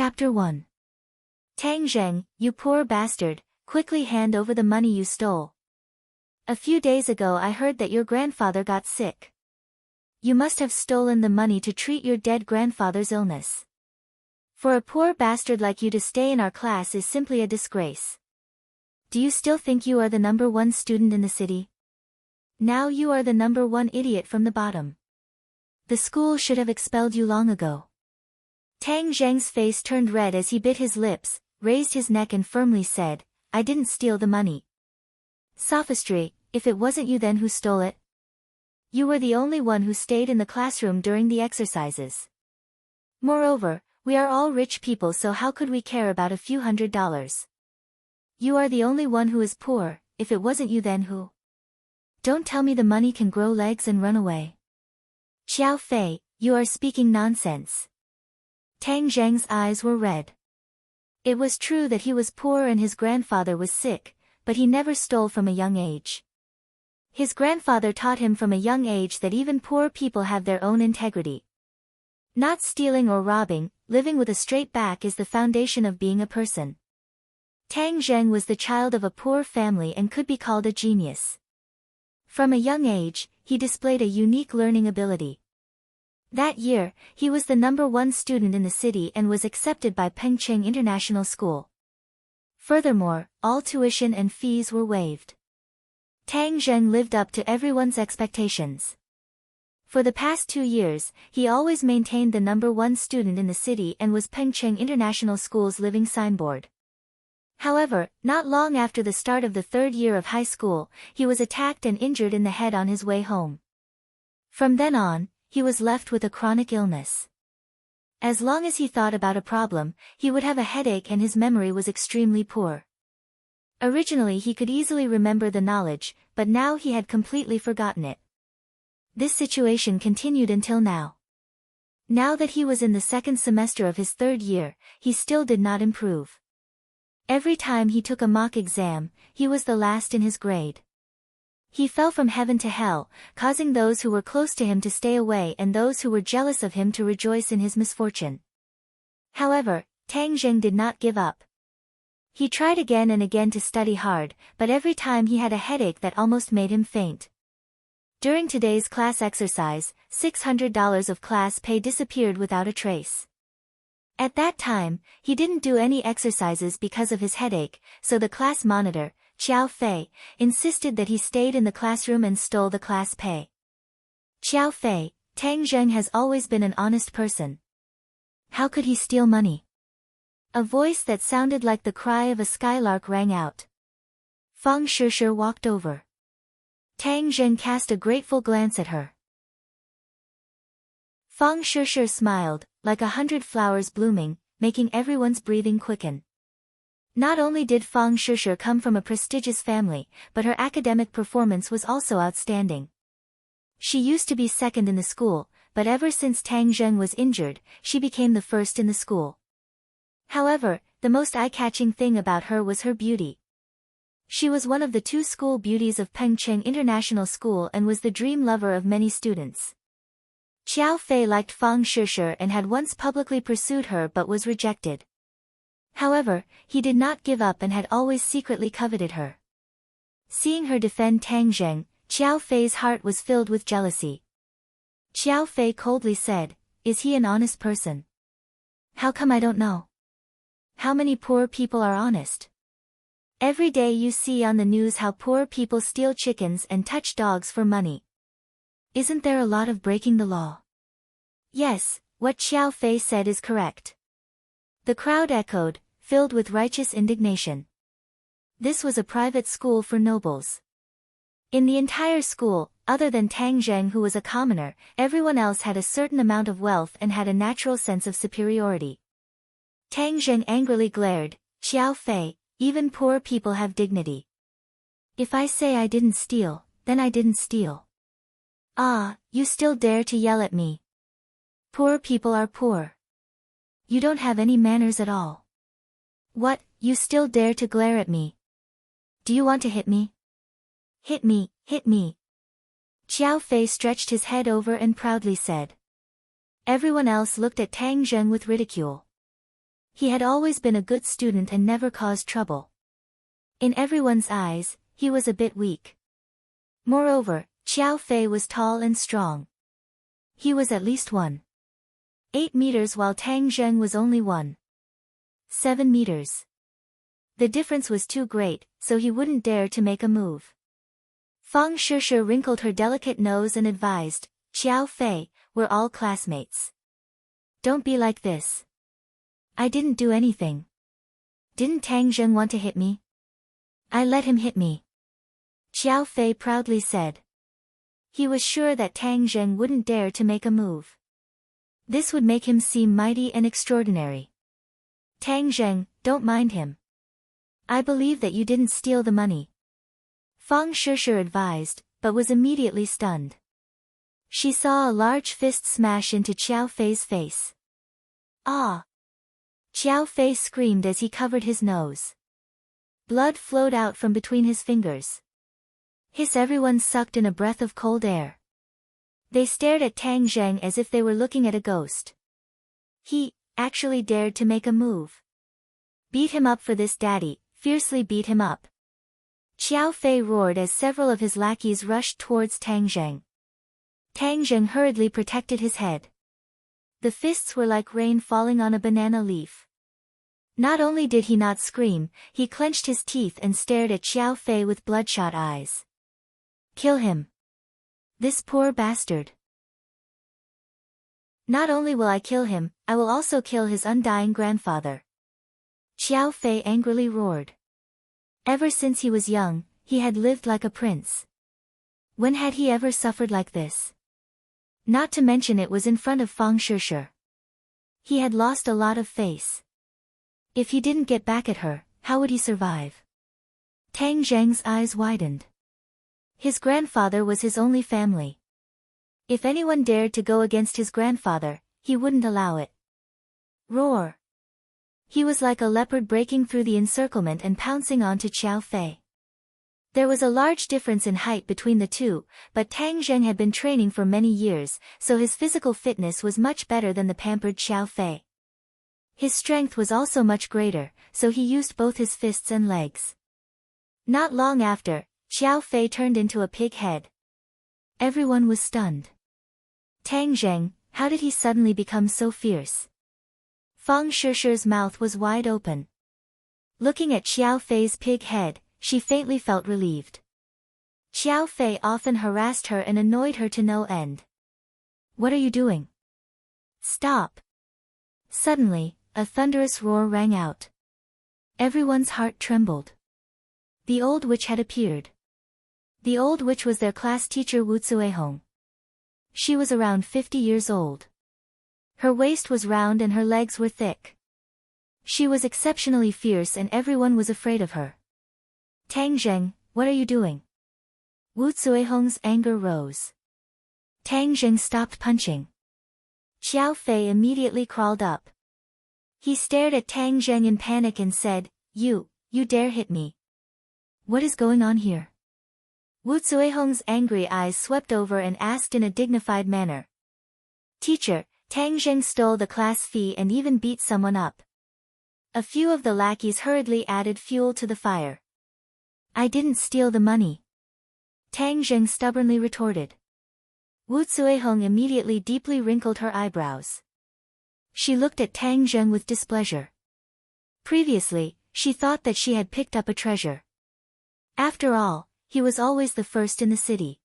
Chapter 1. Tang Zheng, you poor bastard, quickly hand over the money you stole. A few days ago I heard that your grandfather got sick. You must have stolen the money to treat your dead grandfather's illness. For a poor bastard like you to stay in our class is simply a disgrace. Do you still think you are the number one student in the city? Now you are the number one idiot from the bottom. The school should have expelled you long ago. Tang Zheng's face turned red as he bit his lips, raised his neck and firmly said, I didn't steal the money. Sophistry, if it wasn't you then who stole it? You were the only one who stayed in the classroom during the exercises. Moreover, we are all rich people, so how could we care about a few $100s? You are the only one who is poor, if it wasn't you then who? Don't tell me the money can grow legs and run away. Xiao Fei, you are speaking nonsense. Tang Zheng's eyes were red. It was true that he was poor and his grandfather was sick, but he never stole from a young age. His grandfather taught him from a young age that even poor people have their own integrity. Not stealing or robbing, living with a straight back is the foundation of being a person. Tang Zheng was the child of a poor family and could be called a genius. From a young age, he displayed a unique learning ability. That year, he was the number one student in the city and was accepted by Pengcheng International School. Furthermore, all tuition and fees were waived. Tang Zheng lived up to everyone's expectations. For the past 2 years, he always maintained the number one student in the city and was Pengcheng International School's living signboard. However, not long after the start of the 3rd year of high school, he was attacked and injured in the head on his way home. From then on, he was left with a chronic illness. As long as he thought about a problem, he would have a headache and his memory was extremely poor. Originally he could easily remember the knowledge, but now he had completely forgotten it. This situation continued until now. Now that he was in the 2nd semester of his 3rd year, he still did not improve. Every time he took a mock exam, he was the last in his grade. He fell from heaven to hell, causing those who were close to him to stay away and those who were jealous of him to rejoice in his misfortune. However, Tang Zheng did not give up. He tried again and again to study hard, but every time he had a headache that almost made him faint. During today's class exercise, $600 of class pay disappeared without a trace. At that time, he didn't do any exercises because of his headache, so the class monitor, Xiao Fei, insisted that he stayed in the classroom and stole the class pay. Xiao Fei, Tang Zheng has always been an honest person. How could he steal money? A voice that sounded like the cry of a skylark rang out. Fang Shishir walked over. Tang Zheng cast a grateful glance at her. Fang Shishir smiled, like 100 flowers blooming, making everyone's breathing quicken. Not only did Fang Shishir come from a prestigious family, but her academic performance was also outstanding. She used to be 2nd in the school, but ever since Tang Zheng was injured, she became the 1st in the school. However, the most eye-catching thing about her was her beauty. She was one of the 2 school beauties of Pengcheng International School and was the dream lover of many students. Xiao Fei liked Fang Shishir and had once publicly pursued her but was rejected. However, he did not give up and had always secretly coveted her. Seeing her defend Tang Zheng, Xiao Fei's heart was filled with jealousy. Xiao Fei coldly said, Is he an honest person? How come I don't know? How many poor people are honest? Every day you see on the news how poor people steal chickens and touch dogs for money. Isn't there a lot of breaking the law? Yes, what Xiao Fei said is correct. The crowd echoed, filled with righteous indignation. This was a private school for nobles. In the entire school, other than Tang Zheng who was a commoner, everyone else had a certain amount of wealth and had a natural sense of superiority. Tang Zheng angrily glared, Xiao Fei, even poor people have dignity. If I say I didn't steal, then I didn't steal. Ah, you still dare to yell at me. Poor people are poor. You don't have any manners at all. What, you still dare to glare at me? Do you want to hit me? Hit me, hit me. Xiao Fei stretched his head over and proudly said. Everyone else looked at Tang Zheng with ridicule. He had always been a good student and never caused trouble. In everyone's eyes, he was a bit weak. Moreover, Xiao Fei was tall and strong. He was at least 1.8 meters while Tang Zheng was only 1.7 meters. The difference was too great, so he wouldn't dare to make a move. Fang Shishe wrinkled her delicate nose and advised, Xiao Fei, we're all classmates. Don't be like this. I didn't do anything. Didn't Tang Zheng want to hit me? I let him hit me. Xiao Fei proudly said. He was sure that Tang Zheng wouldn't dare to make a move. This would make him seem mighty and extraordinary. Tang Zheng, don't mind him. I believe that you didn't steal the money. Fang Shishe advised, but was immediately stunned. She saw a large fist smash into Xiao Fei's face. Ah! Xiao Fei screamed as he covered his nose. Blood flowed out from between his fingers. Everyone sucked in a breath of cold air. They stared at Tang Zheng as if they were looking at a ghost. He actually dared to make a move. Beat him up for this, Daddy, fiercely beat him up. Xiao Fei roared as several of his lackeys rushed towards Tang Zheng. Tang Zheng hurriedly protected his head. The fists were like rain falling on a banana leaf. Not only did he not scream, he clenched his teeth and stared at Xiao Fei with bloodshot eyes. Kill him. This poor bastard. Not only will I kill him, I will also kill his undying grandfather. Xiao Fei angrily roared. Ever since he was young, he had lived like a prince. When had he ever suffered like this? Not to mention it was in front of Fang Shishe. He had lost a lot of face. If he didn't get back at her, how would he survive? Tang Zheng's eyes widened. His grandfather was his only family. If anyone dared to go against his grandfather, he wouldn't allow it. Roar! He was like a leopard breaking through the encirclement and pouncing onto Xiao Fei. There was a large difference in height between the two, but Tang Zheng had been training for many years, so his physical fitness was much better than the pampered Xiao Fei. His strength was also much greater, so he used both his fists and legs. Not long after, Xiao Fei turned into a pig head. Everyone was stunned. Tang Zheng, how did he suddenly become so fierce? Fang Shishe's mouth was wide open. Looking at Xiao Fei's pig head, she faintly felt relieved. Xiao Fei often harassed her and annoyed her to no end. What are you doing? Stop! Suddenly, a thunderous roar rang out. Everyone's heart trembled. The old witch had appeared. The old witch was their class teacher Wu Zuehong. She was around 50 years old. Her waist was round and her legs were thick. She was exceptionally fierce and everyone was afraid of her. Tang Zheng, what are you doing? Wu Zuehong's anger rose. Tang Zheng stopped punching. Xiao Fei immediately crawled up. He stared at Tang Zheng in panic and said, You dare hit me. What is going on here? Wu Zuehong's angry eyes swept over and asked in a dignified manner. Teacher, Tang Zheng stole the class fee and even beat someone up. A few of the lackeys hurriedly added fuel to the fire. I didn't steal the money. Tang Zheng stubbornly retorted. Wu Zuehong immediately deeply wrinkled her eyebrows. She looked at Tang Zheng with displeasure. Previously, she thought that she had picked up a treasure. After all, he was always the first in the city.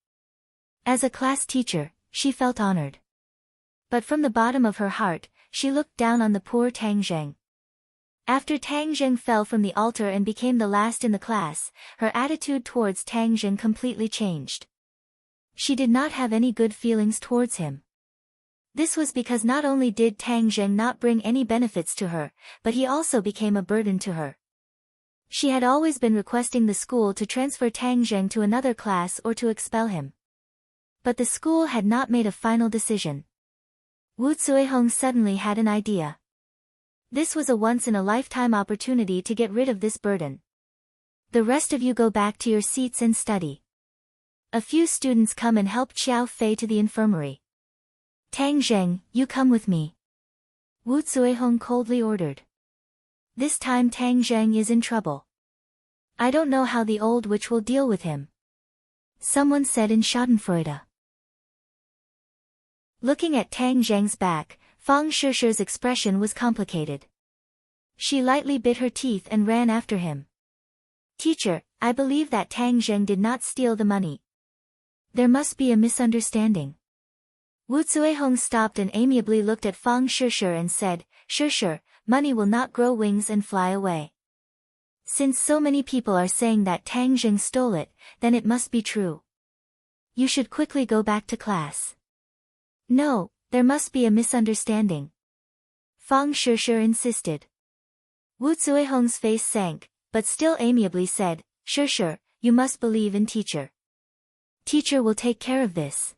As a class teacher, she felt honored. But from the bottom of her heart, she looked down on the poor Tang Zheng. After Tang Zheng fell from the altar and became the last in the class, her attitude towards Tang Zheng completely changed. She did not have any good feelings towards him. This was because not only did Tang Zheng not bring any benefits to her, but he also became a burden to her. She had always been requesting the school to transfer Tang Zheng to another class or to expel him. But the school had not made a final decision. Wu Zuehong suddenly had an idea. This was a once-in-a-lifetime opportunity to get rid of this burden. The rest of you go back to your seats and study. A few students come and help Xiao Fei to the infirmary. Tang Zheng, you come with me. Wu Zuehong coldly ordered. This time Tang Zheng is in trouble. I don't know how the old witch will deal with him. Someone said in Schadenfreude. Looking at Tang Zheng's back, Fang Shishi's expression was complicated. She lightly bit her teeth and ran after him. Teacher, I believe that Tang Zheng did not steal the money. There must be a misunderstanding. Wu Zuihong stopped and amiably looked at Fang Shishi and said, Shishi, money will not grow wings and fly away. Since so many people are saying that Tang Zheng stole it, then it must be true. You should quickly go back to class. No, there must be a misunderstanding. Fang Shishi insisted. Wu Zuihong's face sank, but still amiably said, Shishi, you must believe in teacher. Teacher will take care of this.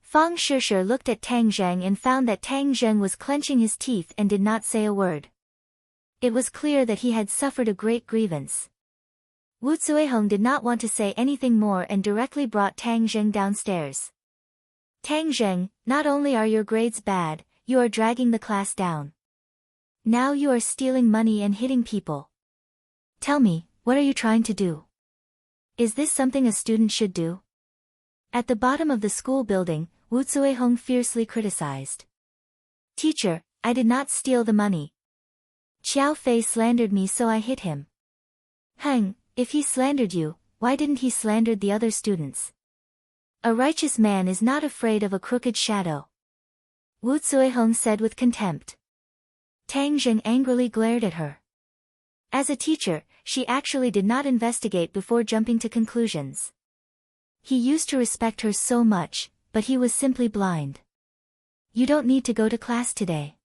Fang Shishi looked at Tang Zheng and found that Tang Zheng was clenching his teeth and did not say a word. It was clear that he had suffered a great grievance. Wu Zuihong did not want to say anything more and directly brought Tang Zheng downstairs. Tang Zheng, not only are your grades bad, you are dragging the class down. Now you are stealing money and hitting people. Tell me, what are you trying to do? Is this something a student should do? At the bottom of the school building, Wu Zuihong fiercely criticized. Teacher, I did not steal the money. Qiao Fei slandered me so I hit him. If he slandered you, why didn't he slander the other students? A righteous man is not afraid of a crooked shadow. Wu Zuihong said with contempt. Tang Zheng angrily glared at her. As a teacher, she actually did not investigate before jumping to conclusions. He used to respect her so much, but he was simply blind. You don't need to go to class today.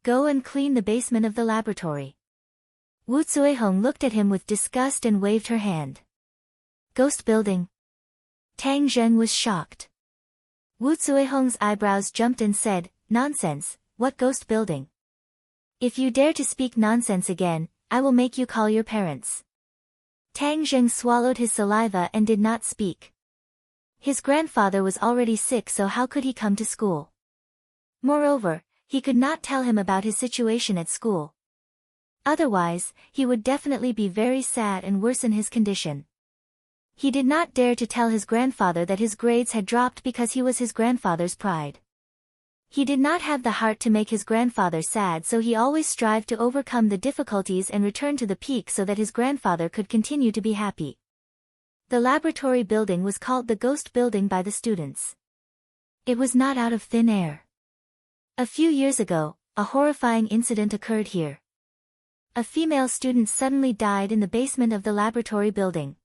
Go and clean the basement of the laboratory. Wu Zuihong looked at him with disgust and waved her hand. Ghost building. Tang Zheng was shocked. Wu Zuihong's eyebrows jumped and said, Nonsense, what ghost building? If you dare to speak nonsense again, I will make you call your parents. Tang Zheng swallowed his saliva and did not speak. His grandfather was already sick, so how could he come to school? Moreover, he could not tell him about his situation at school. Otherwise, he would definitely be very sad and worsen his condition. He did not dare to tell his grandfather that his grades had dropped because he was his grandfather's pride. He did not have the heart to make his grandfather sad, so he always strived to overcome the difficulties and return to the peak so that his grandfather could continue to be happy. The laboratory building was called the Ghost Building by the students. It was not out of thin air. A few years ago, a horrifying incident occurred here. A female student suddenly died in the basement of the laboratory building.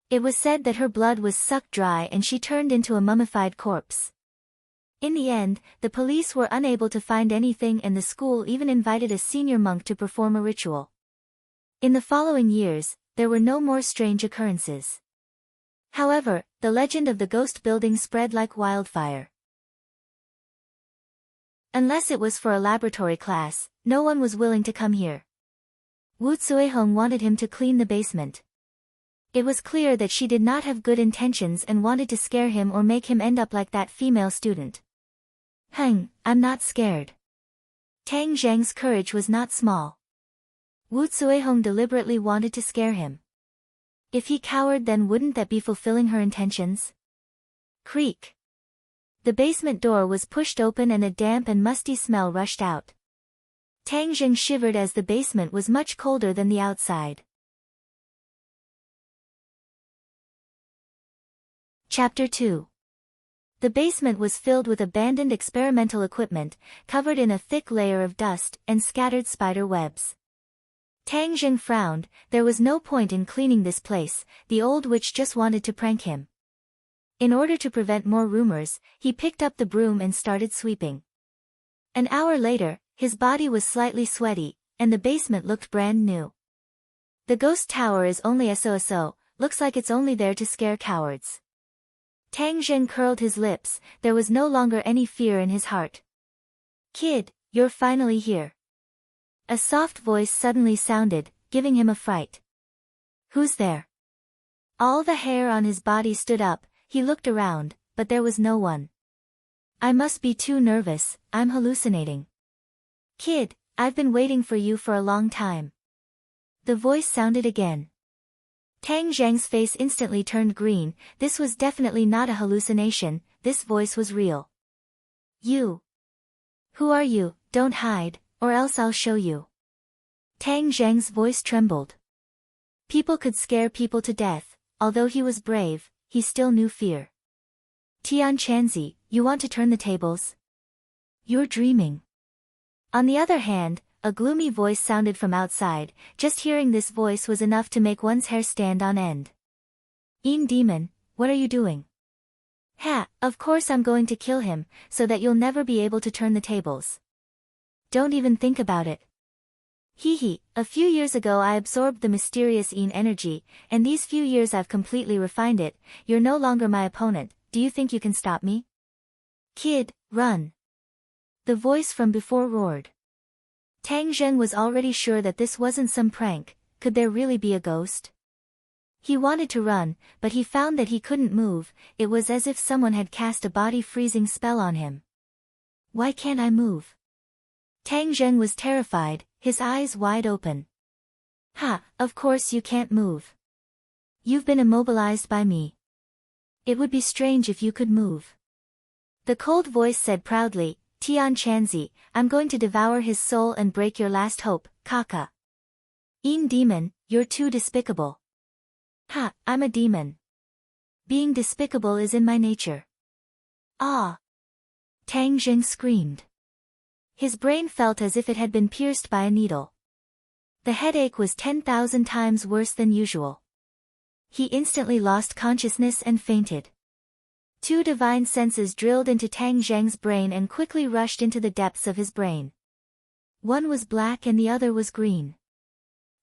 It was said that her blood was sucked dry and she turned into a mummified corpse. In the end, the police were unable to find anything and the school even invited a senior monk to perform a ritual. In the following years, there were no more strange occurrences. However, the legend of the ghost building spread like wildfire. Unless it was for a laboratory class, no one was willing to come here. Wu Zuihong wanted him to clean the basement. It was clear that she did not have good intentions and wanted to scare him or make him end up like that female student. I'm not scared. Tang Zheng's courage was not small. Wu Zuihong deliberately wanted to scare him. If he cowered, then wouldn't that be fulfilling her intentions? Creak. The basement door was pushed open and a damp and musty smell rushed out. Tang Zheng shivered as the basement was much colder than the outside. Chapter 2. The basement was filled with abandoned experimental equipment, covered in a thick layer of dust and scattered spider webs. Tang Zheng frowned. There was no point in cleaning this place, the old witch just wanted to prank him. In order to prevent more rumors, he picked up the broom and started sweeping. An hour later, his body was slightly sweaty, and the basement looked brand new. The ghost tower is only so, looks like it's only there to scare cowards. Tang Zheng curled his lips, there was no longer any fear in his heart. Kid, you're finally here. A soft voice suddenly sounded, giving him a fright. Who's there? All the hair on his body stood up, he looked around, but there was no one. I must be too nervous, I'm hallucinating. Kid, I've been waiting for you for a long time. The voice sounded again. Tang Zhang's face instantly turned green. This was definitely not a hallucination, this voice was real. You. Who are you? Don't hide, or else I'll show you. Tang Zhang's voice trembled. People could scare people to death, although he was brave, he still knew fear. Tian Chanzi, you want to turn the tables? You're dreaming. On the other hand, a gloomy voice sounded from outside. Just hearing this voice was enough to make one's hair stand on end. Yin Demon, what are you doing? Ha, of course I'm going to kill him, so that you'll never be able to turn the tables. Don't even think about it. Hee, a few years ago I absorbed the mysterious Yin energy, and these few years I've completely refined it. You're no longer my opponent, do you think you can stop me? Kid, run. The voice from before roared. Tang Zheng was already sure that this wasn't some prank. Could there really be a ghost? He wanted to run, but he found that he couldn't move. It was as if someone had cast a body-freezing spell on him. Why can't I move? Tang Zheng was terrified, his eyes wide open. Ha, of course you can't move. You've been immobilized by me. It would be strange if you could move. The cold voice said proudly, Tian Chanzi, I'm going to devour his soul and break your last hope, Kaka. Yin Demon, you're too despicable. Ha, I'm a demon. Being despicable is in my nature. Ah! Tang Zheng screamed. His brain felt as if it had been pierced by a needle. The headache was 10,000 times worse than usual. He instantly lost consciousness and fainted. Two divine senses drilled into Tang Zheng's brain and quickly rushed into the depths of his brain. One was black and the other was green.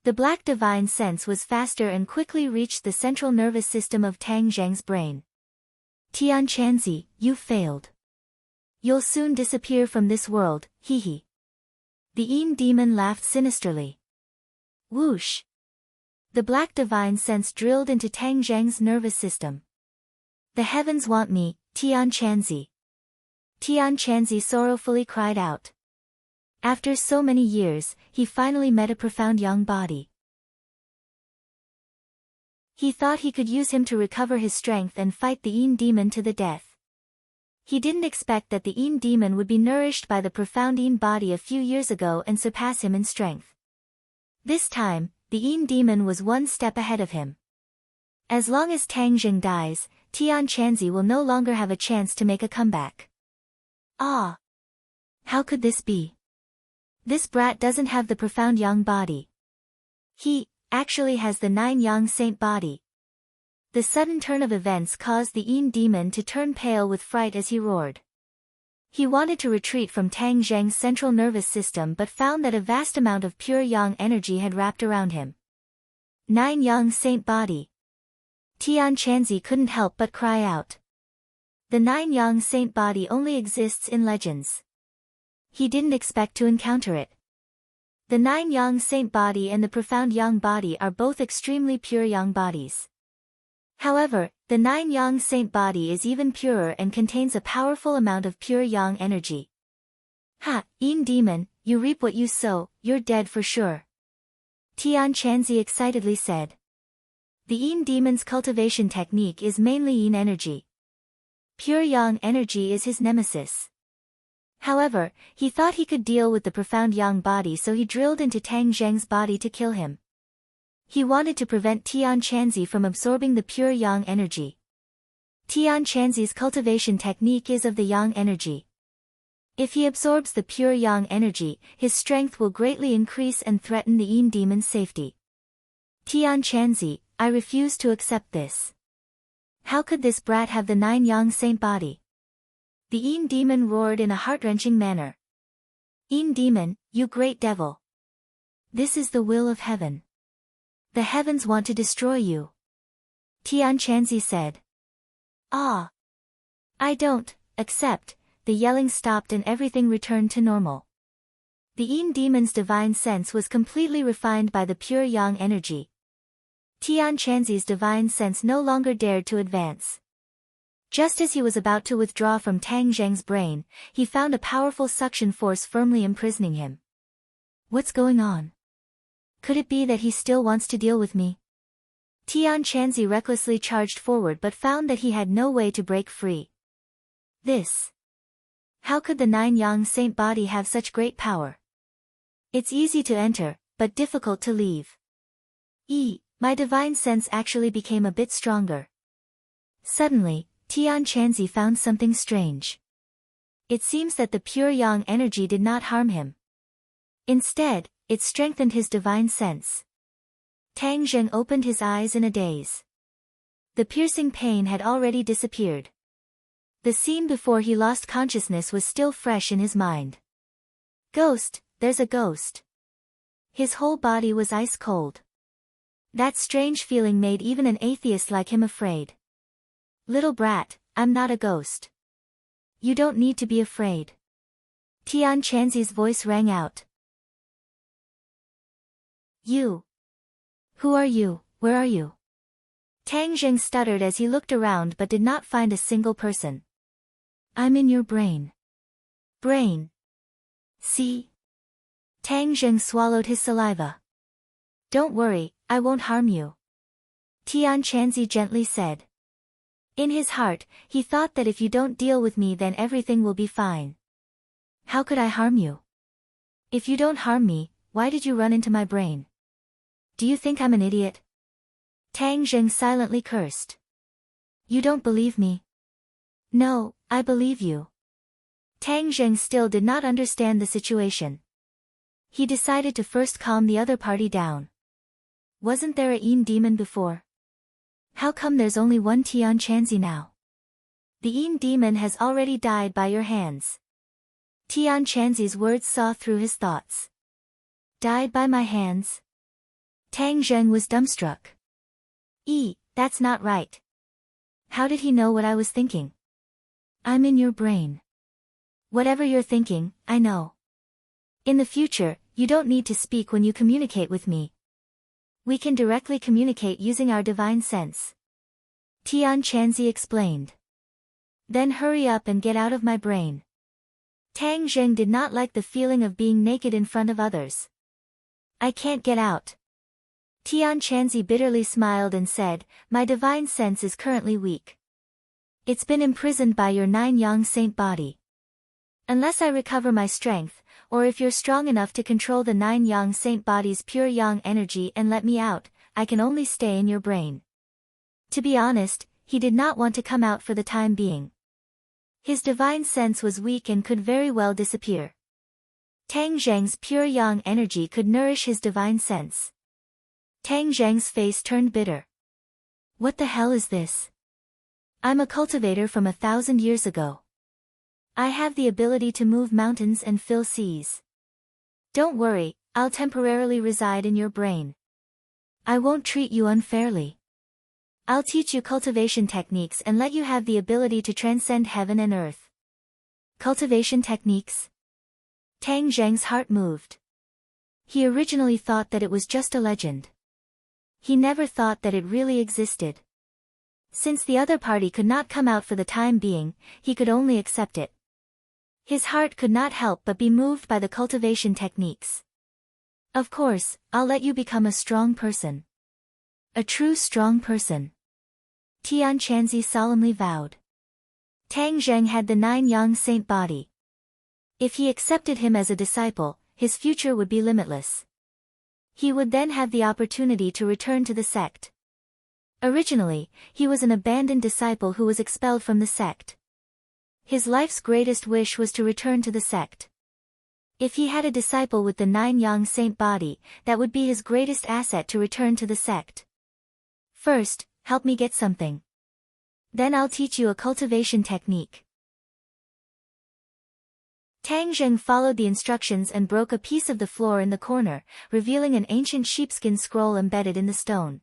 The black divine sense was faster and quickly reached the central nervous system of Tang Zheng's brain. Tian Chanzi, you failed. You'll soon disappear from this world, hee. The Yin demon laughed sinisterly. Whoosh! The black divine sense drilled into Tang Zheng's nervous system. The heavens want me, Tian Chanzi. Tian Chanzi sorrowfully cried out. After so many years, he finally met a profound young body. He thought he could use him to recover his strength and fight the Yin demon to the death. He didn't expect that the Yin demon would be nourished by the profound Yin body a few years ago and surpass him in strength. This time, the Yin demon was one step ahead of him. As long as Tang Zheng dies, Tian Chanzi will no longer have a chance to make a comeback. Ah! How could this be? This brat doesn't have the profound yang body. He, actually has the 9 yang saint body. The sudden turn of events caused the Yin demon to turn pale with fright as he roared. He wanted to retreat from Tang Zheng's central nervous system but found that a vast amount of pure yang energy had wrapped around him. 9 yang saint body. Tian Chanzi couldn't help but cry out. The 9 yang saint body only exists in legends. He didn't expect to encounter it. The 9 yang saint body and the profound yang body are both extremely pure yang bodies. However, the 9 yang saint body is even purer and contains a powerful amount of pure yang energy. Ha, Yin demon, you reap what you sow, you're dead for sure. Tian Chanzi excitedly said. The Yin demon's cultivation technique is mainly Yin energy. Pure yang energy is his nemesis. However, he thought he could deal with the profound yang body, so he drilled into Tang Zheng's body to kill him. He wanted to prevent Tian Chanzi from absorbing the pure yang energy. Tian Chanzi's cultivation technique is of the yang energy. If he absorbs the pure yang energy, his strength will greatly increase and threaten the Yin demon's safety. Tian Chanzi, I refuse to accept this. How could this brat have the 9 yang saint body? The Yin demon roared in a heart-wrenching manner. Yin demon, you great devil. This is the will of heaven. The heavens want to destroy you. Tian Chanzi said. Ah! I don't accept. The yelling stopped and everything returned to normal. The Yin demon's divine sense was completely refined by the pure yang energy. Tian Chanzi's divine sense no longer dared to advance. Just as he was about to withdraw from Tang Zheng's brain, he found a powerful suction force firmly imprisoning him. What's going on? Could it be that he still wants to deal with me? Tian Chanzi recklessly charged forward but found that he had no way to break free. This. How could the Nine Yang Saint body have such great power? It's easy to enter, but difficult to leave. My divine sense actually became a bit stronger. Suddenly, Tian Chanzi found something strange. It seems that the pure yang energy did not harm him. Instead, it strengthened his divine sense. Tang Zheng opened his eyes in a daze. The piercing pain had already disappeared. The scene before he lost consciousness was still fresh in his mind. Ghost, there's a ghost. His whole body was ice cold. That strange feeling made even an atheist like him afraid. Little brat, I'm not a ghost. You don't need to be afraid. Tian Chanzi's voice rang out. You. Who are you, where are you? Tang Zheng stuttered as he looked around but did not find a single person. I'm in your brain. Brain. See? Tang Zheng swallowed his saliva. Don't worry, I won't harm you. Tian Chanzi gently said. In his heart, he thought that if you don't deal with me then everything will be fine. How could I harm you? If you don't harm me, why did you run into my brain? Do you think I'm an idiot? Tang Zheng silently cursed. You don't believe me? No, I believe you. Tang Zheng still did not understand the situation. He decided to first calm the other party down. Wasn't there a Yin demon before? How come there's only one Tian Chanzi now? The Yin demon has already died by your hands. Tian Chanzi's words saw through his thoughts. Died by my hands? Tang Zheng was dumbstruck. That's not right. How did he know what I was thinking? I'm in your brain. Whatever you're thinking, I know. In the future, you don't need to speak when you communicate with me. We can directly communicate using our divine sense. Tian Chanzi explained. Then hurry up and get out of my brain. Tang Zheng did not like the feeling of being naked in front of others. I can't get out. Tian Chanzi bitterly smiled and said, my divine sense is currently weak. It's been imprisoned by your Nine Yang Saint body. Unless I recover my strength, or if you're strong enough to control the Nine Yang Saint body's pure yang energy and let me out, I can only stay in your brain. To be honest, he did not want to come out for the time being. His divine sense was weak and could very well disappear. Tang Zheng's pure yang energy could nourish his divine sense. Tang Zheng's face turned bitter. What the hell is this? I'm a cultivator from 1,000 years ago. I have the ability to move mountains and fill seas. Don't worry, I'll temporarily reside in your brain. I won't treat you unfairly. I'll teach you cultivation techniques and let you have the ability to transcend heaven and earth. Cultivation techniques? Tang Zheng's heart moved. He originally thought that it was just a legend. He never thought that it really existed. Since the other party could not come out for the time being, he could only accept it. His heart could not help but be moved by the cultivation techniques. Of course, I'll let you become a strong person. A true strong person. Tian Chanzi solemnly vowed. Tang Zheng had the Nine Yang Saint body. If he accepted him as a disciple, his future would be limitless. He would then have the opportunity to return to the sect. Originally, he was an abandoned disciple who was expelled from the sect. His life's greatest wish was to return to the sect. If he had a disciple with the Nine Yang Saint body, that would be his greatest asset to return to the sect. First, help me get something. Then I'll teach you a cultivation technique. Tang Zheng followed the instructions and broke a piece of the floor in the corner, revealing an ancient sheepskin scroll embedded in the stone.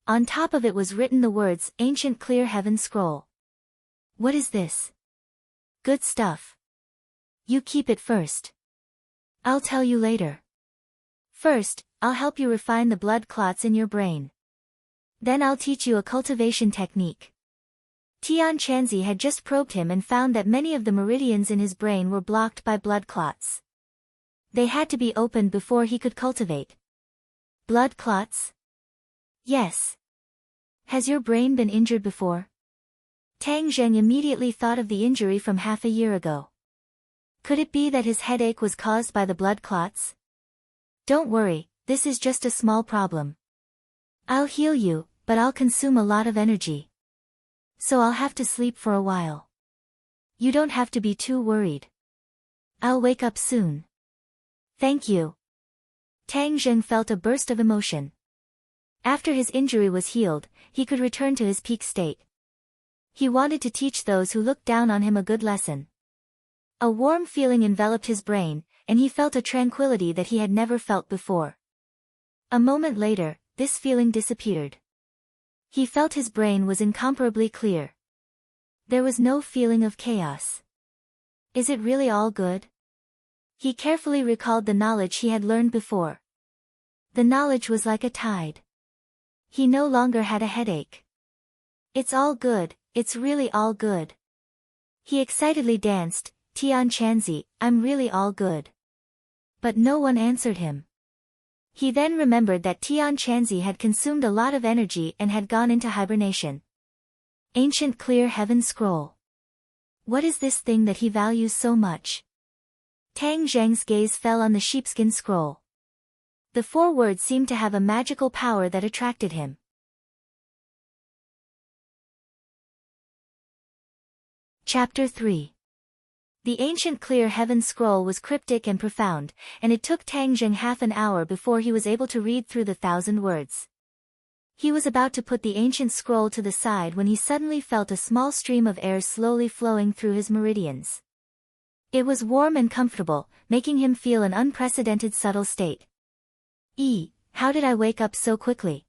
On top of it was written the words, Ancient Clear Heaven Scroll. What is this? Good stuff. You keep it first. I'll tell you later. First, I'll help you refine the blood clots in your brain. Then I'll teach you a cultivation technique. Tian Chanzi had just probed him and found that many of the meridians in his brain were blocked by blood clots. They had to be opened before he could cultivate. Blood clots? Yes. Has your brain been injured before? Tang Zheng immediately thought of the injury from half a year ago. Could it be that his headache was caused by the blood clots? Don't worry, this is just a small problem. I'll heal you, but I'll consume a lot of energy. So I'll have to sleep for a while. You don't have to be too worried. I'll wake up soon. Thank you. Tang Zheng felt a burst of emotion. After his injury was healed, he could return to his peak state. He wanted to teach those who looked down on him a good lesson. A warm feeling enveloped his brain, and he felt a tranquility that he had never felt before. A moment later, this feeling disappeared. He felt his brain was incomparably clear. There was no feeling of chaos. Is it really all good? He carefully recalled the knowledge he had learned before. The knowledge was like a tide. He no longer had a headache. It's all good, it's really all good. He excitedly danced, Tian Chanzi, I'm really all good. But no one answered him. He then remembered that Tian Chanzi had consumed a lot of energy and had gone into hibernation. Ancient Clear Heaven Scroll. What is this thing that he values so much? Tang Zheng's gaze fell on the sheepskin scroll. The 4 words seemed to have a magical power that attracted him. Chapter 3. The ancient Clear Heaven Scroll was cryptic and profound, and it took Tang Zheng half an hour before he was able to read through the 1,000 words. He was about to put the ancient scroll to the side when he suddenly felt a small stream of air slowly flowing through his meridians. It was warm and comfortable, making him feel an unprecedented subtle state. How did I wake up so quickly?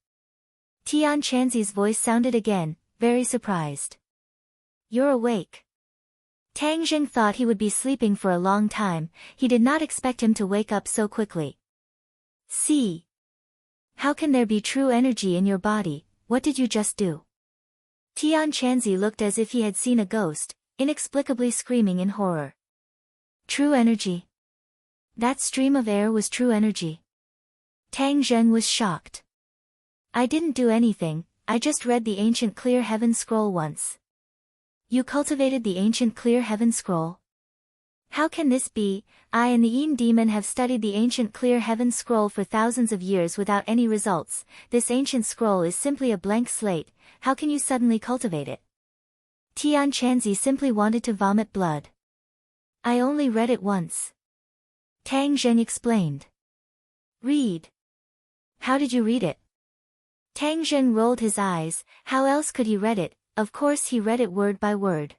Tian Chanzi's voice sounded again, very surprised. You're awake. Tang Zheng thought he would be sleeping for a long time, he did not expect him to wake up so quickly. See. How can there be true energy in your body, what did you just do? Tian Chanzi looked as if he had seen a ghost, inexplicably screaming in horror. True energy? That stream of air was true energy. Tang Zheng was shocked. I didn't do anything, I just read the ancient Clear Heaven Scroll once. You cultivated the ancient Clear Heaven Scroll? How can this be? I and the Yin demon have studied the ancient Clear Heaven Scroll for thousands of years without any results. This ancient scroll is simply a blank slate, how can you suddenly cultivate it? Tian Chanzi simply wanted to vomit blood. I only read it once. Tang Zheng explained. Read. How did you read it? Tang Zheng rolled his eyes, how else could he read it? Of course he read it word by word.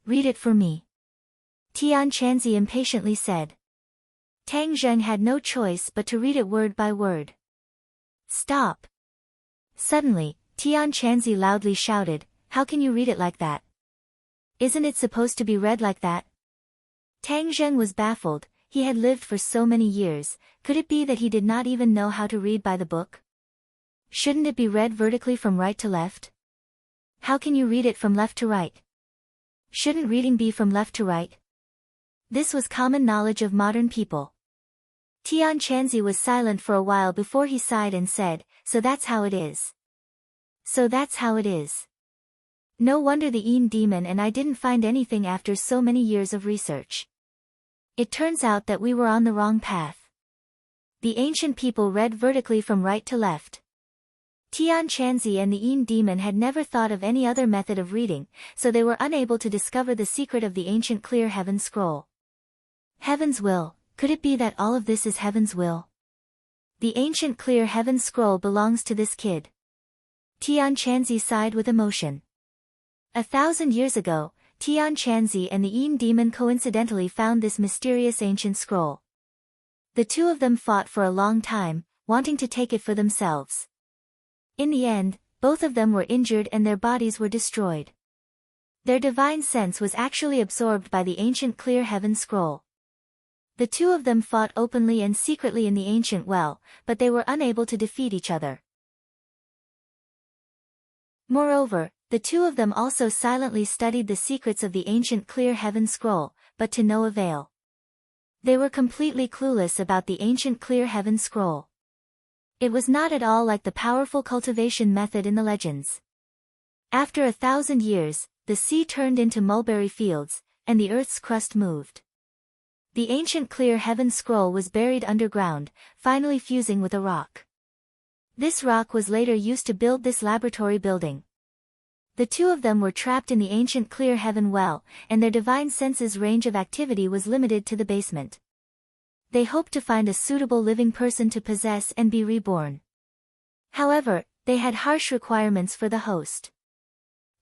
Read it for me. Tian Chanzi impatiently said. Tang Zheng had no choice but to read it word by word. Stop. Suddenly, Tian Chanzi loudly shouted, how can you read it like that? Isn't it supposed to be read like that? Tang Zheng was baffled, he had lived for so many years, could it be that he did not even know how to read by the book? Shouldn't it be read vertically from right to left? How can you read it from left to right? Shouldn't reading be from left to right? This was common knowledge of modern people. Tian Chanzi was silent for a while before he sighed and said, so that's how it is. So that's how it is. No wonder the Yin demon and I didn't find anything after so many years of research. It turns out that we were on the wrong path. The ancient people read vertically from right to left. Tian Chanzi and the Yin demon had never thought of any other method of reading, so they were unable to discover the secret of the ancient Clear Heaven Scroll. Heaven's will, could it be that all of this is Heaven's will? The ancient Clear Heaven Scroll belongs to this kid. Tian Chanzi sighed with emotion. 1,000 years ago, Tian Chanzi and the Yin demon coincidentally found this mysterious ancient scroll. The two of them fought for a long time, wanting to take it for themselves. In the end, both of them were injured and their bodies were destroyed. Their divine sense was actually absorbed by the ancient Clear Heaven Scroll. The two of them fought openly and secretly in the ancient well, but they were unable to defeat each other. Moreover, the two of them also silently studied the secrets of the ancient Clear Heaven Scroll, but to no avail. They were completely clueless about the ancient clear heaven scroll. It was not at all like the powerful cultivation method in the legends. After 1,000 years, the sea turned into mulberry fields, and the earth's crust moved. The ancient clear heaven scroll was buried underground, finally fusing with a rock. This rock was later used to build this laboratory building. The two of them were trapped in the ancient clear heaven well, and their divine senses' range of activity was limited to the basement. They hoped to find a suitable living person to possess and be reborn. However, they had harsh requirements for the host.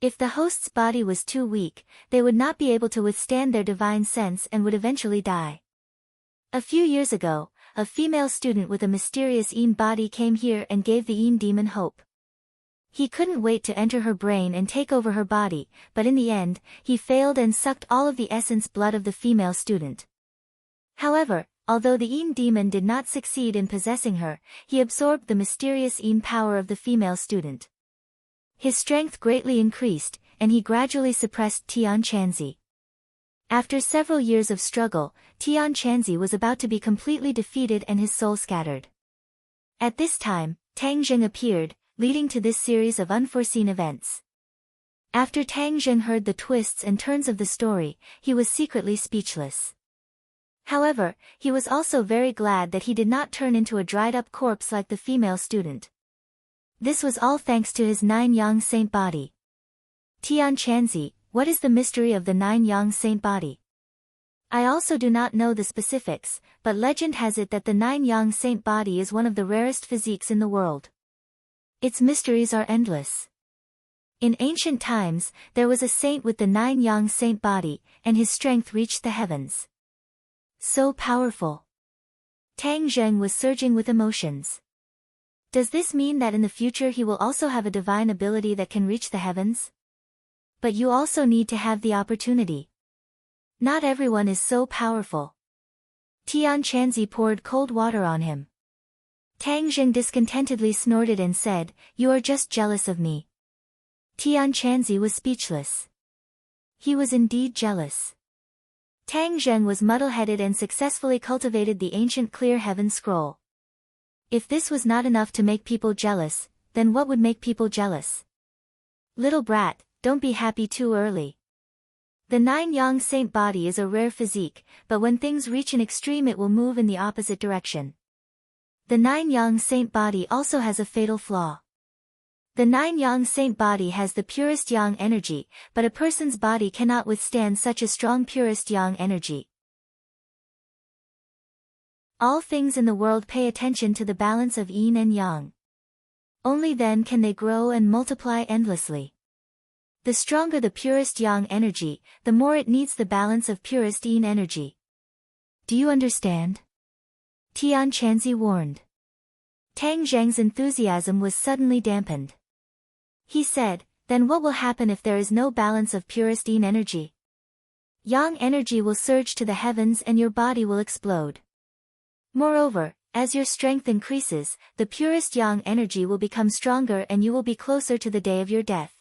If the host's body was too weak, they would not be able to withstand their divine sense and would eventually die. A few years ago, a female student with a mysterious Een body came here and gave the Een demon hope. He couldn't wait to enter her brain and take over her body, but in the end, he failed and sucked all of the essence blood of the female student. However, although the Een demon did not succeed in possessing her, he absorbed the mysterious Een power of the female student. His strength greatly increased, and he gradually suppressed Tian Chanzi. After several years of struggle, Tian Chanzi was about to be completely defeated and his soul scattered. At this time, Tang Zheng appeared, leading to this series of unforeseen events. After Tang Zheng heard the twists and turns of the story, he was secretly speechless. However, he was also very glad that he did not turn into a dried-up corpse like the female student. This was all thanks to his 9-yang saint body. Tian Chanzi, what is the mystery of the 9-yang saint body? I also do not know the specifics, but legend has it that the 9-yang saint body is one of the rarest physiques in the world. Its mysteries are endless. In ancient times, there was a saint with the 9-yang saint body, and his strength reached the heavens. So powerful. Tang Zheng was surging with emotions. Does this mean that in the future he will also have a divine ability that can reach the heavens? But you also need to have the opportunity. Not everyone is so powerful. Tian Chanzi poured cold water on him. Tang Zheng discontentedly snorted and said, "You are just jealous of me." Tian Chanzi was speechless. He was indeed jealous. Tang Zheng was muddle-headed and successfully cultivated the ancient clear heaven scroll. If this was not enough to make people jealous, then what would make people jealous? Little brat, don't be happy too early. The 9-yang saint body is a rare physique, but when things reach an extreme it will move in the opposite direction. The 9-yang saint body also has a fatal flaw. The 9-yang saint body has the purest yang energy, but a person's body cannot withstand such a strong purest yang energy. All things in the world pay attention to the balance of yin and yang. Only then can they grow and multiply endlessly. The stronger the purest yang energy, the more it needs the balance of purest yin energy. Do you understand? Tian Chanzi warned. Tang Zheng's enthusiasm was suddenly dampened. He said, "Then what will happen if there is no balance of purest yin energy? Yang energy will surge to the heavens and your body will explode. Moreover, as your strength increases, the purest yang energy will become stronger and you will be closer to the day of your death.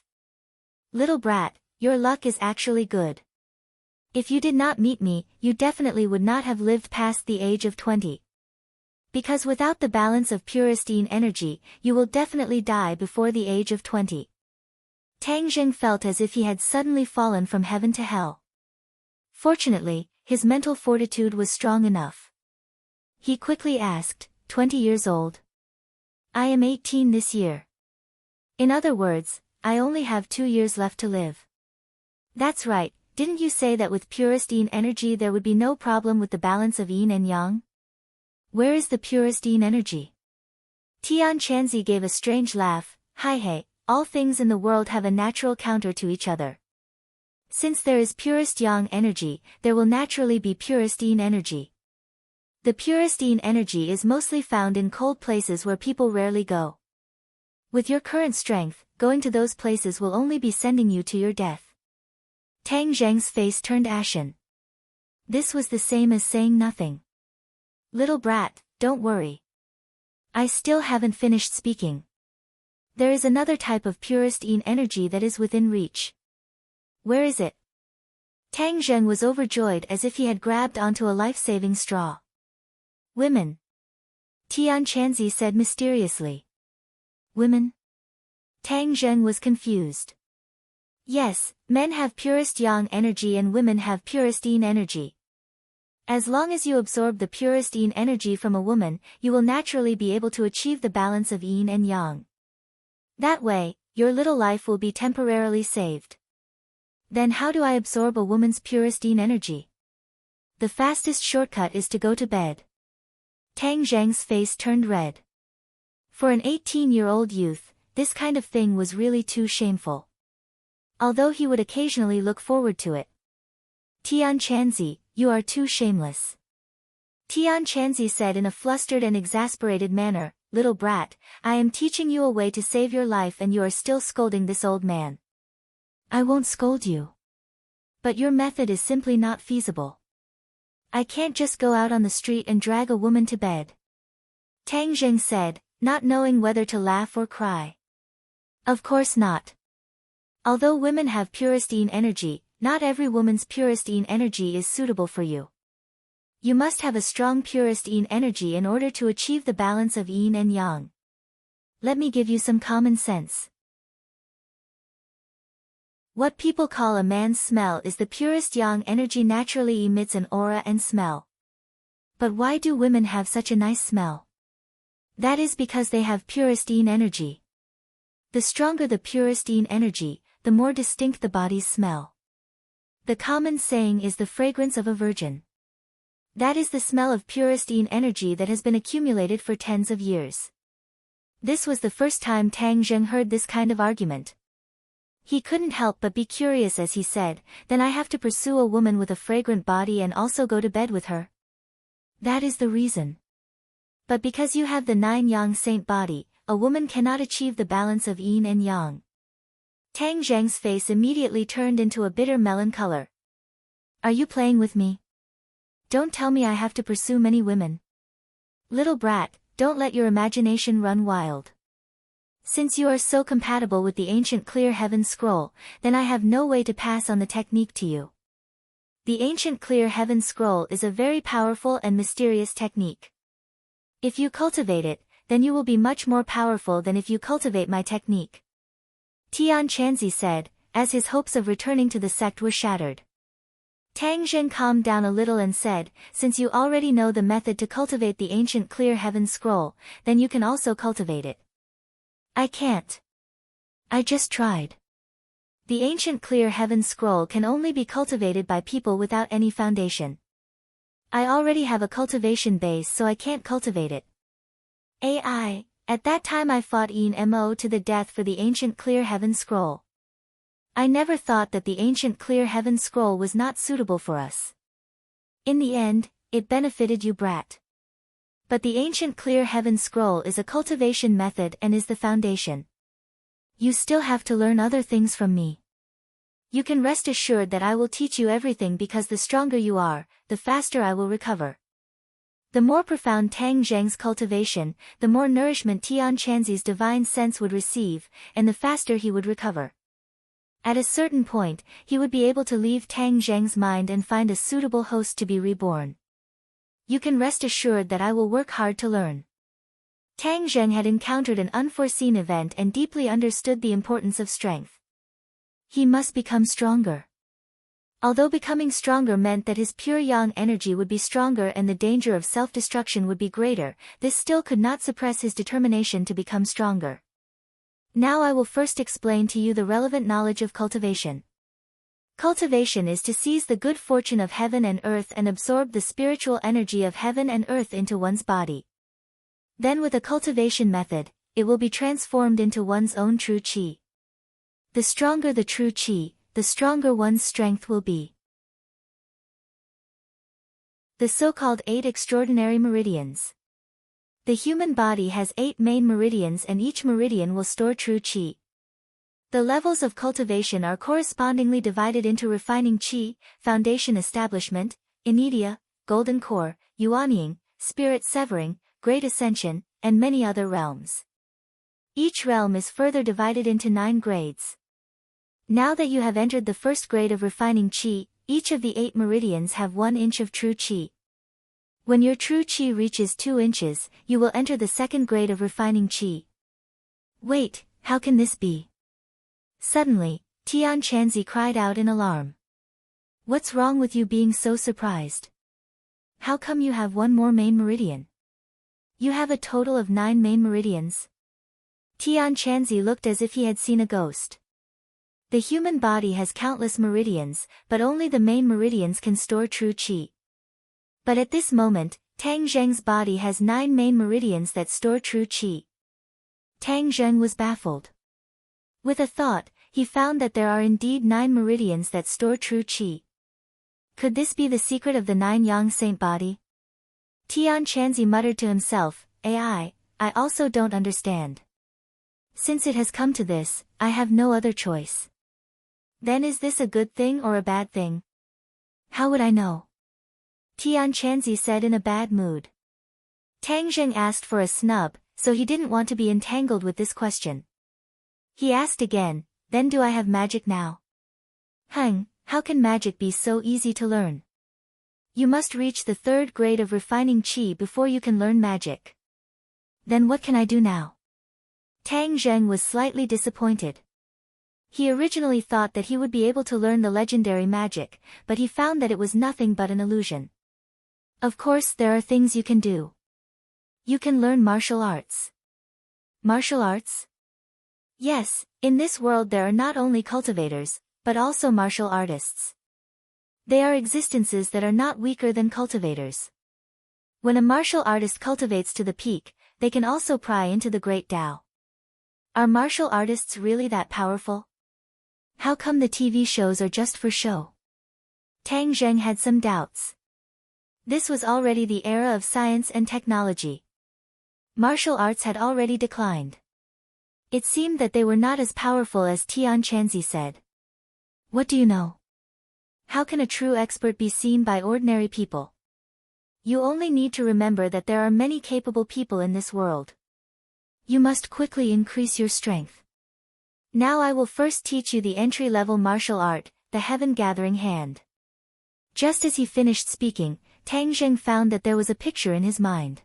Little brat, your luck is actually good. If you did not meet me, you definitely would not have lived past the age of 20. Because without the balance of purest yin energy, you will definitely die before the age of 20. Tang Zheng felt as if he had suddenly fallen from heaven to hell. Fortunately, his mental fortitude was strong enough. He quickly asked, 20 years old? I am 18 this year. In other words, I only have 2 years left to live. That's right, didn't you say that with purest yin energy there would be no problem with the balance of yin and yang? Where is the purest yin energy? Tian Chanzi gave a strange laugh. Hey, all things in the world have a natural counter to each other. Since there is purest yang energy, there will naturally be purest yin energy. The purest yin energy is mostly found in cold places where people rarely go. With your current strength, going to those places will only be sending you to your death. Tang Zheng's face turned ashen. This was the same as saying nothing. Little brat, don't worry. I still haven't finished speaking. There is another type of purest yin energy that is within reach. Where is it? Tang Zheng was overjoyed as if he had grabbed onto a life-saving straw. Women. Tian Chanzi said mysteriously. Women? Tang Zheng was confused. Yes, men have purest yang energy and women have purest yin energy. As long as you absorb the purest yin energy from a woman, you will naturally be able to achieve the balance of yin and yang. That way, your little life will be temporarily saved. Then how do I absorb a woman's purest yin energy? The fastest shortcut is to go to bed. Tang Zheng's face turned red. For an 18-year-old youth, this kind of thing was really too shameful. Although he would occasionally look forward to it. Tian Chanzi, you are too shameless. Tian Chanzi said in a flustered and exasperated manner, little brat, I am teaching you a way to save your life and you are still scolding this old man. I won't scold you. But your method is simply not feasible. I can't just go out on the street and drag a woman to bed. Tang Zheng said, not knowing whether to laugh or cry. Of course not. Although women have purest yin energy, not every woman's purest yin energy is suitable for you. You must have a strong purest yin energy in order to achieve the balance of yin and yang. Let me give you some common sense. What people call a man's smell is the purest yang energy naturally emits an aura and smell. But why do women have such a nice smell? That is because they have purest yin energy. The stronger the purest yin energy, the more distinct the body's smell. The common saying is the fragrance of a virgin. That is the smell of purest yin energy that has been accumulated for tens of years. This was the first time Tang Zheng heard this kind of argument. He couldn't help but be curious as he said, then I have to pursue a woman with a fragrant body and also go to bed with her? That is the reason. But because you have the 9 yang saint body, a woman cannot achieve the balance of yin and yang. Tang Zheng's face immediately turned into a bitter melon color. Are you playing with me? Don't tell me I have to pursue many women. Little brat, don't let your imagination run wild. Since you are so compatible with the ancient Clear Heaven Scroll, then I have no way to pass on the technique to you. The ancient Clear Heaven Scroll is a very powerful and mysterious technique. If you cultivate it, then you will be much more powerful than if you cultivate my technique. Tian Chanzi said, as his hopes of returning to the sect were shattered. Tang Zheng calmed down a little and said, since you already know the method to cultivate the ancient Clear Heaven Scroll, then you can also cultivate it. I can't. I just tried. The ancient Clear Heaven Scroll can only be cultivated by people without any foundation. I already have a cultivation base so I can't cultivate it. At that time I fought Yin Mo to the death for the ancient Clear Heaven Scroll. I never thought that the ancient Clear Heaven Scroll was not suitable for us. In the end, it benefited you brat. But the ancient Clear Heaven Scroll is a cultivation method and is the foundation. You still have to learn other things from me. You can rest assured that I will teach you everything because the stronger you are, the faster I will recover. The more profound Tang Zheng's cultivation, the more nourishment Tian Chanzi's divine sense would receive, and the faster he would recover. At a certain point, he would be able to leave Tang Zheng's mind and find a suitable host to be reborn. You can rest assured that I will work hard to learn. Tang Zheng had encountered an unforeseen event and deeply understood the importance of strength. He must become stronger. Although becoming stronger meant that his pure yang energy would be stronger and the danger of self-destruction would be greater, this still could not suppress his determination to become stronger. Now I will first explain to you the relevant knowledge of cultivation. Cultivation is to seize the good fortune of heaven and earth and absorb the spiritual energy of heaven and earth into one's body. Then with a cultivation method, it will be transformed into one's own true qi. The stronger the true qi, the stronger one's strength will be. The so-called 8 extraordinary meridians. The human body has 8 main meridians and each meridian will store true qi. The levels of cultivation are correspondingly divided into refining qi, foundation establishment, inedia, golden core, yuanying, spirit severing, great ascension, and many other realms. Each realm is further divided into 9 grades. Now that you have entered the first grade of refining qi, each of the 8 meridians have 1 inch of true qi. When your true qi reaches 2 inches, you will enter the 2nd grade of refining qi. Wait, how can this be? Suddenly, Tian Chanzi cried out in alarm. What's wrong with you being so surprised? How come you have 1 more main meridian? You have a total of 9 main meridians. Tian Chanzi looked as if he had seen a ghost. The human body has countless meridians, but only the main meridians can store true qi. But at this moment, Tang Zheng's body has 9 main meridians that store true qi. Tang Zheng was baffled. With a thought, he found that there are indeed 9 meridians that store true qi. Could this be the secret of the 9 yang saint body? Tian Chanzi muttered to himself, I also don't understand. Since it has come to this, I have no other choice. Then is this a good thing or a bad thing? How would I know? Tian Chanzi said in a bad mood. Tang Zheng asked for a snub, so he didn't want to be entangled with this question. He asked again, then do I have magic now? How can magic be so easy to learn? You must reach the 3rd grade of refining qi before you can learn magic. Then what can I do now? Tang Zheng was slightly disappointed. He originally thought that he would be able to learn the legendary magic, but he found that it was nothing but an illusion. Of course there are things you can do. You can learn martial arts. Martial arts? Yes, in this world there are not only cultivators, but also martial artists. They are existences that are not weaker than cultivators. When a martial artist cultivates to the peak, they can also pry into the great Tao. Are martial artists really that powerful? How come the TV shows are just for show? Tang Zheng had some doubts. This was already the era of science and technology. Martial arts had already declined. It seemed that they were not as powerful as Tian Chanzi said. What do you know? How can a true expert be seen by ordinary people? You only need to remember that there are many capable people in this world. You must quickly increase your strength. Now I will first teach you the entry-level martial art, the Heaven Gathering Hand. Just as he finished speaking, Tang Zheng found that there was a picture in his mind.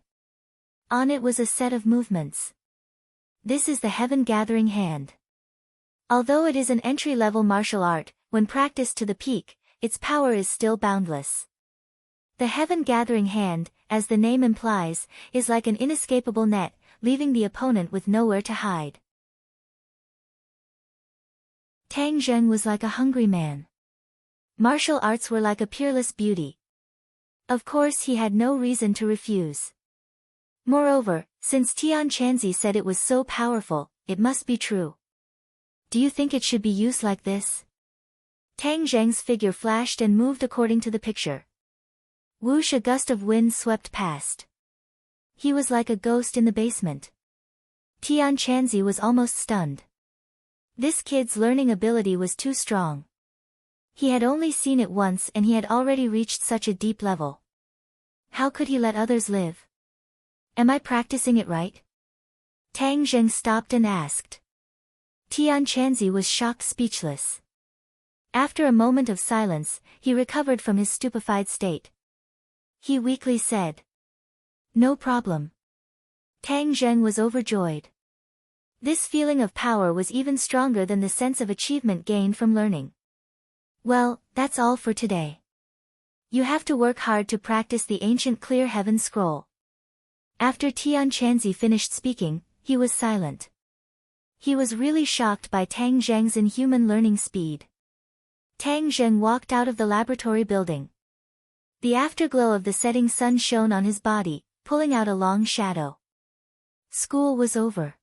On it was a set of movements. This is the Heaven Gathering Hand. Although it is an entry-level martial art, when practiced to the peak, its power is still boundless. The Heaven Gathering Hand, as the name implies, is like an inescapable net, leaving the opponent with nowhere to hide. Tang Zheng was like a hungry man. Martial arts were like a peerless beauty. Of course he had no reason to refuse. Moreover, since Tian Chanzi said it was so powerful, it must be true. Do you think it should be used like this? Tang Zheng's figure flashed and moved according to the picture. Whoosh, a gust of wind swept past. He was like a ghost in the basement. Tian Chanzi was almost stunned. This kid's learning ability was too strong. He had only seen it once and he had already reached such a deep level. How could he let others live? Am I practicing it right? Tang Zheng stopped and asked. Tian Chanzi was shocked, speechless. After a moment of silence, he recovered from his stupefied state. He weakly said, "No problem." Tang Zheng was overjoyed. This feeling of power was even stronger than the sense of achievement gained from learning. Well, that's all for today. You have to work hard to practice the ancient Clear Heaven Scroll. After Tian Chanzi finished speaking, he was silent. He was really shocked by Tang Zheng's inhuman learning speed. Tang Zheng walked out of the laboratory building. The afterglow of the setting sun shone on his body, pulling out a long shadow. School was over.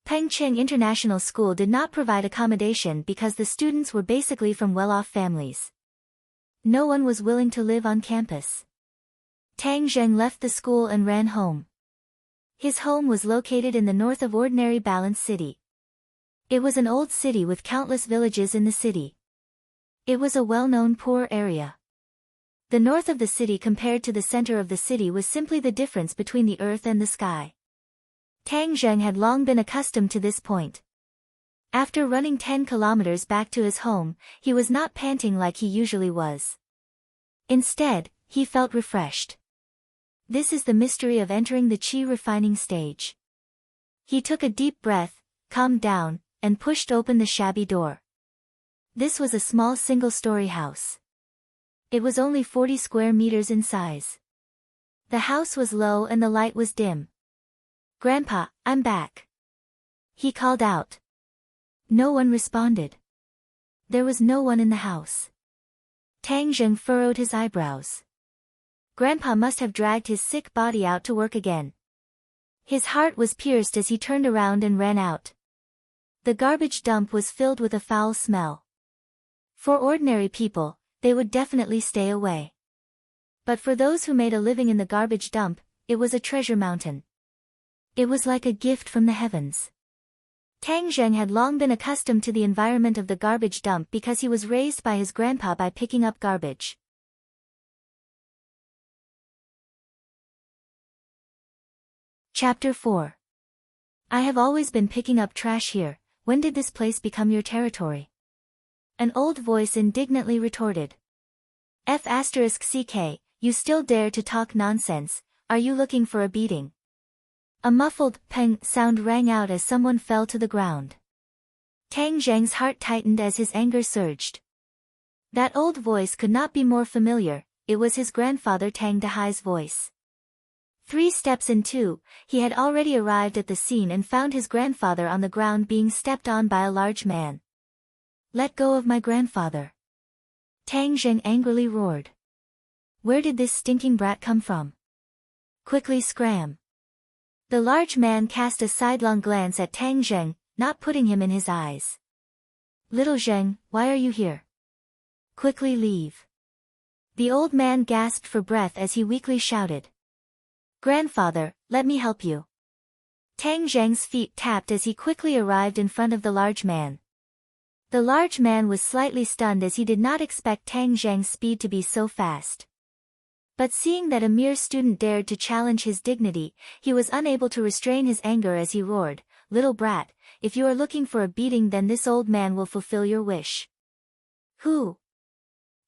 Pengcheng International School did not provide accommodation because the students were basically from well-off families. No one was willing to live on campus. Tang Zheng left the school and ran home. His home was located in the north of Ordinary Balance City. It was an old city with countless villages in the city. It was a well-known poor area. The north of the city compared to the center of the city was simply the difference between the earth and the sky. Tang Zheng had long been accustomed to this point. After running 10 kilometers back to his home, he was not panting like he usually was. Instead, he felt refreshed. This is the mystery of entering the qi refining stage. He took a deep breath, calmed down, and pushed open the shabby door. This was a small single-story house. It was only 40 square meters in size. The house was low and the light was dim. "Grandpa, I'm back," he called out. No one responded. There was no one in the house. Tang Zheng furrowed his eyebrows. Grandpa must have dragged his sick body out to work again. His heart was pierced as he turned around and ran out. The garbage dump was filled with a foul smell. For ordinary people, they would definitely stay away. But for those who made a living in the garbage dump, it was a treasure mountain. It was like a gift from the heavens. Tang Zheng had long been accustomed to the environment of the garbage dump because he was raised by his grandpa by picking up garbage. Chapter 4. I have always been picking up trash here. When did this place become your territory? An old voice indignantly retorted. F***ck, you still dare to talk nonsense, are you looking for a beating? A muffled peng sound rang out as someone fell to the ground. Tang Zheng's heart tightened as his anger surged. That old voice could not be more familiar, it was his grandfather Tang Dehai's voice. 3 steps in 2, he had already arrived at the scene and found his grandfather on the ground being stepped on by a large man. "Let go of my grandfather!" Tang Zheng angrily roared. "Where did this stinking brat come from? Quickly scram!" The large man cast a sidelong glance at Tang Zheng, not putting him in his eyes. "Little Zheng, why are you here? Quickly leave!" The old man gasped for breath as he weakly shouted. "Grandfather, let me help you." Tang Zheng's feet tapped as he quickly arrived in front of the large man. The large man was slightly stunned as he did not expect Tang Zheng's speed to be so fast. But seeing that a mere student dared to challenge his dignity, he was unable to restrain his anger as he roared, "Little brat, if you are looking for a beating then this old man will fulfill your wish." "Who?"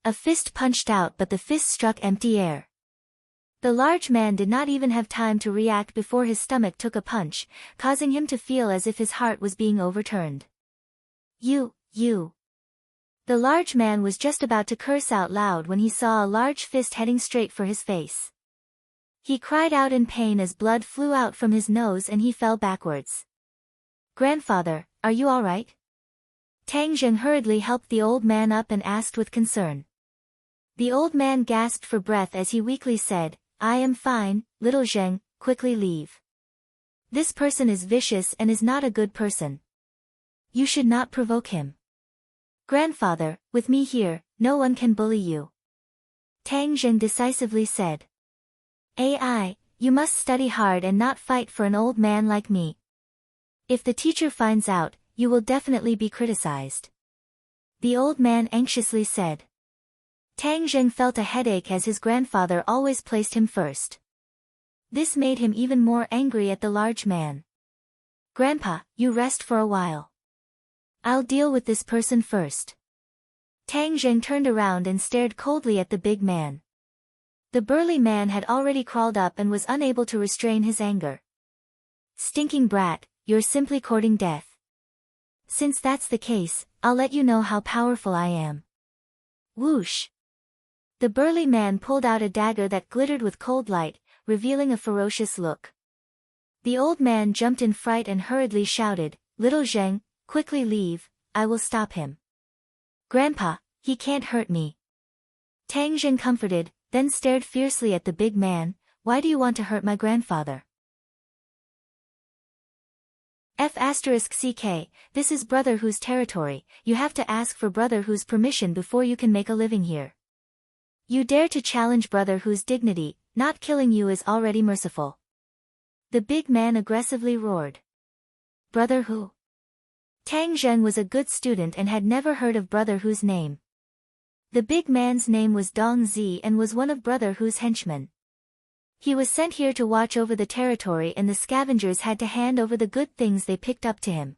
A fist punched out but the fist struck empty air. The large man did not even have time to react before his stomach took a punch, causing him to feel as if his heart was being overturned. You. The large man was just about to curse out loud when he saw a large fist heading straight for his face. He cried out in pain as blood flew out from his nose and he fell backwards. "Grandfather, are you all right?" Tang Zheng hurriedly helped the old man up and asked with concern. The old man gasped for breath as he weakly said, "I am fine, little Zheng, quickly leave. This person is vicious and is not a good person. You should not provoke him. Grandfather, with me here, no one can bully you," Tang Zheng decisively said. "Ai, you must study hard and not fight for an old man like me. If the teacher finds out, you will definitely be criticized," the old man anxiously said. Tang Zheng felt a headache as his grandfather always placed him first. This made him even more angry at the large man. "Grandpa, you rest for a while. I'll deal with this person first." Tang Zheng turned around and stared coldly at the big man. The burly man had already crawled up and was unable to restrain his anger. "Stinking brat, you're simply courting death. Since that's the case, I'll let you know how powerful I am." Whoosh! The burly man pulled out a dagger that glittered with cold light, revealing a ferocious look. The old man jumped in fright and hurriedly shouted, "Little Zheng, quickly leave, I will stop him." "Grandpa, he can't hurt me." Tang Zheng comforted, then stared fiercely at the big man, "Why do you want to hurt my grandfather?" F***ck, this is Brother Who's territory, you have to ask for Brother Who's permission before you can make a living here. You dare to challenge Brother Who's dignity, not killing you is already merciful. The big man aggressively roared. Brother Who? Tang Zheng was a good student and had never heard of Brother Who's name. The big man's name was Dong Zi and was one of Brother Who's henchmen. He was sent here to watch over the territory and the scavengers had to hand over the good things they picked up to him.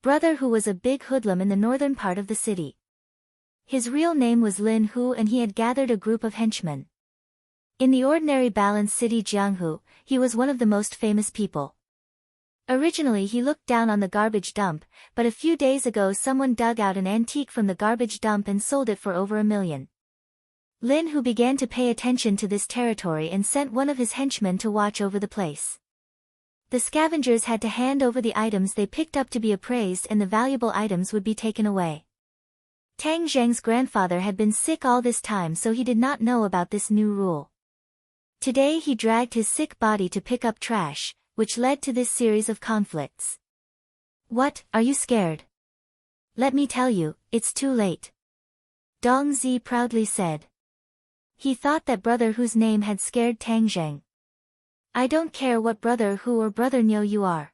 brother who was a big hoodlum in the northern part of the city. His real name was Lin Hu and he had gathered a group of henchmen. In the ordinary balanced city Jianghu, he was one of the most famous people. Originally he looked down on the garbage dump, but a few days ago someone dug out an antique from the garbage dump and sold it for over $1 million. Lin Hu began to pay attention to this territory and sent one of his henchmen to watch over the place. The scavengers had to hand over the items they picked up to be appraised and the valuable items would be taken away. Tang Zheng's grandfather had been sick all this time so he did not know about this new rule. Today he dragged his sick body to pick up trash, which led to this series of conflicts. What, are you scared? Let me tell you, it's too late. Dong Zi proudly said. He thought that brother whose name had scared Tang Zheng. I don't care what brother who or brother Niu you are.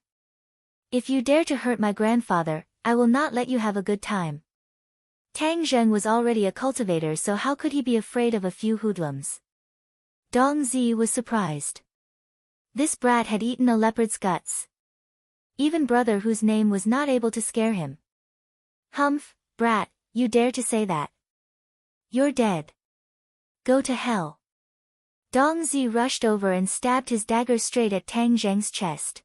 If you dare to hurt my grandfather, I will not let you have a good time. Tang Zheng was already a cultivator so how could he be afraid of a few hoodlums? Dong Zi was surprised. This brat had eaten a leopard's guts. Even brother whose name was not able to scare him. Humph, brat, you dare to say that? You're dead. Go to hell. Dong Zi rushed over and stabbed his dagger straight at Tang Zheng's chest.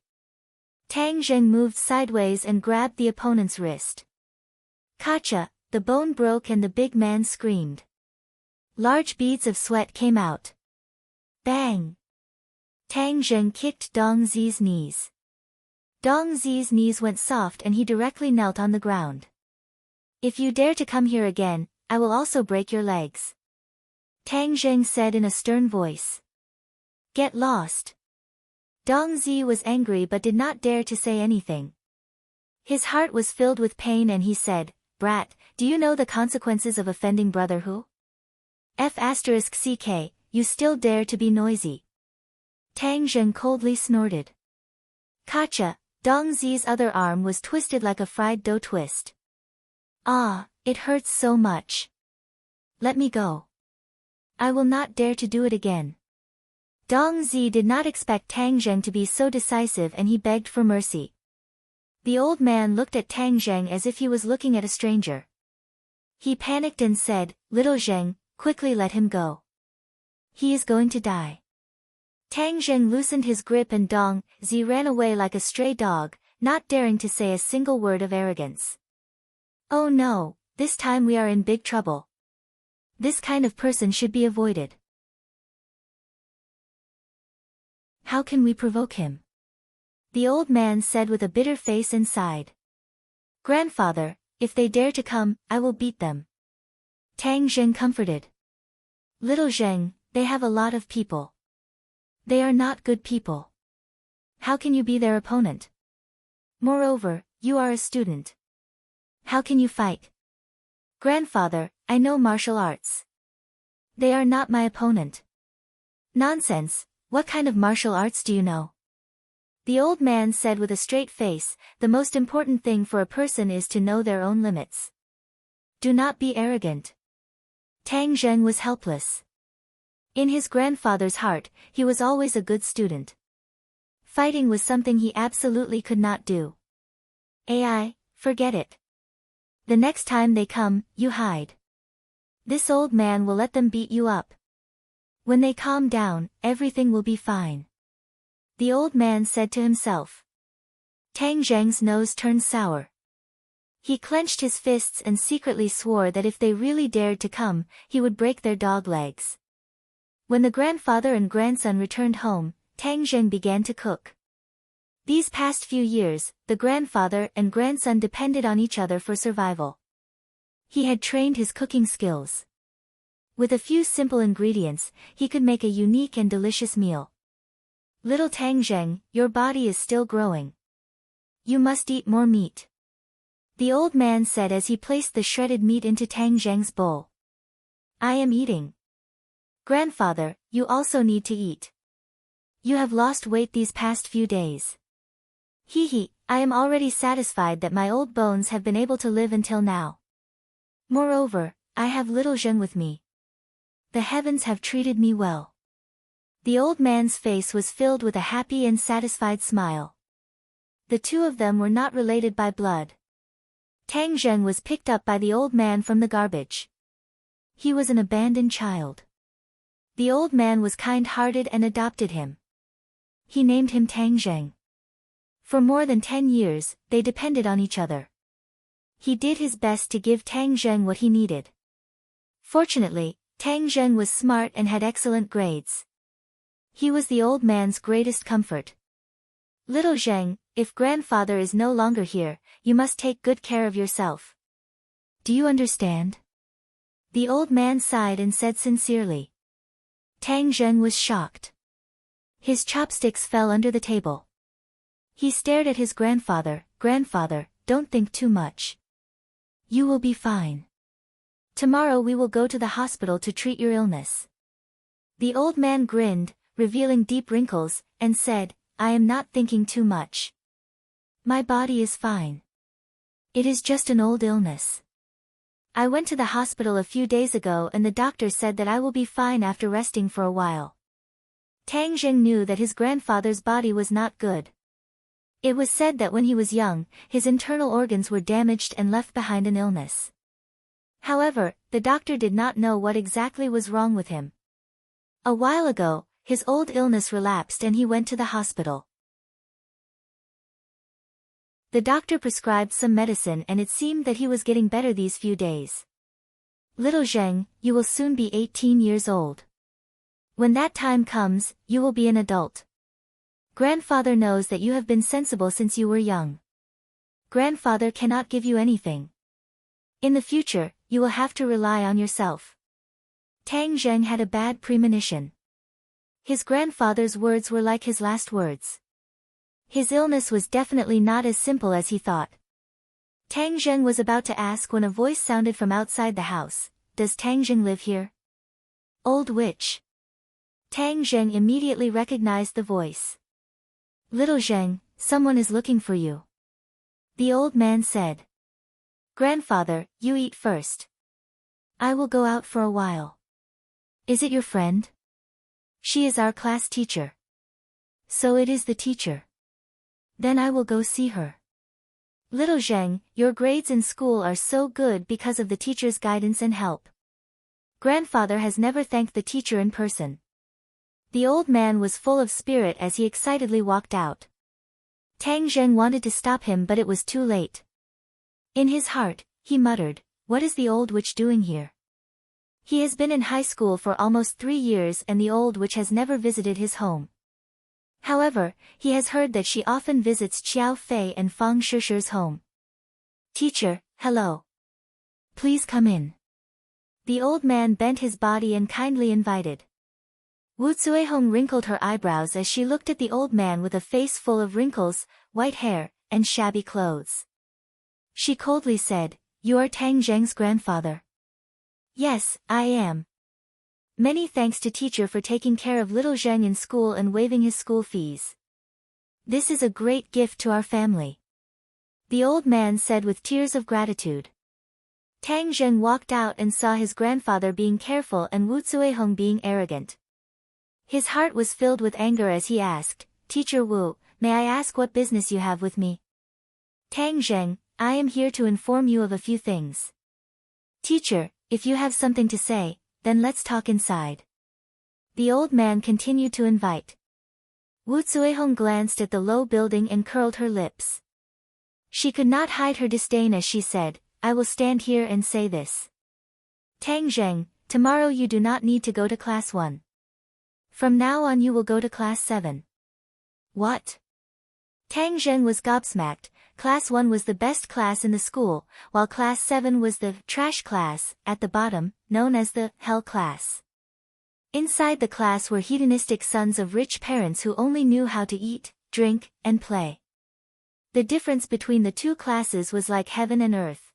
Tang Zheng moved sideways and grabbed the opponent's wrist. Kacha, the bone broke and the big man screamed. Large beads of sweat came out. Bang! Tang Zheng kicked Dong Zi's knees. Dong Zi's knees went soft and he directly knelt on the ground. If you dare to come here again, I will also break your legs. Tang Zheng said in a stern voice. Get lost. Dong Zi was angry but did not dare to say anything. His heart was filled with pain and he said, Brat, do you know the consequences of offending brother who? F***ck, you still dare to be noisy. Tang Zheng coldly snorted. Kacha, Dong Zi's other arm was twisted like a fried dough twist. Ah, it hurts so much. Let me go. I will not dare to do it again. Dong Zi did not expect Tang Zheng to be so decisive and he begged for mercy. The old man looked at Tang Zheng as if he was looking at a stranger. He panicked and said, Little Zheng, quickly let him go. He is going to die. Tang Zheng loosened his grip and Dong Zi ran away like a stray dog, not daring to say a single word of arrogance. Oh no, this time we are in big trouble. This kind of person should be avoided. How can we provoke him? The old man said with a bitter face and sighed. Grandfather, if they dare to come, I will beat them. Tang Zheng comforted. Little Zheng, they have a lot of people. They are not good people. How can you be their opponent? Moreover, you are a student. How can you fight? Grandfather, I know martial arts. They are not my opponent. Nonsense, what kind of martial arts do you know? The old man said with a straight face, the most important thing for a person is to know their own limits. Do not be arrogant. Tang Zheng was helpless. In his grandfather's heart, he was always a good student. Fighting was something he absolutely could not do. AI, forget it. The next time they come, you hide. This old man will let them beat you up. When they calm down, everything will be fine. The old man said to himself. Tang Zheng's nose turned sour. He clenched his fists and secretly swore that if they really dared to come, he would break their dog legs. When the grandfather and grandson returned home, Tang Zheng began to cook. These past few years, the grandfather and grandson depended on each other for survival. He had trained his cooking skills. With a few simple ingredients, he could make a unique and delicious meal. Little Tang Zheng, your body is still growing. You must eat more meat. The old man said as he placed the shredded meat into Tang Zheng's bowl. I am eating. Grandfather, you also need to eat. You have lost weight these past few days. Hee, I am already satisfied that my old bones have been able to live until now. Moreover, I have little Zheng with me. The heavens have treated me well. The old man's face was filled with a happy and satisfied smile. The two of them were not related by blood. Tang Zheng was picked up by the old man from the garbage. He was an abandoned child. The old man was kind-hearted and adopted him. He named him Tang Zheng. For more than 10 years, they depended on each other. He did his best to give Tang Zheng what he needed. Fortunately, Tang Zheng was smart and had excellent grades. He was the old man's greatest comfort. Little Zheng, if grandfather is no longer here, you must take good care of yourself. Do you understand? The old man sighed and said sincerely. Tang Zheng was shocked. His chopsticks fell under the table. He stared at his grandfather. Grandfather, don't think too much. You will be fine. Tomorrow we will go to the hospital to treat your illness. The old man grinned, revealing deep wrinkles, and said, I am not thinking too much. My body is fine. It is just an old illness. I went to the hospital a few days ago and the doctor said that I will be fine after resting for a while. Tang Zheng knew that his grandfather's body was not good. It was said that when he was young, his internal organs were damaged and left behind an illness. However, the doctor did not know what exactly was wrong with him. A while ago, his old illness relapsed and he went to the hospital. The doctor prescribed some medicine and it seemed that he was getting better these few days. Little Zheng, you will soon be 18 years old. When that time comes, you will be an adult. Grandfather knows that you have been sensible since you were young. Grandfather cannot give you anything. In the future, you will have to rely on yourself. Tang Zheng had a bad premonition. His grandfather's words were like his last words. His illness was definitely not as simple as he thought. Tang Zheng was about to ask when a voice sounded from outside the house. Does Tang Zheng live here? Old witch. Tang Zheng immediately recognized the voice. Little Zheng, someone is looking for you. The old man said. Grandfather, you eat first. I will go out for a while. Is it your friend? She is our class teacher. So it is the teacher. Then I will go see her. Little Zheng, your grades in school are so good because of the teacher's guidance and help. Grandfather has never thanked the teacher in person. The old man was full of spirit as he excitedly walked out. Tang Zheng wanted to stop him but it was too late. In his heart, he muttered, what is the old witch doing here? He has been in high school for almost 3 years and the old witch has never visited his home. However, he has heard that she often visits Qiao Fei and Fang Shishi's home. Teacher, hello. Please come in. The old man bent his body and kindly invited. Wu Cuihong wrinkled her eyebrows as she looked at the old man with a face full of wrinkles, white hair, and shabby clothes. She coldly said, You are Tang Zheng's grandfather. Yes, I am. Many thanks to teacher for taking care of little Zheng in school and waiving his school fees. This is a great gift to our family. The old man said with tears of gratitude. Tang Zheng walked out and saw his grandfather being careful and Wu Cuihong being arrogant. His heart was filled with anger as he asked, Teacher Wu, may I ask what business you have with me? Tang Zheng, I am here to inform you of a few things. Teacher, if you have something to say, then let's talk inside. The old man continued to invite. Wu Cuihong glanced at the low building and curled her lips. She could not hide her disdain as she said, I will stand here and say this. Tang Zheng, tomorrow you do not need to go to class 1. From now on you will go to class 7. What? Tang Zheng was gobsmacked. Class 1 was the best class in the school, while class 7 was the trash class, at the bottom, known as the hell class. Inside the class were hedonistic sons of rich parents who only knew how to eat, drink, and play. The difference between the two classes was like heaven and earth.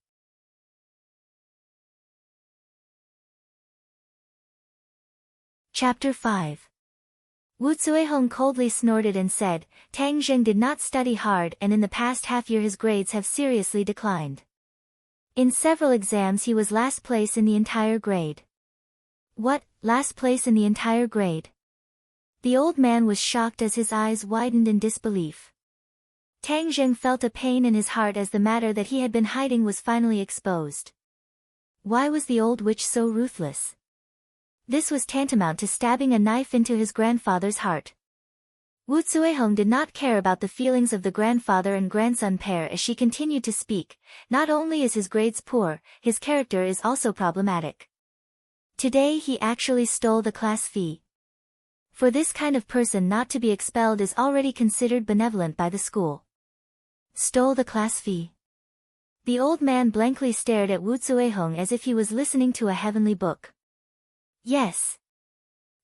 Chapter 5. Wu Cuihong coldly snorted and said, Tang Zheng did not study hard and in the past half-year his grades have seriously declined. In several exams he was last place in the entire grade. What, last place in the entire grade? The old man was shocked as his eyes widened in disbelief. Tang Zheng felt a pain in his heart as the matter that he had been hiding was finally exposed. Why was the old witch so ruthless? This was tantamount to stabbing a knife into his grandfather's heart. Wu Zuiheng did not care about the feelings of the grandfather and grandson pair as she continued to speak. Not only is his grades poor, his character is also problematic. Today he actually stole the class fee. For this kind of person not to be expelled is already considered benevolent by the school. Stole the class fee. The old man blankly stared at Wu Zuiheng as if he was listening to a heavenly book. Yes.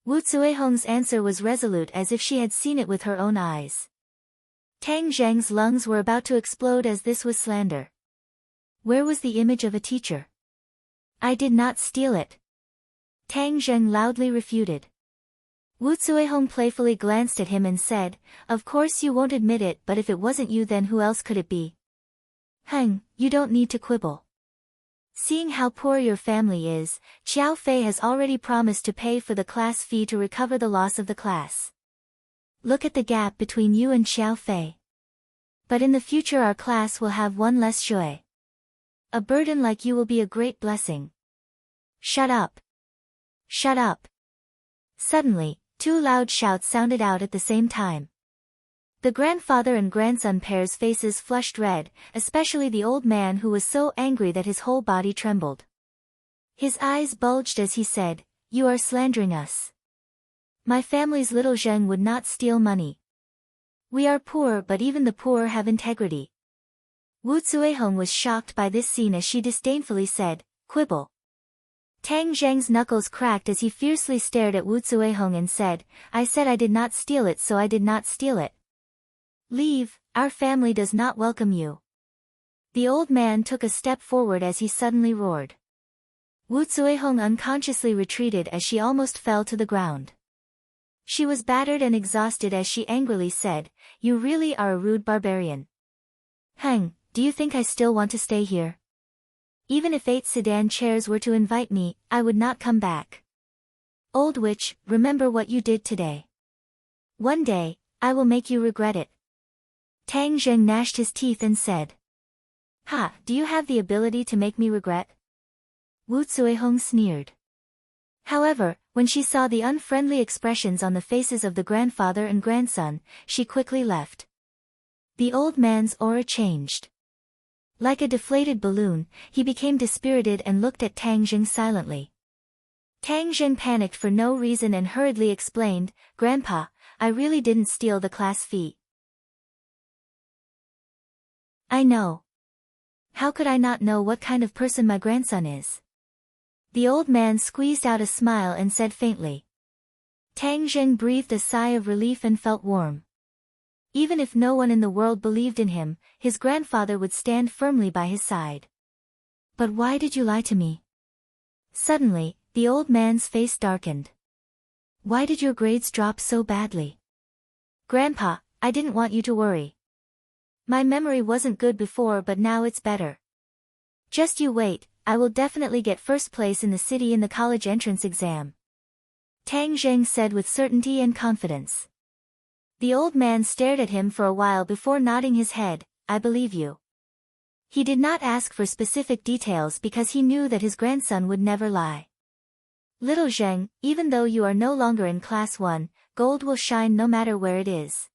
Wu Zuiheng's answer was resolute as if she had seen it with her own eyes. Tang Zheng's lungs were about to explode as this was slander. Where was the image of a teacher? I did not steal it. Tang Zheng loudly refuted. Wu Zuiheng playfully glanced at him and said, "Of course you won't admit it, but if it wasn't you then who else could it be? You don't need to quibble. Seeing how poor your family is, Xiao Fei has already promised to pay for the class fee to recover the loss of the class. Look at the gap between you and Xiao Fei. But in the future our class will have one less Shui. A burden like you will be a great blessing." Shut up. Shut up. Suddenly, two loud shouts sounded out at the same time. The grandfather and grandson pair's faces flushed red, especially the old man who was so angry that his whole body trembled. His eyes bulged as he said, "You are slandering us. My family's little Zheng would not steal money. We are poor but even the poor have integrity." Wu Zuiheng was shocked by this scene as she disdainfully said, "Quibble." Tang Zheng's knuckles cracked as he fiercely stared at Wu Zuiheng and said, "I said I did not steal it, so I did not steal it. Leave, our family does not welcome you." The old man took a step forward as he suddenly roared. Wu Zuiheng unconsciously retreated as she almost fell to the ground. She was battered and exhausted as she angrily said, "You really are a rude barbarian. Do you think I still want to stay here? Even if 8 sedan chairs were to invite me, I would not come back. Old witch, remember what you did today. One day, I will make you regret it." Tang Zheng gnashed his teeth and said, Do you have the ability to make me regret?" Wu Zuiheng sneered. However, when she saw the unfriendly expressions on the faces of the grandfather and grandson, she quickly left. The old man's aura changed. Like a deflated balloon, he became dispirited and looked at Tang Zheng silently. Tang Zheng panicked for no reason and hurriedly explained, "Grandpa, I really didn't steal the class fee." "I know. How could I not know what kind of person my grandson is?" The old man squeezed out a smile and said faintly. Tang Zheng breathed a sigh of relief and felt warm. Even if no one in the world believed in him, his grandfather would stand firmly by his side. "But why did you lie to me?" Suddenly, the old man's face darkened. "Why did your grades drop so badly?" "Grandpa, I didn't want you to worry. My memory wasn't good before but now it's better. Just you wait, I will definitely get first place in the city in the college entrance exam," Tang Zheng said with certainty and confidence. The old man stared at him for a while before nodding his head, "I believe you." He did not ask for specific details because he knew that his grandson would never lie. "Little Zheng, even though you are no longer in class 1, gold will shine no matter where it is.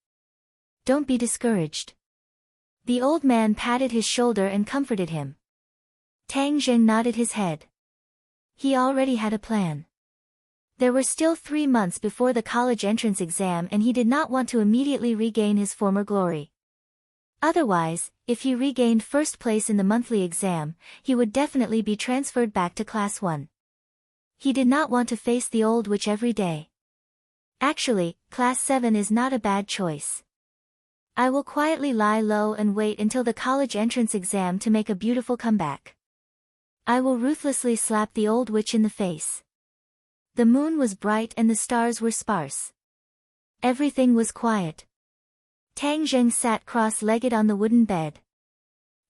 Don't be discouraged." The old man patted his shoulder and comforted him. Tang Zheng nodded his head. He already had a plan. There were still 3 months before the college entrance exam and he did not want to immediately regain his former glory. Otherwise, if he regained first place in the monthly exam, he would definitely be transferred back to class 1. He did not want to face the old witch every day. Actually, class 7 is not a bad choice. I will quietly lie low and wait until the college entrance exam to make a beautiful comeback. I will ruthlessly slap the old witch in the face. The moon was bright and the stars were sparse. Everything was quiet. Tang Zheng sat cross-legged on the wooden bed.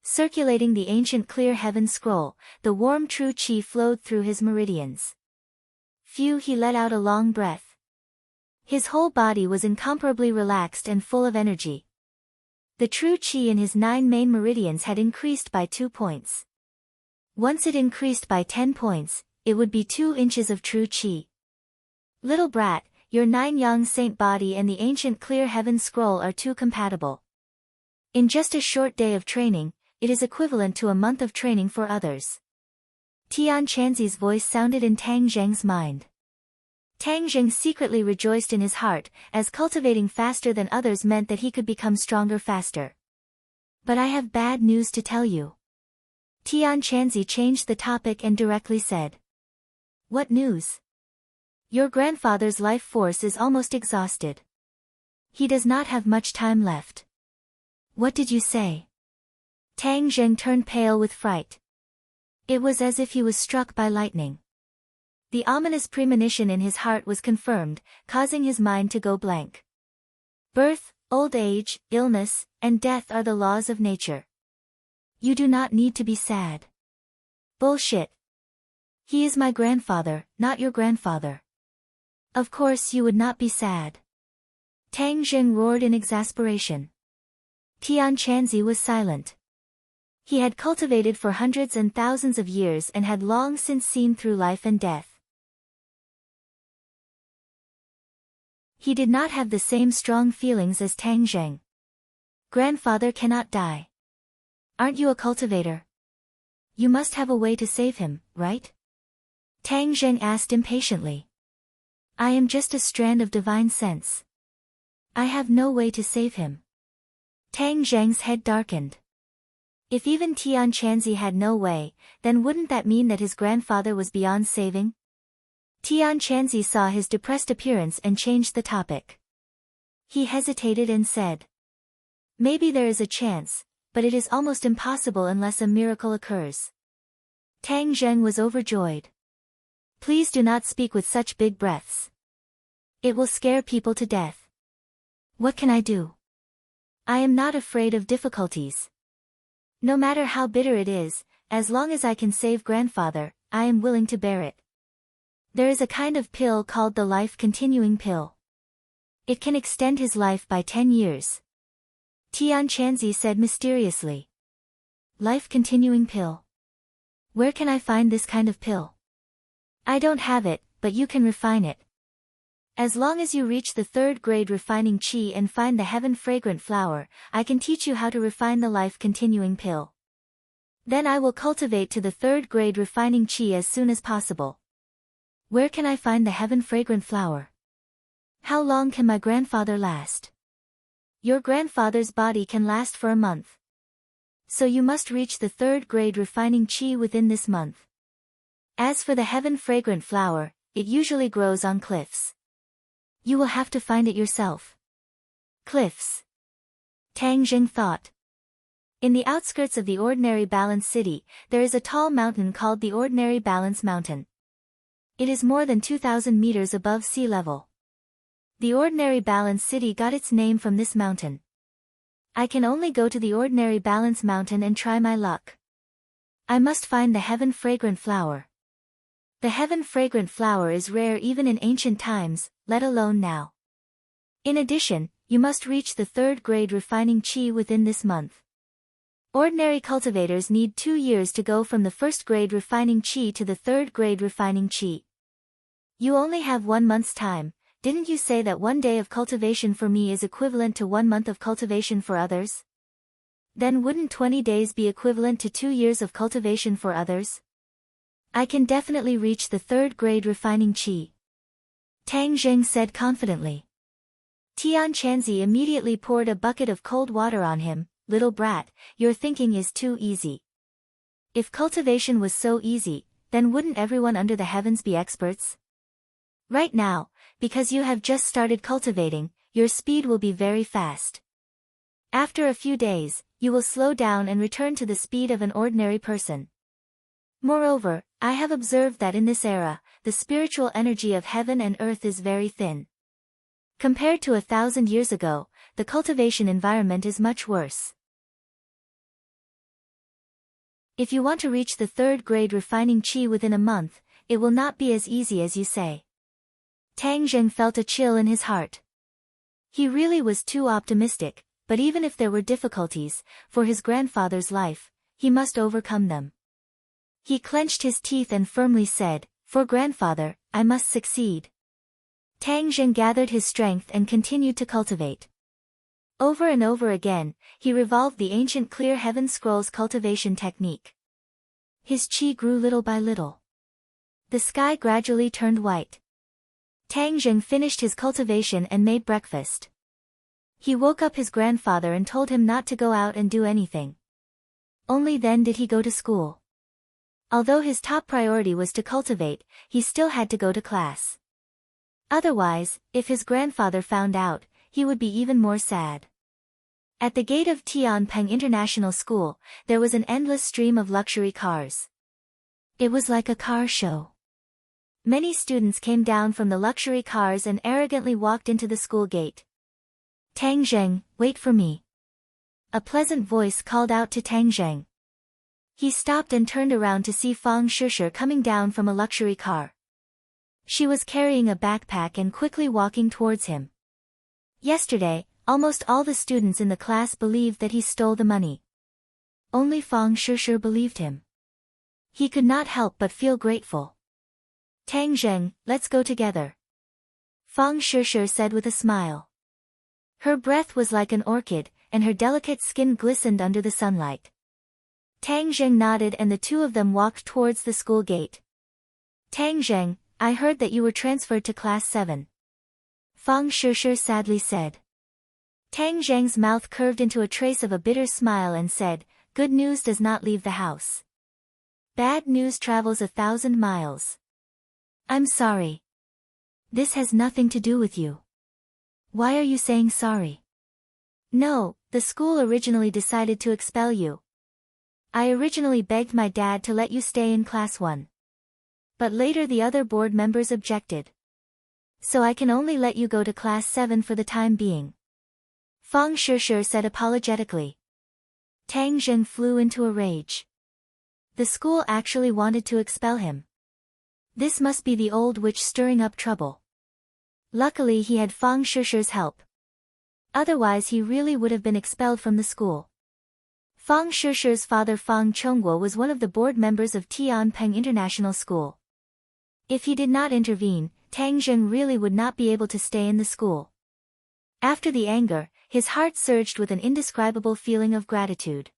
Circulating the ancient clear heaven scroll, the warm true qi flowed through his meridians. He let out a long breath. His whole body was incomparably relaxed and full of energy. The true qi in his 9 main meridians had increased by 2 points. Once it increased by 10 points, it would be 2 inches of true qi. Little brat, your 9 young saint body and the ancient clear heaven scroll are too compatible. In just a short day of training, it is equivalent to a month of training for others. Tian Chanzi's voice sounded in Tang Zheng's mind. Tang Zheng secretly rejoiced in his heart, as cultivating faster than others meant that he could become stronger faster. But I have bad news to tell you. Tian Chanzi changed the topic and directly said. What news? Your grandfather's life force is almost exhausted. He does not have much time left. What did you say? Tang Zheng turned pale with fright. It was as if he was struck by lightning. The ominous premonition in his heart was confirmed, causing his mind to go blank. Birth, old age, illness, and death are the laws of nature. You do not need to be sad. Bullshit. He is my grandfather, not your grandfather. Of course you would not be sad. Tang Zheng roared in exasperation. Tian Chanzi was silent. He had cultivated for hundreds and thousands of years and had long since seen through life and death. He did not have the same strong feelings as Tang Zheng. Grandfather cannot die. Aren't you a cultivator? You must have a way to save him, right? Tang Zheng asked impatiently. I am just a strand of divine sense. I have no way to save him. Tang Zheng's head darkened. If even Tian Chanzi had no way, then wouldn't that mean that his grandfather was beyond saving? Tian Chanzi saw his depressed appearance and changed the topic. He hesitated and said. Maybe there is a chance, but it is almost impossible unless a miracle occurs. Tang Zheng was overjoyed. Please do not speak with such big breaths. It will scare people to death. What can I do? I am not afraid of difficulties. No matter how bitter it is, as long as I can save grandfather, I am willing to bear it. There is a kind of pill called the life-continuing pill. It can extend his life by 10 years. Tian Chanzi said mysteriously. Life-continuing pill. Where can I find this kind of pill? I don't have it, but you can refine it. As long as you reach the 3rd grade refining qi and find the heaven-fragrant flower, I can teach you how to refine the life-continuing pill. Then I will cultivate to the 3rd grade refining qi as soon as possible. Where can I find the heaven-fragrant flower? How long can my grandfather last? Your grandfather's body can last for a month. So you must reach the 3rd grade refining qi within this month. As for the heaven-fragrant flower, it usually grows on cliffs. You will have to find it yourself. Cliffs. Tang Zheng thought. In the outskirts of the Ordinary Balance City, there is a tall mountain called the Ordinary Balance Mountain. It is more than 2,000 meters above sea level. The Ordinary Balance City got its name from this mountain. I can only go to the Ordinary Balance Mountain and try my luck. I must find the heaven-fragrant flower. The heaven-fragrant flower is rare even in ancient times, let alone now. In addition, you must reach the 3rd grade refining qi within this month. Ordinary cultivators need 2 years to go from the 1st grade refining qi to the 3rd grade refining qi. You only have 1 month's time. Didn't you say that 1 day of cultivation for me is equivalent to 1 month of cultivation for others? Then wouldn't 20 days be equivalent to 2 years of cultivation for others? I can definitely reach the 3rd grade refining qi. Tang Zheng said confidently. Tian Chanzi immediately poured a bucket of cold water on him. Little brat, your thinking is too easy. If cultivation was so easy, then wouldn't everyone under the heavens be experts? Right now, because you have just started cultivating, your speed will be very fast. After a few days, you will slow down and return to the speed of an ordinary person. Moreover, I have observed that in this era, the spiritual energy of heaven and earth is very thin. Compared to 1,000 years ago, the cultivation environment is much worse. If you want to reach the 3rd grade refining qi within a month, it will not be as easy as you say. Tang Zheng felt a chill in his heart. He really was too optimistic, but even if there were difficulties, for his grandfather's life, he must overcome them. He clenched his teeth and firmly said, "For grandfather, I must succeed." Tang Zheng gathered his strength and continued to cultivate. Over and over again, he revolved the ancient Clear Heaven Scrolls cultivation technique. His qi grew little by little. The sky gradually turned white. Tang Zheng finished his cultivation and made breakfast. He woke up his grandfather and told him not to go out and do anything. Only then did he go to school. Although his top priority was to cultivate, he still had to go to class. Otherwise, if his grandfather found out, he would be even more sad. At the gate of Tianpeng International School, there was an endless stream of luxury cars. It was like a car show. Many students came down from the luxury cars and arrogantly walked into the school gate. "Tang Zheng, wait for me." A pleasant voice called out to Tang Zheng. He stopped and turned around to see Fang Shishir coming down from a luxury car. She was carrying a backpack and quickly walking towards him. Yesterday, almost all the students in the class believed that he stole the money. Only Fang Shishir believed him. He could not help but feel grateful. "Tang Zheng, let's go together," Fang Shishir said with a smile. Her breath was like an orchid, and her delicate skin glistened under the sunlight. Tang Zheng nodded and the two of them walked towards the school gate. "Tang Zheng, I heard that you were transferred to class 7. Fang Shishir sadly said. Tang Zheng's mouth curved into a trace of a bitter smile and said, "Good news does not leave the house. Bad news travels 1,000 miles. I'm sorry. This has nothing to do with you. Why are you saying sorry?" "No, the school originally decided to expel you. I originally begged my dad to let you stay in class 1. But later the other board members objected. So I can only let you go to class 7 for the time being," Fang Shishir said apologetically. Tang Zheng flew into a rage. The school actually wanted to expel him. This must be the old witch stirring up trouble. Luckily he had Fang Shishir's help. Otherwise he really would have been expelled from the school. Fang Shishir's father Fang Chongguo was one of the board members of Tianpeng International School. If he did not intervene, Tang Zheng really would not be able to stay in the school. After the anger, his heart surged with an indescribable feeling of gratitude.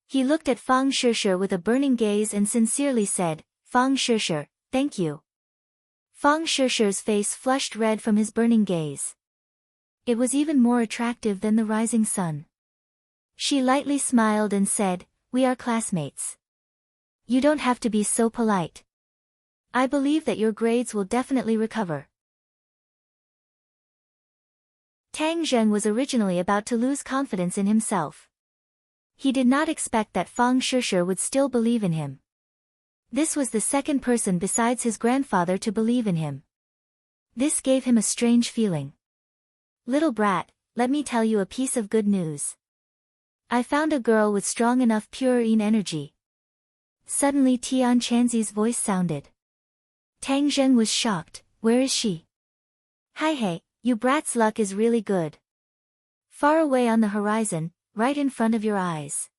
He looked at Fang Shishir with a burning gaze and sincerely said, "Fang Shishir, thank you." Fang Shishir's face flushed red from his burning gaze. It was even more attractive than the rising sun. She lightly smiled and said, "We are classmates. You don't have to be so polite. I believe that your grades will definitely recover." Tang Zheng was originally about to lose confidence in himself. He did not expect that Fang Shishir would still believe in him. This was the second person besides his grandfather to believe in him. This gave him a strange feeling. "Little brat, let me tell you a piece of good news. I found a girl with strong enough purine energy." Suddenly Tian Chanzi's voice sounded. Tang Zheng was shocked. "Where is she?" "Hi hey, you brat's luck is really good. Far away on the horizon, right in front of your eyes.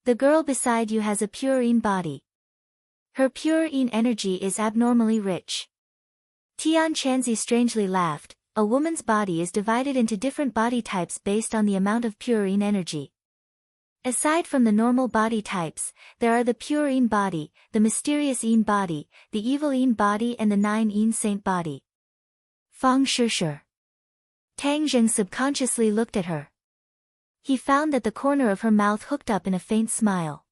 The girl beside you has a purine body. Her purine energy is abnormally rich." Tian Chanzi strangely laughed. A woman's body is divided into different body types based on the amount of purine energy. Aside from the normal body types, there are the pure-ine body, the mysterious ine body, the evil ine body and the 9 saint body. Fang Shishir. Tang Zheng subconsciously looked at her. He found that the corner of her mouth hooked up in a faint smile.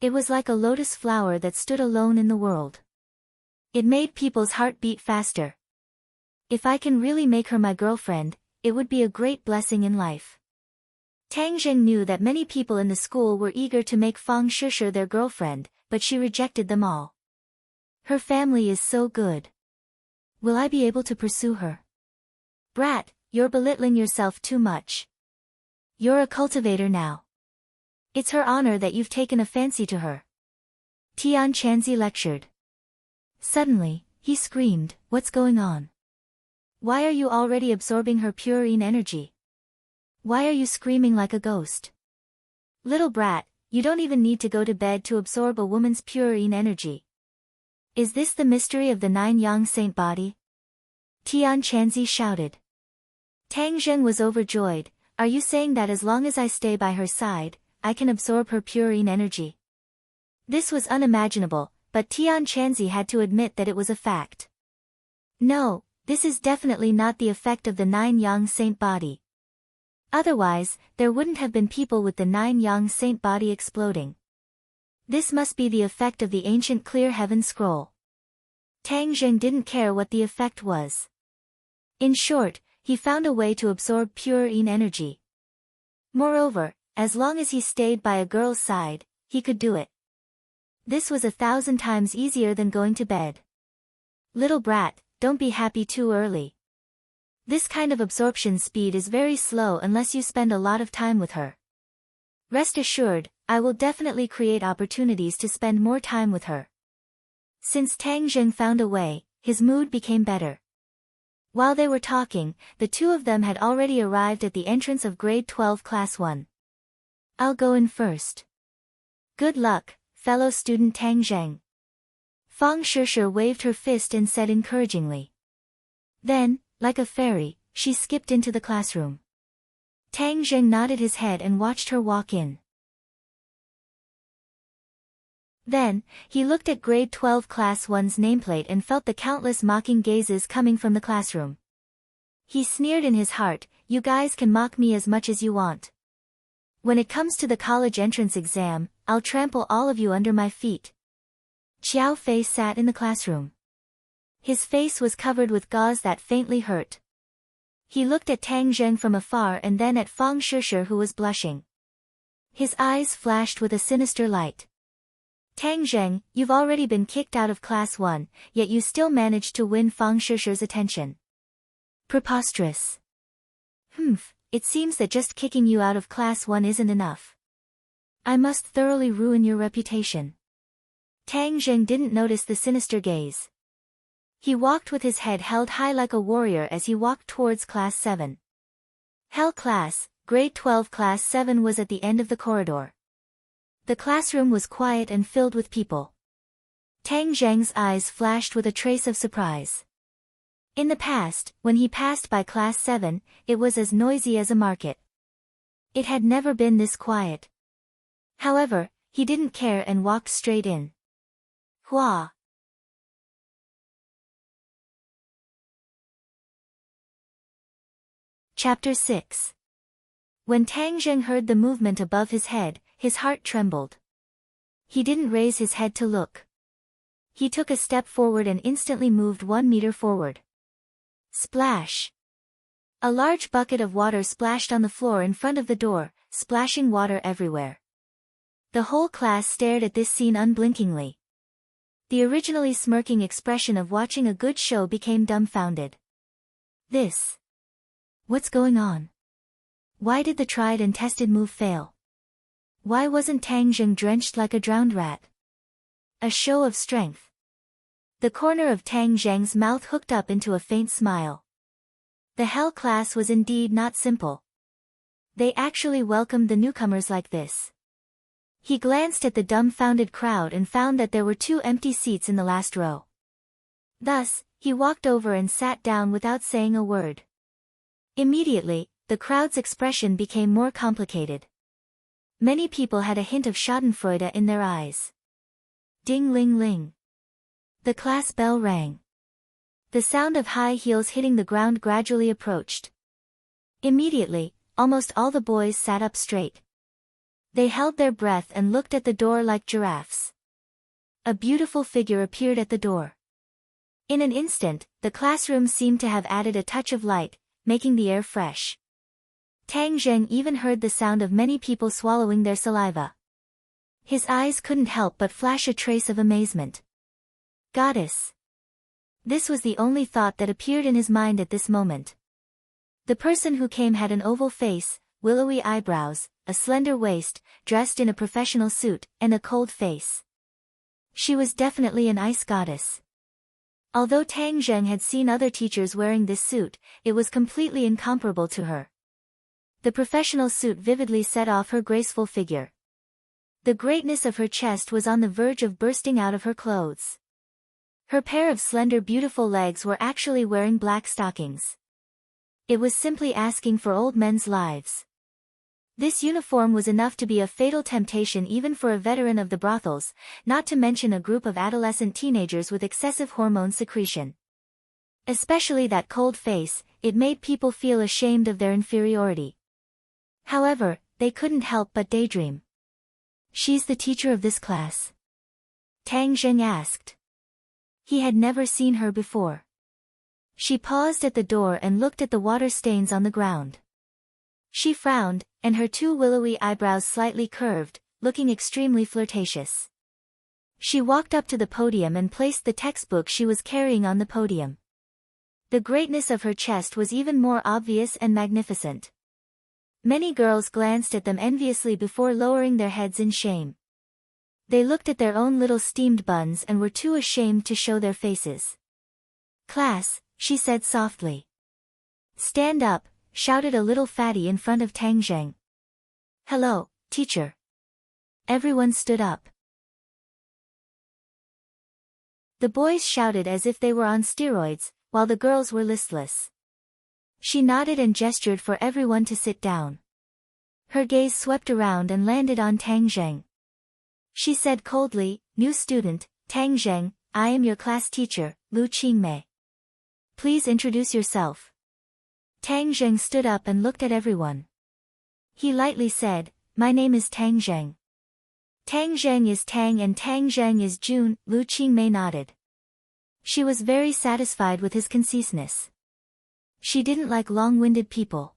It was like a lotus flower that stood alone in the world. It made people's heart beat faster. If I can really make her my girlfriend, it would be a great blessing in life. Tang Zheng knew that many people in the school were eager to make Fang Shishir their girlfriend, but she rejected them all. Her family is so good. Will I be able to pursue her? Brat, you're belittling yourself too much. You're a cultivator now. It's her honor that you've taken a fancy to her. Tian Chanzi lectured. Suddenly, he screamed, "What's going on? Why are you already absorbing her purine energy? Why are you screaming like a ghost? Little brat, you don't even need to go to bed to absorb a woman's purine energy. Is this the mystery of the 9-yang saint body? Tian Chanzi shouted. Tang Zheng was overjoyed. Are you saying that as long as I stay by her side, I can absorb her purine energy? This was unimaginable, but Tian Chanzi had to admit that it was a fact. No, this is definitely not the effect of the 9-yang saint body. Otherwise, there wouldn't have been people with the 9-yang saint body exploding. This must be the effect of the ancient clear heaven scroll. Tang Zheng didn't care what the effect was. In short, he found a way to absorb purine energy. Moreover, as long as he stayed by a girl's side, he could do it. This was 1,000 times easier than going to bed. Little brat, don't be happy too early. This kind of absorption speed is very slow unless you spend a lot of time with her. Rest assured, I will definitely create opportunities to spend more time with her. Since Tang Zheng found a way, his mood became better. While they were talking, the two of them had already arrived at the entrance of grade 12 class 1. I'll go in first. Good luck, fellow student Tang Zheng. Fang Shishir waved her fist and said encouragingly. Then, like a fairy, she skipped into the classroom. Tang Zheng nodded his head and watched her walk in. Then, he looked at grade 12 class 1's nameplate and felt the countless mocking gazes coming from the classroom. He sneered in his heart, you guys can mock me as much as you want. When it comes to the college entrance exam, I'll trample all of you under my feet. Qiao Fei sat in the classroom. His face was covered with gauze that faintly hurt. He looked at Tang Zheng from afar and then at Fang Shishir who was blushing. His eyes flashed with a sinister light. Tang Zheng, you've already been kicked out of class 1, yet you still managed to win Fang Shishir's attention. Preposterous. It seems that just kicking you out of class 1 isn't enough. I must thoroughly ruin your reputation. Tang Zheng didn't notice the sinister gaze. He walked with his head held high like a warrior as he walked towards class 7. Hell class, grade 12 class 7 was at the end of the corridor. The classroom was quiet and filled with people. Tang Zheng's eyes flashed with a trace of surprise. In the past, when he passed by class 7, it was as noisy as a market. It had never been this quiet. However, he didn't care and walked straight in. Hua! Chapter 6. When Tang Zheng heard the movement above his head, his heart trembled. He didn't raise his head to look. He took a step forward and instantly moved 1 meter forward. Splash! A large bucket of water splashed on the floor in front of the door, splashing water everywhere. The whole class stared at this scene unblinkingly. The originally smirking expression of watching a good show became dumbfounded. What's going on? Why did the tried and tested move fail? Why wasn't Tang Zheng drenched like a drowned rat? A show of strength. The corner of Tang Zheng's mouth hooked up into a faint smile. The Hell class was indeed not simple. They actually welcomed the newcomers like this. He glanced at the dumbfounded crowd and found that there were 2 empty seats in the last row. Thus, he walked over and sat down without saying a word. Immediately, the crowd's expression became more complicated. Many people had a hint of schadenfreude in their eyes. Ding-ling-ling. The class bell rang. The sound of high heels hitting the ground gradually approached. Immediately, almost all the boys sat up straight. They held their breath and looked at the door like giraffes. A beautiful figure appeared at the door. In an instant, the classroom seemed to have added a touch of light, making the air fresh. Tang Zheng even heard the sound of many people swallowing their saliva. His eyes couldn't help but flash a trace of amazement. Goddess! This was the only thought that appeared in his mind at this moment. The person who came had an oval face, willowy eyebrows, a slender waist, dressed in a professional suit, and a cold face. She was definitely an ice goddess. Although Tang Zheng had seen other teachers wearing this suit, it was completely incomparable to her. The professional suit vividly set off her graceful figure. The greatness of her chest was on the verge of bursting out of her clothes. Her pair of slender beautiful legs were actually wearing black stockings. It was simply asking for old men's lives. This uniform was enough to be a fatal temptation even for a veteran of the brothels, not to mention a group of adolescent teenagers with excessive hormone secretion. Especially that cold face, it made people feel ashamed of their inferiority. However, they couldn't help but daydream. "She's the teacher of this class?" Tang Zheng asked. He had never seen her before. She paused at the door and looked at the water stains on the ground. She frowned, and her two willowy eyebrows slightly curved, looking extremely flirtatious. She walked up to the podium and placed the textbook she was carrying on the podium. The greatness of her chest was even more obvious and magnificent. Many girls glanced at them enviously before lowering their heads in shame. They looked at their own little steamed buns and were too ashamed to show their faces. "Class," she said softly. "Stand up," shouted a little fatty in front of Tang Zheng. "Hello, teacher." Everyone stood up. The boys shouted as if they were on steroids, while the girls were listless. She nodded and gestured for everyone to sit down. Her gaze swept around and landed on Tang Zheng. She said coldly, "New student, Tang Zheng, I am your class teacher, Lu Qingmei. Please introduce yourself." Tang Zheng stood up and looked at everyone. He lightly said, "My name is Tang Zheng." "Tang Zheng is Tang and Tang Zheng is June," Lu Qingmei nodded. She was very satisfied with his conciseness. She didn't like long-winded people.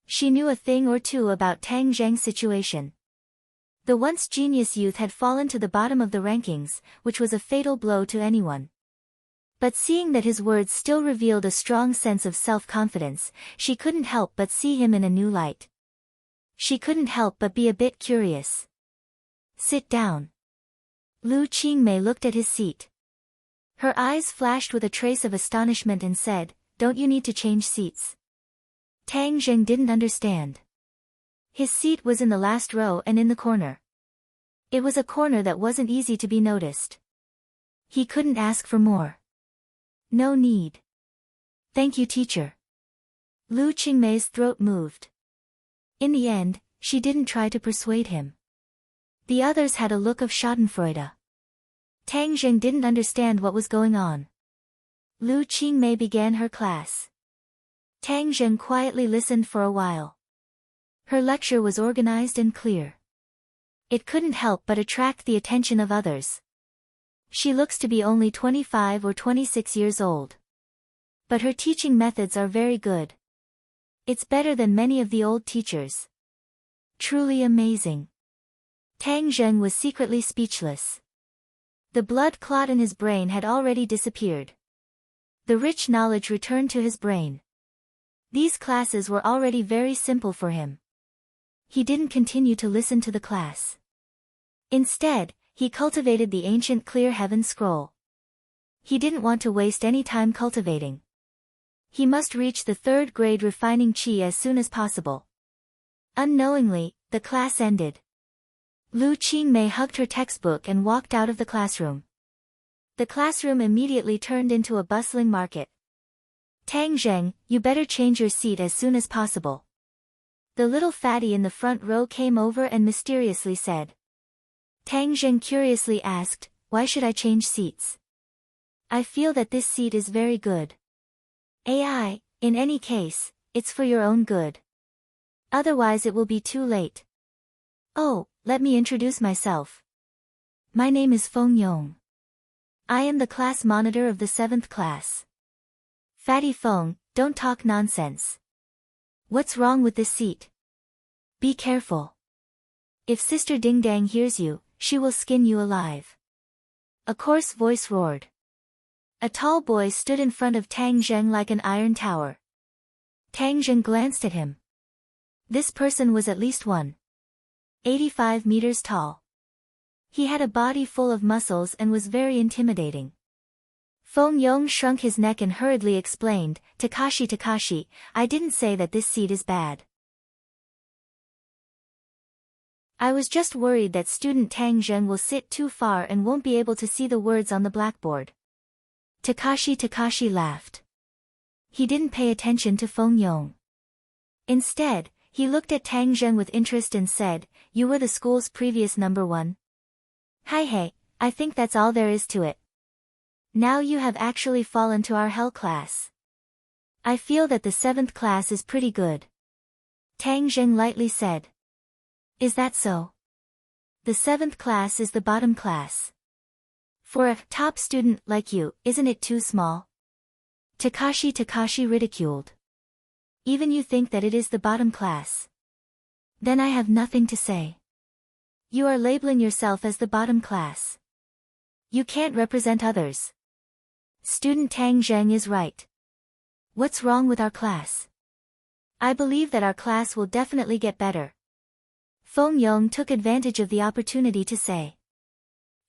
She knew a thing or two about Tang Zheng's situation. The once genius youth had fallen to the bottom of the rankings, which was a fatal blow to anyone. But seeing that his words still revealed a strong sense of self-confidence, she couldn't help but see him in a new light. She couldn't help but be a bit curious. "Sit down." Lu Qingmei looked at his seat. Her eyes flashed with a trace of astonishment and said, "Don't you need to change seats?" Tang Zheng didn't understand. His seat was in the last row and in the corner. It was a corner that wasn't easy to be noticed. He couldn't ask for more. "No need." "Thank you, teacher." Lu Qingmei's throat moved. In the end, she didn't try to persuade him. The others had a look of schadenfreude. Tang Zheng didn't understand what was going on. Lu Qingmei began her class. Tang Zheng quietly listened for a while. Her lecture was organized and clear. It couldn't help but attract the attention of others. She looks to be only 25 or 26 years old. But her teaching methods are very good. It's better than many of the old teachers. Truly amazing. Tang Zheng was secretly speechless. The blood clot in his brain had already disappeared. The rich knowledge returned to his brain. These classes were already very simple for him. He didn't continue to listen to the class. Instead, he cultivated the ancient Clear Heaven scroll. He didn't want to waste any time cultivating. He must reach the 3rd grade refining qi as soon as possible. Unknowingly, the class ended. Lu Qingmei hugged her textbook and walked out of the classroom. The classroom immediately turned into a bustling market. "Tang Zheng, you better change your seat as soon as possible." The little fatty in the front row came over and mysteriously said. Tang Zheng curiously asked, "Why should I change seats?" "I feel that this seat is very good." "AI, in any case, it's for your own good. Otherwise it will be too late." "Oh, let me introduce myself. My name is Feng Yong. I am the class monitor of the 7th class." "Fatty Feng, don't talk nonsense. What's wrong with this seat? Be careful. If Sister Ding Dang hears you, she will skin you alive." A coarse voice roared. A tall boy stood in front of Tang Zheng like an iron tower. Tang Zheng glanced at him. This person was at least 185 meters tall. He had a body full of muscles and was very intimidating. Feng Yong shrunk his neck and hurriedly explained, Takashi, I didn't say that this seat is bad. I was just worried that student Tang Zheng will sit too far and won't be able to see the words on the blackboard. Takashi laughed. He didn't pay attention to Feng Yong. Instead, he looked at Tang Zheng with interest and said, "You were the school's previous number one?" Hey, I think that's all there is to it. Now you have actually fallen to our hell class. I feel that the 7th class is pretty good. Tang Zheng lightly said. Is that so? The 7th class is the bottom class. For a top student like you, isn't it too small? Takashi ridiculed. Even you think that it is the bottom class? Then I have nothing to say. You are labeling yourself as the bottom class. You can't represent others. Student Tang Zheng is right. What's wrong with our class? I believe that our class will definitely get better. Feng Yong took advantage of the opportunity to say.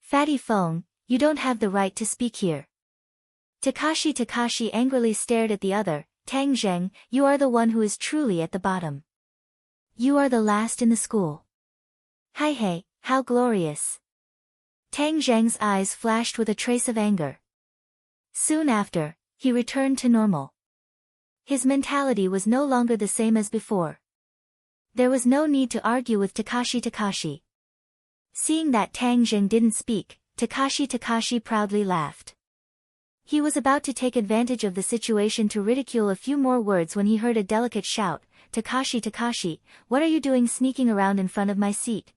Fatty Feng, you don't have the right to speak here. Takashi angrily stared at the other. Tang Zheng, you are the one who is truly at the bottom. You are the last in the school. Hey, how glorious. Tang Zheng's eyes flashed with a trace of anger. Soon after, he returned to normal. His mentality was no longer the same as before. There was no need to argue with Takashi. Seeing that Tang Zheng didn't speak, Takashi proudly laughed. He was about to take advantage of the situation to ridicule a few more words when he heard a delicate shout, Takashi, what are you doing sneaking around in front of my seat?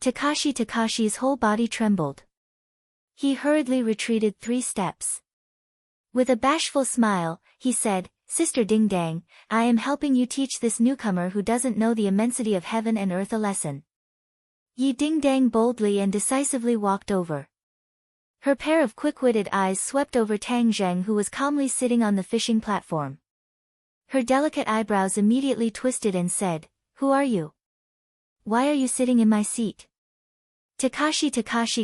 Takashi's whole body trembled. He hurriedly retreated 3 steps. With a bashful smile, he said, Sister Ding Dang, I am helping you teach this newcomer who doesn't know the immensity of heaven and earth a lesson. Yi Ding Dang boldly and decisively walked over. Her pair of quick-witted eyes swept over Tang Zheng, who was calmly sitting on the fishing platform. Her delicate eyebrows immediately twisted and said, Who are you? Why are you sitting in my seat? Takashi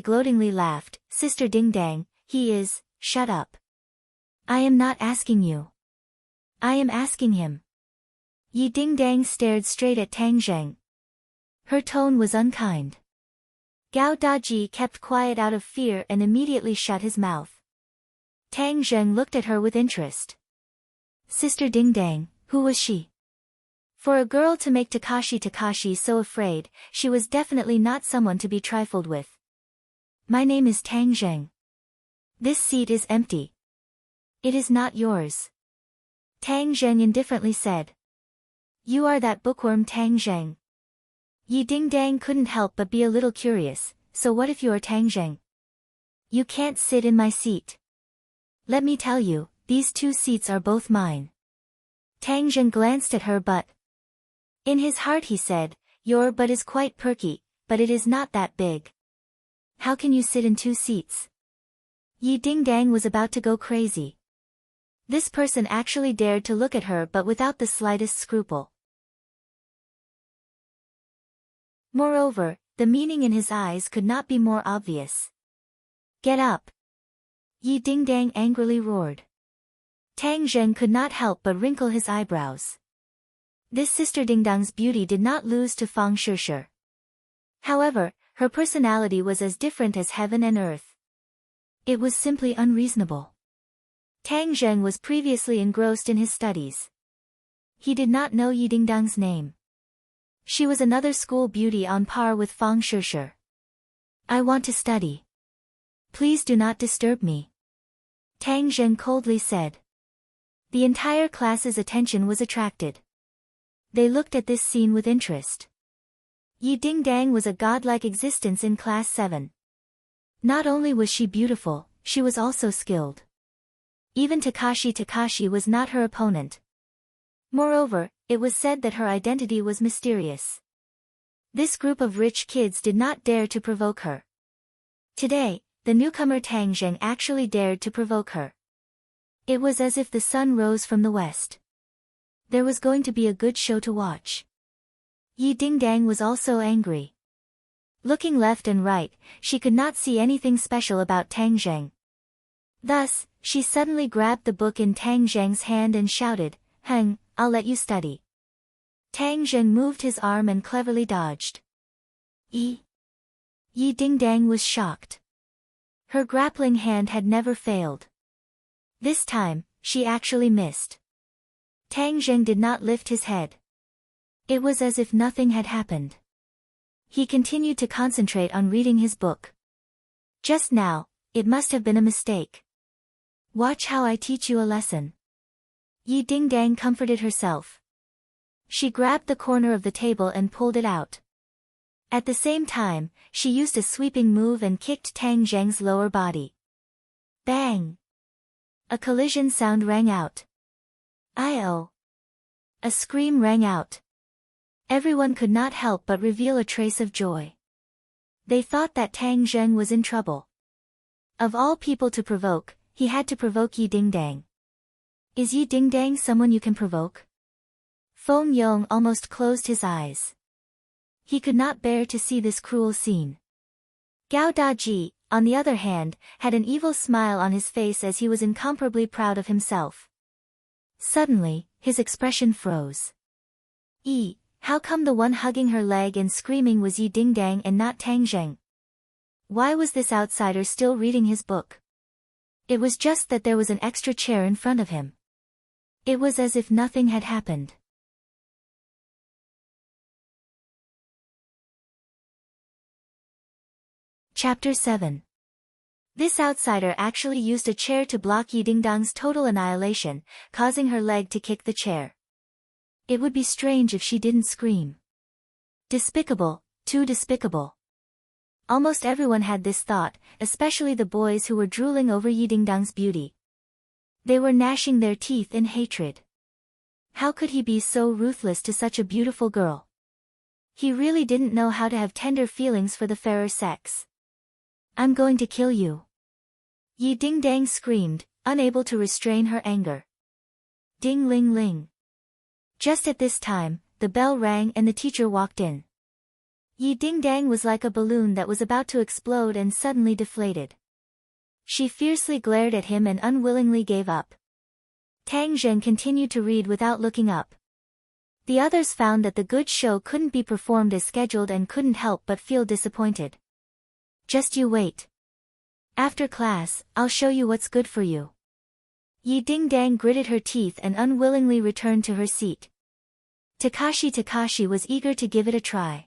gloatingly laughed, Sister Ding Dang, he is, shut up. I am not asking you. I am asking him. Yi Ding Dang stared straight at Tang Zheng. Her tone was unkind. Gao Daji kept quiet out of fear and immediately shut his mouth. Tang Zheng looked at her with interest. Sister Ding Dang, who was she? For a girl to make Takashi so afraid, she was definitely not someone to be trifled with. My name is Tang Zheng. This seat is empty. It is not yours. Tang Zheng indifferently said. You are that bookworm Tang Zheng. Yi Ding Dang couldn't help but be a little curious, so what if you are Tang Zheng? You can't sit in my seat. Let me tell you, these 2 seats are both mine. Tang Zheng glanced at her but. In his heart he said, your butt is quite perky, but it is not that big. How can you sit in 2 seats? Yi Ding Dang was about to go crazy. This person actually dared to look at her but without the slightest scruple. Moreover, the meaning in his eyes could not be more obvious. Get up! Yi Ding Dang angrily roared. Tang Zheng could not help but wrinkle his eyebrows. This Sister Ding Dang's beauty did not lose to Fang Shishir. However, her personality was as different as heaven and earth. It was simply unreasonable. Tang Zheng was previously engrossed in his studies. He did not know Yi Ding Dang's name. She was another school beauty on par with Fang Shishir. I want to study. Please do not disturb me. Tang Zheng coldly said. The entire class's attention was attracted. They looked at this scene with interest. Yi Ding Dang was a godlike existence in Class 7. Not only was she beautiful, she was also skilled. Even Takashi was not her opponent. Moreover, it was said that her identity was mysterious. This group of rich kids did not dare to provoke her. Today, the newcomer Tang Zheng actually dared to provoke her. It was as if the sun rose from the west. There was going to be a good show to watch. Yi Ding Dang was also angry. Looking left and right, she could not see anything special about Tang Zheng. Thus, she suddenly grabbed the book in Tang Zheng's hand and shouted, Heng, I'll let you study. Tang Zheng moved his arm and cleverly dodged. Yi Dingdang was shocked. Her grappling hand had never failed. This time, she actually missed. Tang Zheng did not lift his head. It was as if nothing had happened. He continued to concentrate on reading his book. Just now, it must have been a mistake. Watch how I teach you a lesson. Yi Dingdang comforted herself. She grabbed the corner of the table and pulled it out. At the same time, she used a sweeping move and kicked Tang Zheng's lower body. Bang! A collision sound rang out. "I-oh!" A scream rang out. Everyone could not help but reveal a trace of joy. They thought that Tang Zheng was in trouble. Of all people to provoke, he had to provoke Yi Dingdang. Is Yi Dingdang someone you can provoke? Feng Yong almost closed his eyes. He could not bear to see this cruel scene. Gao Daji, on the other hand, had an evil smile on his face as he was incomparably proud of himself. Suddenly, his expression froze. How come the one hugging her leg and screaming was Yi Dingdang and not Tang Zheng? Why was this outsider still reading his book? It was just that there was an extra chair in front of him. It was as if nothing had happened. Chapter 7. This outsider actually used a chair to block Yi Dingdang's total annihilation, causing her leg to kick the chair. It would be strange if she didn't scream. Despicable, too despicable. Almost everyone had this thought, especially the boys who were drooling over Yi Dingdang's beauty. They were gnashing their teeth in hatred. How could he be so ruthless to such a beautiful girl? He really didn't know how to have tender feelings for the fairer sex. I'm going to kill you. Yi Dingdang screamed, unable to restrain her anger. Ding ling ling. Just at this time, the bell rang and the teacher walked in. Yi Dingdang was like a balloon that was about to explode and suddenly deflated. She fiercely glared at him and unwillingly gave up. Tang Zheng continued to read without looking up. The others found that the good show couldn't be performed as scheduled and couldn't help but feel disappointed. Just you wait. After class, I'll show you what's good for you. Yi Dingdang gritted her teeth and unwillingly returned to her seat. Takashi was eager to give it a try.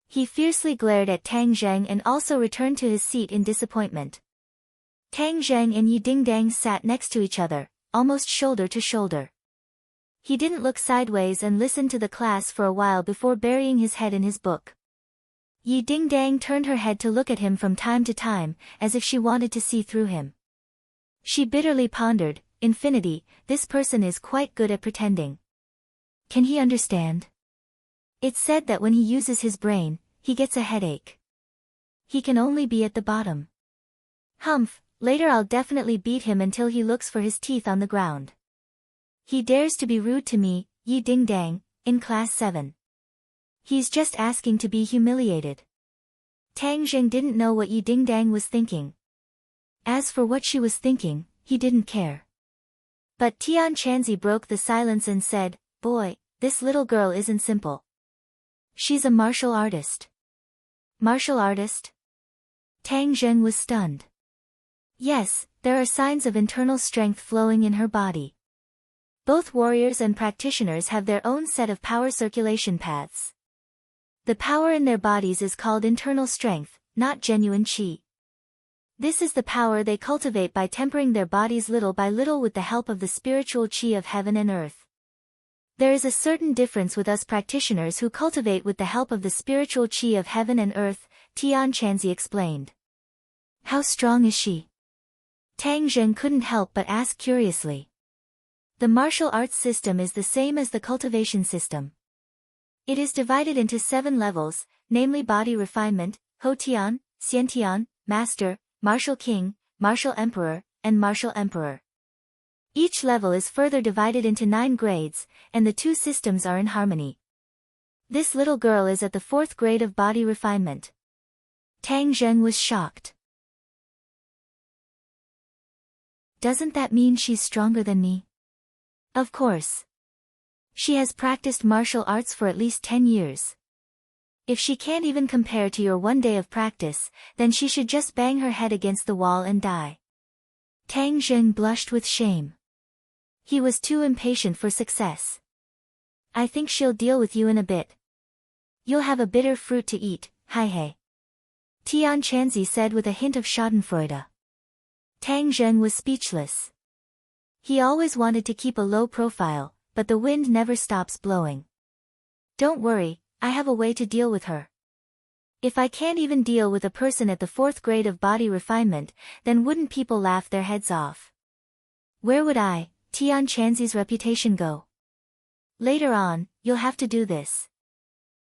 He fiercely glared at Tang Zheng and also returned to his seat in disappointment. Tang Zheng and Yi Dingdang sat next to each other, almost shoulder to shoulder. He didn't look sideways and listened to the class for a while before burying his head in his book. Yi Dingdang turned her head to look at him from time to time, as if she wanted to see through him. She bitterly pondered, Infinity, this person is quite good at pretending. Can he understand? It's said that when he uses his brain, he gets a headache. He can only be at the bottom. Humph, later I'll definitely beat him until he looks for his teeth on the ground. He dares to be rude to me, Yi Dingdang, in class 7. He's just asking to be humiliated. Tang Zheng didn't know what Yi Dingdang was thinking. As for what she was thinking, he didn't care. But Tian Chanzi broke the silence and said, Boy, this little girl isn't simple. She's a martial artist. Martial artist? Tang Zheng was stunned. Yes, there are signs of internal strength flowing in her body. Both warriors and practitioners have their own set of power circulation paths. The power in their bodies is called internal strength, not genuine qi. This is the power they cultivate by tempering their bodies little by little with the help of the spiritual qi of heaven and earth. There is a certain difference with us practitioners who cultivate with the help of the spiritual qi of heaven and earth, Tian Chanzi explained. How strong is she? Tang Zheng couldn't help but ask curiously. The martial arts system is the same as the cultivation system. It is divided into 7 levels, namely body refinement, Hotian, Xiantian, Master, Martial King, Martial Emperor, and Martial Emperor. Each level is further divided into 9 grades, and the 2 systems are in harmony. This little girl is at the 4th grade of body refinement. Tang Zheng was shocked. Doesn't that mean she's stronger than me? Of course. She has practiced martial arts for at least 10 years. If she can't even compare to your 1 day of practice, then she should just bang her head against the wall and die. Tang Zheng blushed with shame. He was too impatient for success. I think she'll deal with you in a bit. You'll have a bitter fruit to eat, Hai. Tian Chanzi said with a hint of schadenfreude. Tang Zheng was speechless. He always wanted to keep a low profile, but the wind never stops blowing. Don't worry, I have a way to deal with her. If I can't even deal with a person at the 4th grade of body refinement, then wouldn't people laugh their heads off? Where would Tian Chanzi's reputation go? Later on, you'll have to do this.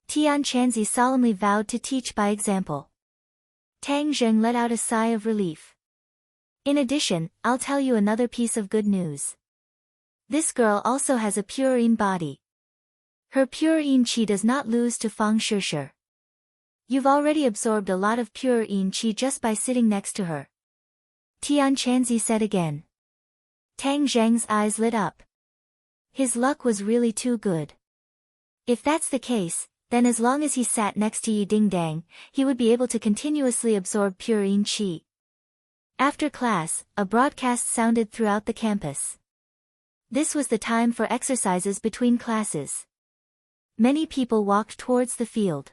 Tian Chanzi solemnly vowed to teach by example. Tang Zheng let out a sigh of relief. In addition, I'll tell you another piece of good news. This girl also has a pure yin body. Her pure yin qi does not lose to Fang Shishir. You've already absorbed a lot of pure yin qi just by sitting next to her. Tian Chanzi said again. Tang Zheng's eyes lit up. His luck was really too good. If that's the case, then as long as he sat next to Yi Dingdang, he would be able to continuously absorb pure yin qi. After class, a broadcast sounded throughout the campus. This was the time for exercises between classes. Many people walked towards the field.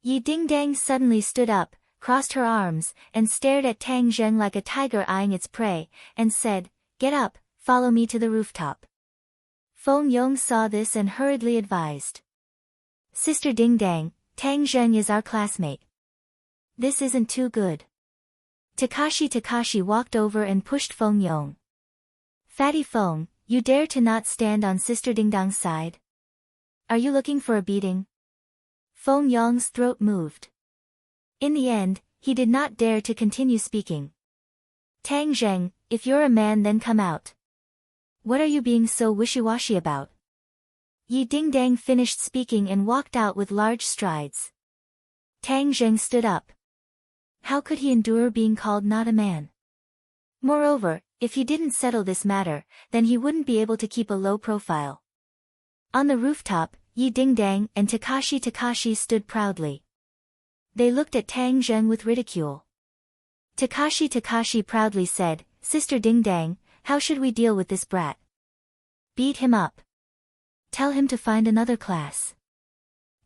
Yi Dingdang suddenly stood up, crossed her arms, and stared at Tang Zheng like a tiger eyeing its prey, and said, "Get up, follow me to the rooftop." Feng Yong saw this and hurriedly advised. Sister Dingdang, Tang Zheng is our classmate. This isn't too good. Takashi walked over and pushed Feng Yong. Fatty Feng, you dare to not stand on Sister Dingdang's side? Are you looking for a beating? Feng Yong's throat moved. In the end, he did not dare to continue speaking. Tang Zheng, if you're a man then come out. What are you being so wishy-washy about? Yi Dingdang finished speaking and walked out with large strides. Tang Zheng stood up. How could he endure being called not a man? Moreover, if he didn't settle this matter, then he wouldn't be able to keep a low profile. On the rooftop, Yi Dingdang and Takashi stood proudly. They looked at Tang Zheng with ridicule. Takashi proudly said, Sister Dingdang, how should we deal with this brat? Beat him up. Tell him to find another class.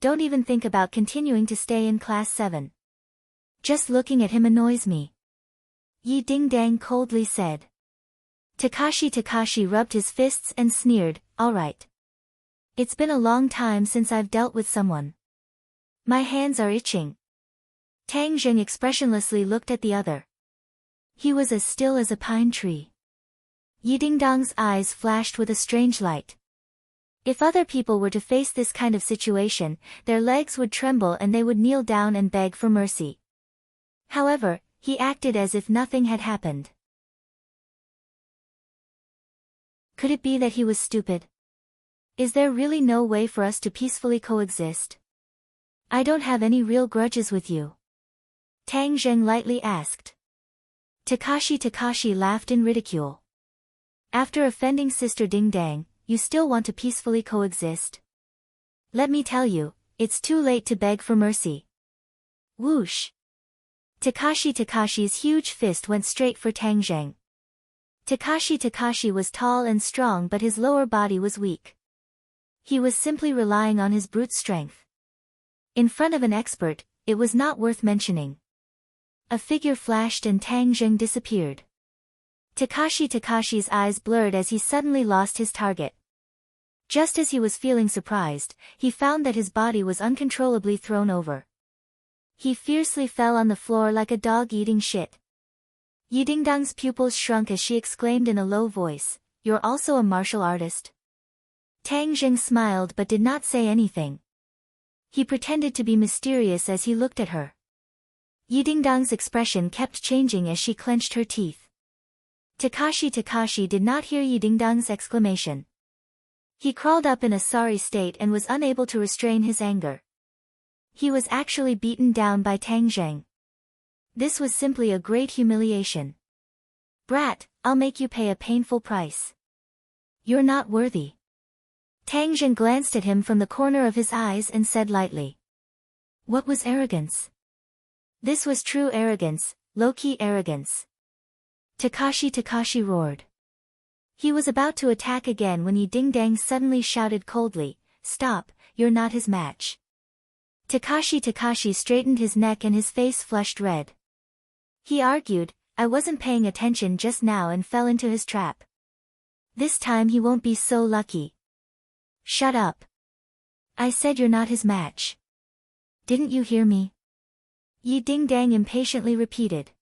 Don't even think about continuing to stay in class 7. Just looking at him annoys me. Yi Dingdang coldly said. Takashi rubbed his fists and sneered, all right. It's been a long time since I've dealt with someone. My hands are itching. Tang Zheng expressionlessly looked at the other. He was as still as a pine tree. Yi Dingdang's eyes flashed with a strange light. If other people were to face this kind of situation, their legs would tremble and they would kneel down and beg for mercy. However, he acted as if nothing had happened. Could it be that he was stupid? Is there really no way for us to peacefully coexist? I don't have any real grudges with you. Tang Zheng lightly asked. Takashi laughed in ridicule. After offending Sister Dingdang, you still want to peacefully coexist? Let me tell you, it's too late to beg for mercy. Whoosh! Takashi's huge fist went straight for Tang Zheng. Takashi was tall and strong but his lower body was weak. He was simply relying on his brute strength. In front of an expert, it was not worth mentioning. A figure flashed and Tang Zheng disappeared. Takashi's eyes blurred as he suddenly lost his target. Just as he was feeling surprised, he found that his body was uncontrollably thrown over. He fiercely fell on the floor like a dog eating shit. Yi Dingdang's pupils shrunk as she exclaimed in a low voice, "You're also a martial artist?" Tang Zheng smiled but did not say anything. He pretended to be mysterious as he looked at her. Yi Dingdang's expression kept changing as she clenched her teeth. Takashi did not hear Yi Dingdang's exclamation. He crawled up in a sorry state and was unable to restrain his anger. He was actually beaten down by Tang Zheng. This was simply a great humiliation. Brat, I'll make you pay a painful price. You're not worthy. Tang Zheng glanced at him from the corner of his eyes and said lightly. What was arrogance? This was true arrogance, low-key arrogance. Takashi roared. He was about to attack again when Yi Ding-dang suddenly shouted coldly, "Stop, you're not his match." Takashi straightened his neck and his face flushed red. He argued, "I wasn't paying attention just now and fell into his trap. This time he won't be so lucky." "Shut up. I said you're not his match. Didn't you hear me?" Yi Ding-dang impatiently repeated.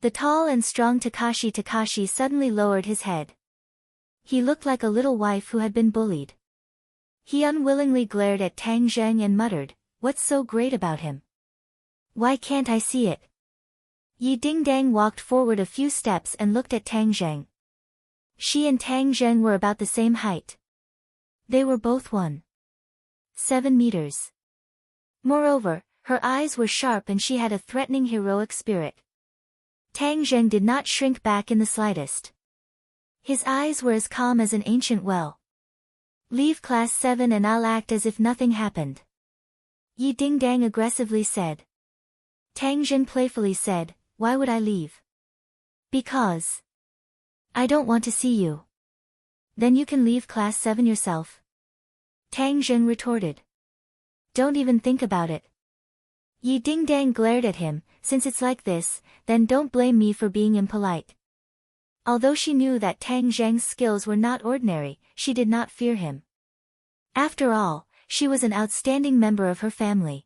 The tall and strong Takashi suddenly lowered his head. He looked like a little wife who had been bullied. He unwillingly glared at Tang Zheng and muttered, "What's so great about him? Why can't I see it?" Yi Ding-dang walked forward a few steps and looked at Tang Zheng. She and Tang Zheng were about the same height. They were both 1.7 meters. Moreover, her eyes were sharp and she had a threatening heroic spirit. Tang Zheng did not shrink back in the slightest. His eyes were as calm as an ancient well. "Leave class 7 and I'll act as if nothing happened," Yi Ding-dang aggressively said. Tang Zheng playfully said, "Why would I leave?" "Because I don't want to see you." "Then you can leave class 7 yourself," Tang Zheng retorted. "Don't even think about it." Yi Ding-dang glared at him, "Since it's like this, then don't blame me for being impolite." Although she knew that Tang Zheng's skills were not ordinary, she did not fear him. After all, she was an outstanding member of her family.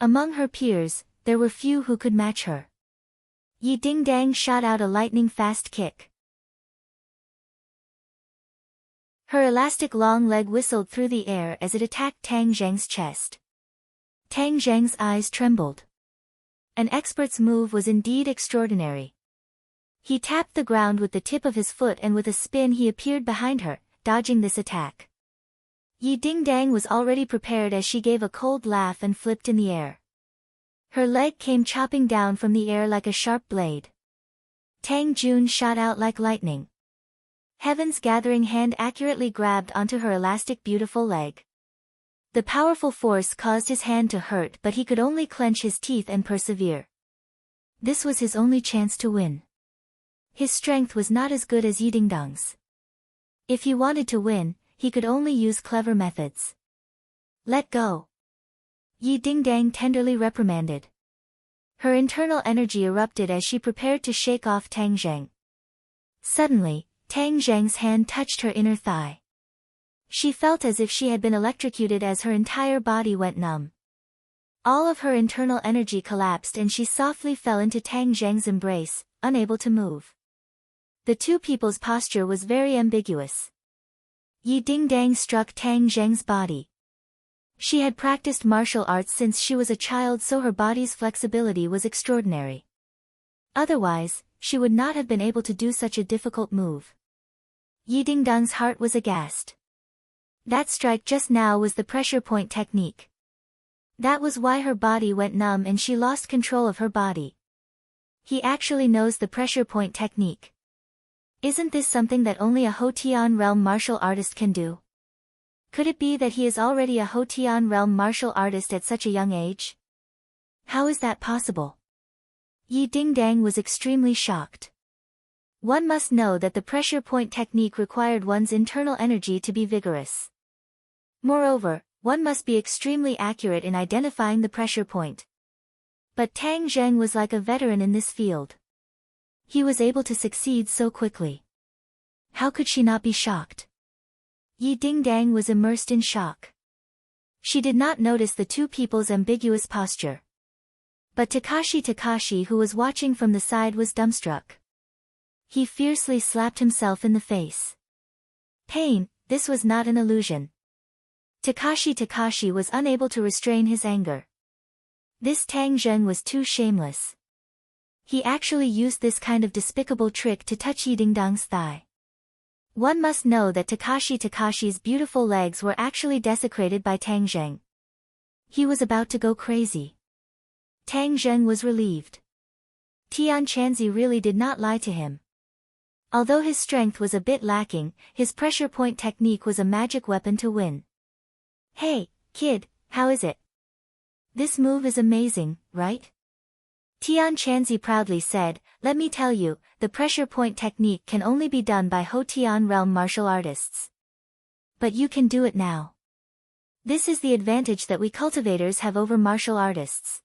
Among her peers, there were few who could match her. Yi Ding-dang shot out a lightning-fast kick. Her elastic long leg whistled through the air as it attacked Tang Zheng's chest. Tang Zheng's eyes trembled. An expert's move was indeed extraordinary. He tapped the ground with the tip of his foot and with a spin he appeared behind her, dodging this attack. Yi Ding-dang was already prepared as she gave a cold laugh and flipped in the air. Her leg came chopping down from the air like a sharp blade. Tang Jun shot out like lightning. Heaven's gathering hand accurately grabbed onto her elastic beautiful leg. The powerful force caused his hand to hurt, but he could only clench his teeth and persevere. This was his only chance to win. His strength was not as good as Yi Ding-dang's. If he wanted to win, he could only use clever methods. "Let go," Yi Ding-dang tenderly reprimanded. Her internal energy erupted as she prepared to shake off Tang Zheng. Suddenly, Tang Zheng's hand touched her inner thigh. She felt as if she had been electrocuted as her entire body went numb. All of her internal energy collapsed and she softly fell into Tang Zheng's embrace, unable to move. The two people's posture was very ambiguous. Yi Ding-dang struck Tang Zheng's body. She had practiced martial arts since she was a child, so her body's flexibility was extraordinary. Otherwise, she would not have been able to do such a difficult move. Yi Ding-dang's heart was aghast. That strike just now was the pressure point technique. That was why her body went numb and she lost control of her body. He actually knows the pressure point technique. Isn't this something that only a Hotian realm martial artist can do? Could it be that he is already a Hotian realm martial artist at such a young age? How is that possible? Yi Ding-dang was extremely shocked. One must know that the pressure point technique required one's internal energy to be vigorous. Moreover, one must be extremely accurate in identifying the pressure point. But Tang Zheng was like a veteran in this field. He was able to succeed so quickly. How could she not be shocked? Yi Ding-dang was immersed in shock. She did not notice the two people's ambiguous posture. But Takashi, who was watching from the side, was dumbstruck. He fiercely slapped himself in the face. Pain, this was not an illusion. Takashi was unable to restrain his anger. This Tang Zheng was too shameless. He actually used this kind of despicable trick to touch Yi Ding-dang's thigh. One must know that Takashi's beautiful legs were actually desecrated by Tang Zheng. He was about to go crazy. Tang Zheng was relieved. Tian Chanzi really did not lie to him. Although his strength was a bit lacking, his pressure point technique was a magic weapon to win. "Hey, kid, how is it? This move is amazing, right? Tian Chanzi proudly said, let me tell you, the pressure point technique can only be done by Hotian realm martial artists. But you can do it now. This is the advantage that we cultivators have over martial artists.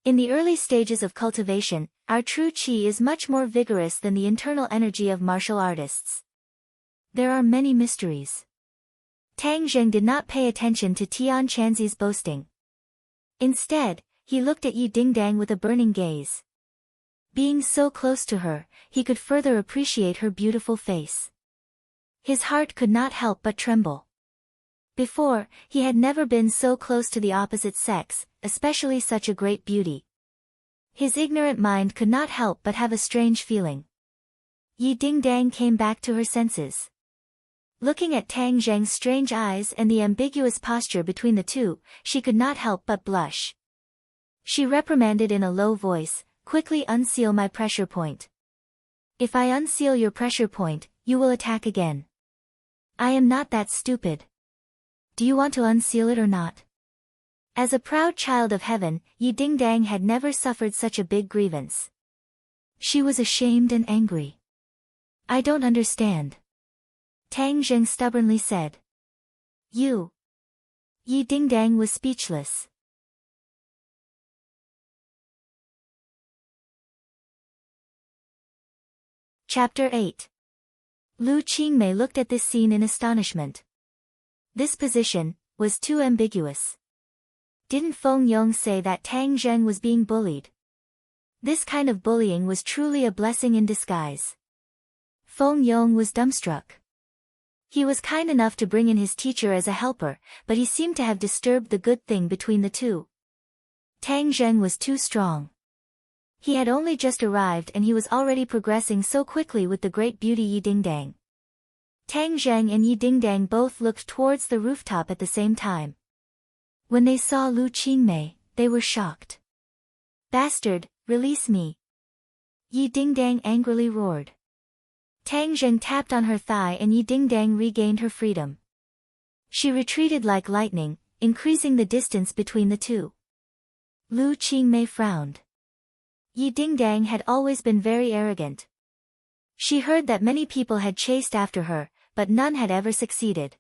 In the early stages of cultivation, our true qi is much more vigorous than the internal energy of martial artists. There are many mysteries. Tang Zheng did not pay attention to Tian Chanzi's boasting. Instead, he looked at Yi Dingdang with a burning gaze. Being so close to her, he could further appreciate her beautiful face. His heart could not help but tremble. Before, he had never been so close to the opposite sex, especially such a great beauty. His ignorant mind could not help but have a strange feeling. Yi Dingdang came back to her senses. Looking at Tang Zheng's strange eyes and the ambiguous posture between the two, she could not help but blush. She reprimanded in a low voice, quickly unseal my pressure point. If I unseal your pressure point, you will attack again. I am not that stupid. Do you want to unseal it or not? As a proud child of heaven, Yi Dingdang had never suffered such a big grievance. She was ashamed and angry. I don't understand. Tang Zheng stubbornly said. You. Yi Dingdang was speechless. Chapter 8. Lu Qingmei looked at this scene in astonishment. This position was too ambiguous. Didn't Feng Yong say that Tang Zheng was being bullied? This kind of bullying was truly a blessing in disguise. Feng Yong was dumbstruck. He was kind enough to bring in his teacher as a helper, but he seemed to have disturbed the good thing between the two. Tang Zheng was too strong. He had only just arrived and he was already progressing so quickly with the great beauty Yi Dingdang. Tang Zheng and Yi Dingdang both looked towards the rooftop at the same time. When they saw Lu Qingmei, they were shocked. Bastard, release me! Yi Dingdang angrily roared. Tang Zheng tapped on her thigh and Yi Dingdang regained her freedom. She retreated like lightning, increasing the distance between the two. Lu Qingmei frowned. Yi Dingdang had always been very arrogant. She heard that many people had chased after her, but none had ever succeeded.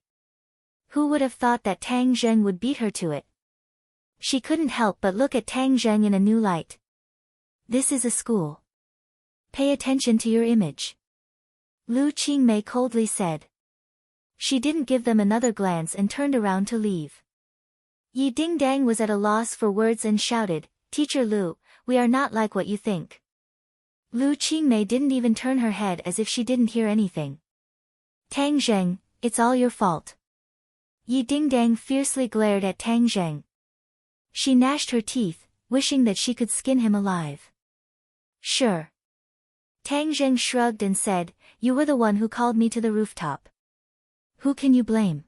Who would have thought that Tang Zheng would beat her to it? She couldn't help but look at Tang Zheng in a new light. This is a school. Pay attention to your image. Lu Qingmei coldly said. She didn't give them another glance and turned around to leave. Yi Dingdang was at a loss for words and shouted, Teacher Lu, we are not like what you think. Lu Qingmei didn't even turn her head as if she didn't hear anything. Tang Zheng, it's all your fault. Yi Dingdang fiercely glared at Tang Zheng. She gnashed her teeth, wishing that she could skin him alive. Sure. Tang Zheng shrugged and said, you were the one who called me to the rooftop. Who can you blame?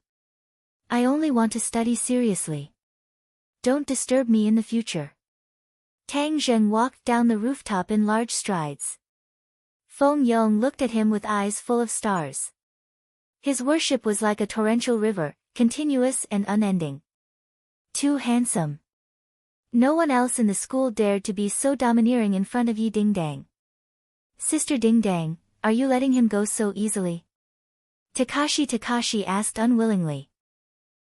I only want to study seriously. Don't disturb me in the future. Tang Zheng walked down the rooftop in large strides. Feng Yong looked at him with eyes full of stars. His worship was like a torrential river, continuous and unending. Too handsome. No one else in the school dared to be so domineering in front of Yi Dingdang. Sister Dingdang, are you letting him go so easily? Takashi asked unwillingly.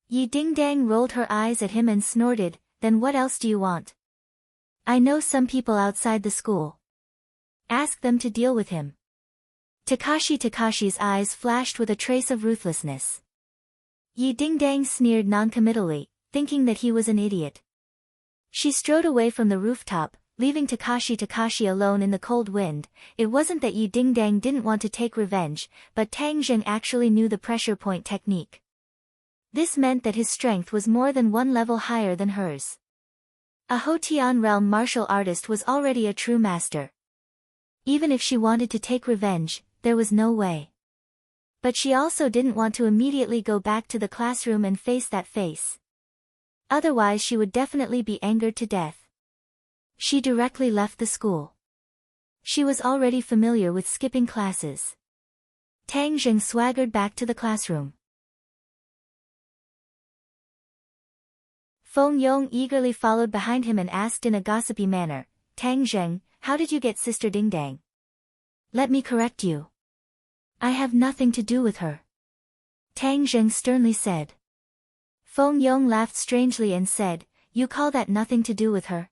Yi Dingdang rolled her eyes at him and snorted, then what else do you want? I know some people outside the school. Ask them to deal with him. Takashi's eyes flashed with a trace of ruthlessness. Yi Dingdang sneered noncommittally, thinking that he was an idiot. She strode away from the rooftop, leaving Takashi alone in the cold wind. It wasn't that Yi Dingdang didn't want to take revenge, but Tang Zheng actually knew the pressure point technique. This meant that his strength was more than one level higher than hers. A Hotian realm martial artist was already a true master. Even if she wanted to take revenge, there was no way. But she also didn't want to immediately go back to the classroom and face that face. Otherwise she would definitely be angered to death. She directly left the school. She was already familiar with skipping classes. Tang Zheng swaggered back to the classroom. Feng Yong eagerly followed behind him and asked in a gossipy manner, Tang Zheng, how did you get Sister Ding Dang? Let me correct you. I have nothing to do with her. Tang Zheng sternly said. Feng Yong laughed strangely and said, you call that nothing to do with her?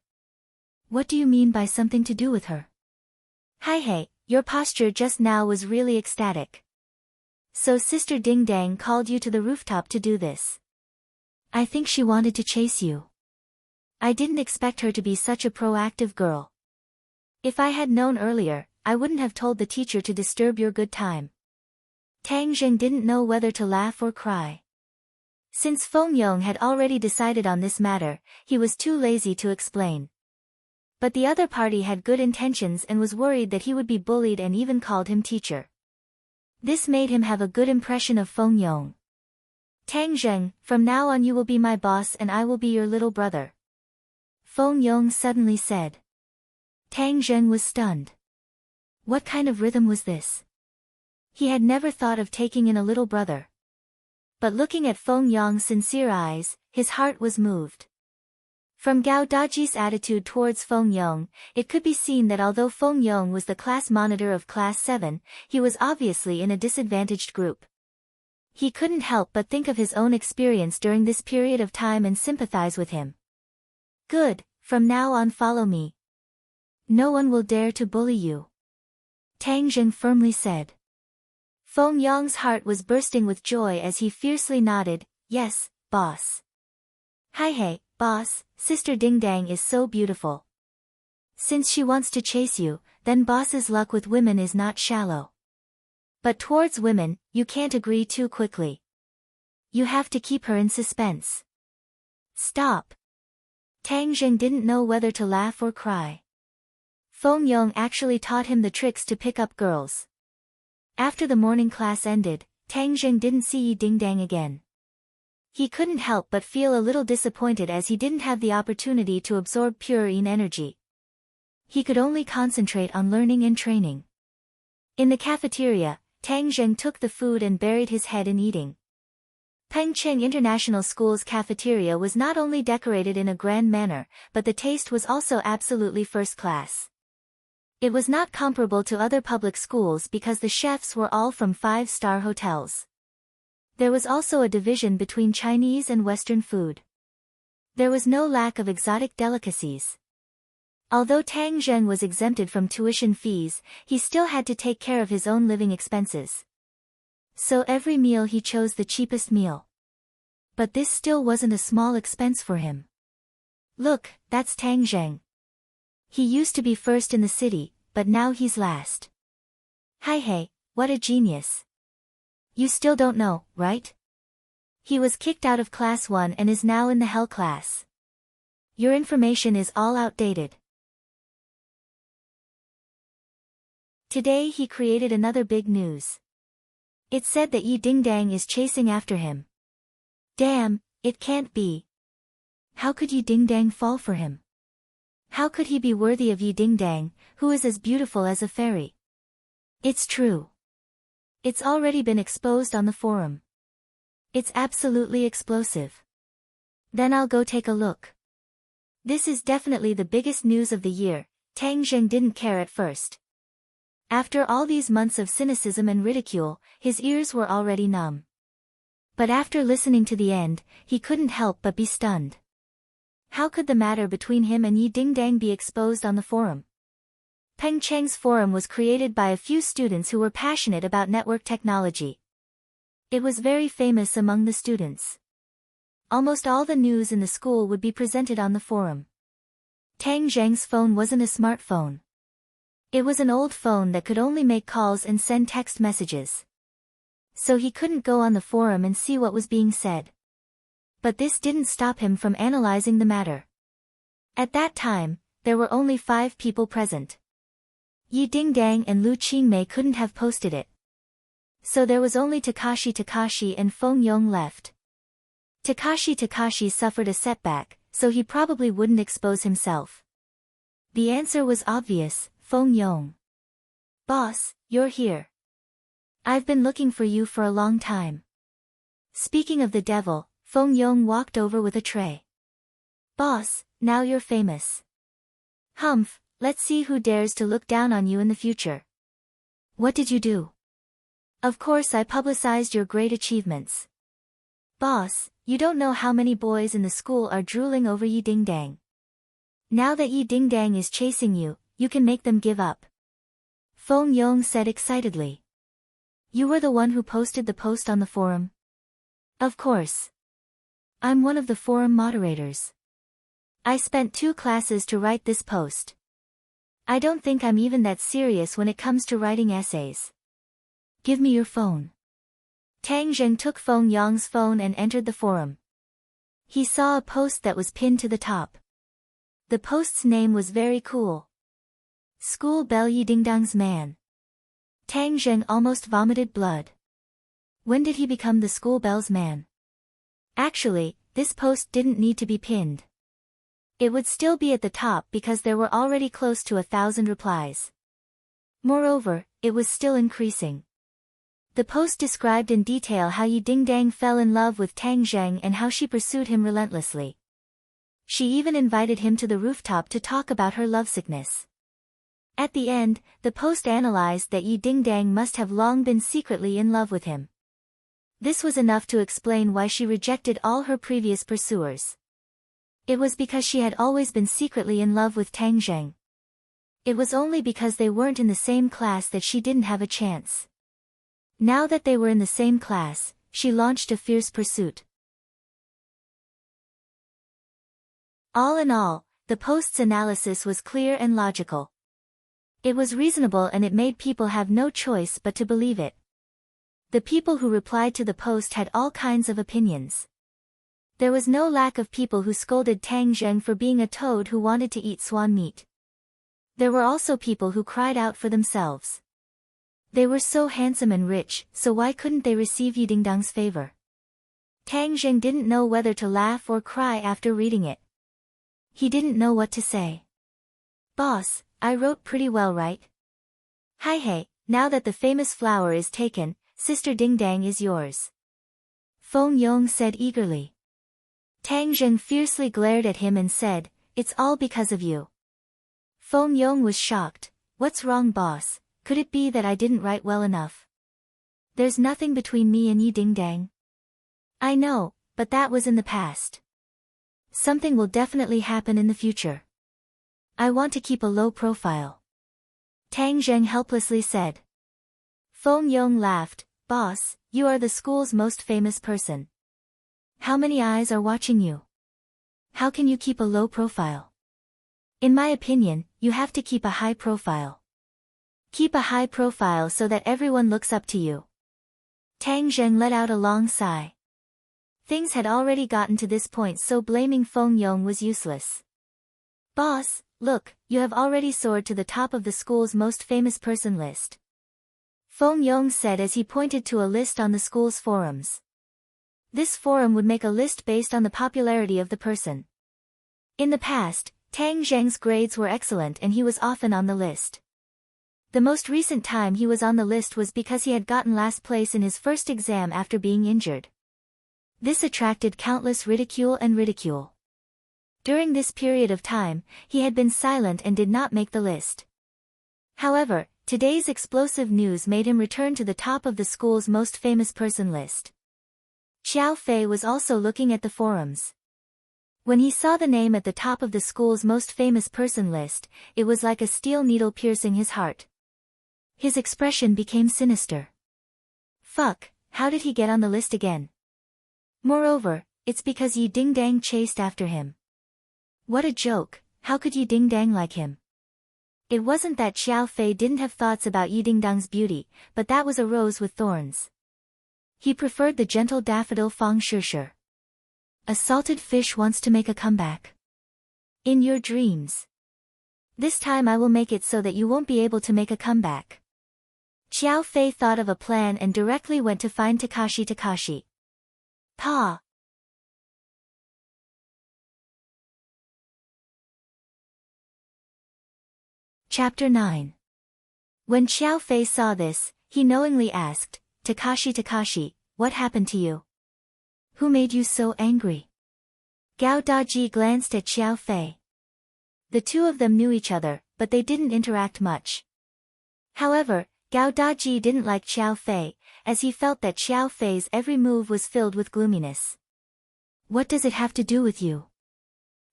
What do you mean by something to do with her? Hey, your posture just now was really ecstatic. So Sister Ding Dang called you to the rooftop to do this. I think she wanted to chase you. I didn't expect her to be such a proactive girl. If I had known earlier, I wouldn't have told the teacher to disturb your good time. Tang Zheng didn't know whether to laugh or cry. Since Feng Yong had already decided on this matter, he was too lazy to explain. But the other party had good intentions and was worried that he would be bullied and even called him teacher. This made him have a good impression of Feng Yong. Tang Zheng, from now on you will be my boss and I will be your little brother. Feng Yong suddenly said. Tang Zheng was stunned. What kind of rhythm was this? He had never thought of taking in a little brother. But looking at Feng Yong's sincere eyes, his heart was moved. From Gao Daji's attitude towards Feng Yong, it could be seen that although Feng Yong was the class monitor of Class 7, he was obviously in a disadvantaged group. He couldn't help but think of his own experience during this period of time and sympathize with him. Good, from now on follow me. No one will dare to bully you. Tang Zheng firmly said. Feng Yong's heart was bursting with joy as he fiercely nodded, yes, boss. Hey, boss, Sister Ding Dang is so beautiful. Since she wants to chase you, then boss's luck with women is not shallow. But towards women, you can't agree too quickly. You have to keep her in suspense. Stop. Tang Zheng didn't know whether to laugh or cry. Feng Yong actually taught him the tricks to pick up girls. After the morning class ended, Tang Zheng didn't see Yi Ding Dang again. He couldn't help but feel a little disappointed as he didn't have the opportunity to absorb pure yin energy. He could only concentrate on learning and training. In the cafeteria, Tang Zheng took the food and buried his head in eating. Pengcheng International School's cafeteria was not only decorated in a grand manner, but the taste was also absolutely first class. It was not comparable to other public schools because the chefs were all from 5-star hotels. There was also a division between Chinese and Western food. There was no lack of exotic delicacies. Although Tang Zheng was exempted from tuition fees, he still had to take care of his own living expenses. So every meal he chose the cheapest meal. But this still wasn't a small expense for him. Look, that's Tang Zheng. He used to be first in the city, but now he's last. Hey, what a genius. You still don't know, right? He was kicked out of Class 1 and is now in the Hell class. Your information is all outdated. Today he created another big news. It said that Yi Ding Dang is chasing after him. Damn, it can't be. How could Yi Ding Dang fall for him? How could he be worthy of Yi Ding Dang, who is as beautiful as a fairy? It's true. It's already been exposed on the forum. It's absolutely explosive. Then I'll go take a look. This is definitely the biggest news of the year. Tang Zheng didn't care at first. After all these months of cynicism and ridicule, his ears were already numb. But after listening to the end, he couldn't help but be stunned. How could the matter between him and Yi Ding Dang be exposed on the forum? Pengcheng's forum was created by a few students who were passionate about network technology. It was very famous among the students. Almost all the news in the school would be presented on the forum. Tang Zheng's phone wasn't a smartphone. It was an old phone that could only make calls and send text messages. So he couldn't go on the forum and see what was being said. But this didn't stop him from analyzing the matter. At that time, there were only 5 people present. Yi Ding Dang and Lu Qingmei couldn't have posted it. So there was only Takashi and Feng Yong left. Takashi suffered a setback, so he probably wouldn't expose himself. The answer was obvious, Feng Yong. Boss, you're here. I've been looking for you for a long time. Speaking of the devil, Feng Yong walked over with a tray. Boss, now you're famous. Humph, let's see who dares to look down on you in the future. What did you do? Of course I publicized your great achievements. Boss, you don't know how many boys in the school are drooling over Yi Ding Dang. Now that Yi Ding Dang is chasing you, you can make them give up. Feng Yong said excitedly. You were the one who posted the post on the forum? Of course. I'm one of the forum moderators. I spent 2 classes to write this post. I don't think I'm even that serious when it comes to writing essays. Give me your phone. Tang Zheng took Feng Yong's phone and entered the forum. He saw a post that was pinned to the top. The post's name was very cool. School Bell Yi Ding Dang's man. Tang Zheng almost vomited blood. When did he become the school bell's man? Actually, this post didn't need to be pinned. It would still be at the top because there were already close to 1,000 replies. Moreover, it was still increasing. The post described in detail how Yi Ding Dang fell in love with Tang Zheng and how she pursued him relentlessly. She even invited him to the rooftop to talk about her lovesickness. At the end, the post analyzed that Yi Ding Dang must have long been secretly in love with him. This was enough to explain why she rejected all her previous pursuers. It was because she had always been secretly in love with Tang Zheng. It was only because they weren't in the same class that she didn't have a chance. Now that they were in the same class, she launched a fierce pursuit. All in all, the post's analysis was clear and logical. It was reasonable and it made people have no choice but to believe it. The people who replied to the post had all kinds of opinions. There was no lack of people who scolded Tang Zheng for being a toad who wanted to eat swan meat. There were also people who cried out for themselves. They were so handsome and rich, so why couldn't they receive Yi Ding Dang's favor? Tang Zheng didn't know whether to laugh or cry after reading it. He didn't know what to say. Boss, I wrote pretty well, right? Hi hey, now that the famous flower is taken, Sister Ding Dang is yours. Feng Yong said eagerly. Tang Zheng fiercely glared at him and said, it's all because of you. Feng Yong was shocked. What's wrong, boss? Could it be that I didn't write well enough? There's nothing between me and Yi Ding Dang. I know, but that was in the past. Something will definitely happen in the future. I want to keep a low profile. Tang Zheng helplessly said. Feng Yong laughed. Boss, you are the school's most famous person. How many eyes are watching you? How can you keep a low profile? In my opinion, you have to keep a high profile. Keep a high profile so that everyone looks up to you. Tang Zheng let out a long sigh. Things had already gotten to this point, so blaming Feng Yong was useless. Boss, look, you have already soared to the top of the school's most famous person list. Feng Yong said as he pointed to a list on the school's forums. This forum would make a list based on the popularity of the person. In the past, Tang Zheng's grades were excellent and he was often on the list. The most recent time he was on the list was because he had gotten last place in his first exam after being injured. This attracted countless ridicule. During this period of time, he had been silent and did not make the list. However, today's explosive news made him return to the top of the school's most famous person list. Xiao Fei was also looking at the forums. When he saw the name at the top of the school's most famous person list, it was like a steel needle piercing his heart. His expression became sinister. Fuck, how did he get on the list again? Moreover, it's because Yi Ding Dang chased after him. What a joke, how could Yi Ding Dang like him? It wasn't that Xiao Fei didn't have thoughts about Yi Ding Dang's beauty, but that was a rose with thorns. He preferred the gentle daffodil Fang Shishir. A salted fish wants to make a comeback. In your dreams. This time I will make it so that you won't be able to make a comeback. Xiao Fei thought of a plan and directly went to find Takashi. Pa! Chapter 9. When Xiao Fei saw this, he knowingly asked, Takashi, what happened to you? Who made you so angry? Gao Daji glanced at Xiao Fei. The two of them knew each other, but they didn't interact much. However, Gao Daji didn't like Xiao Fei, as he felt that Xiao Fei's every move was filled with gloominess. What does it have to do with you?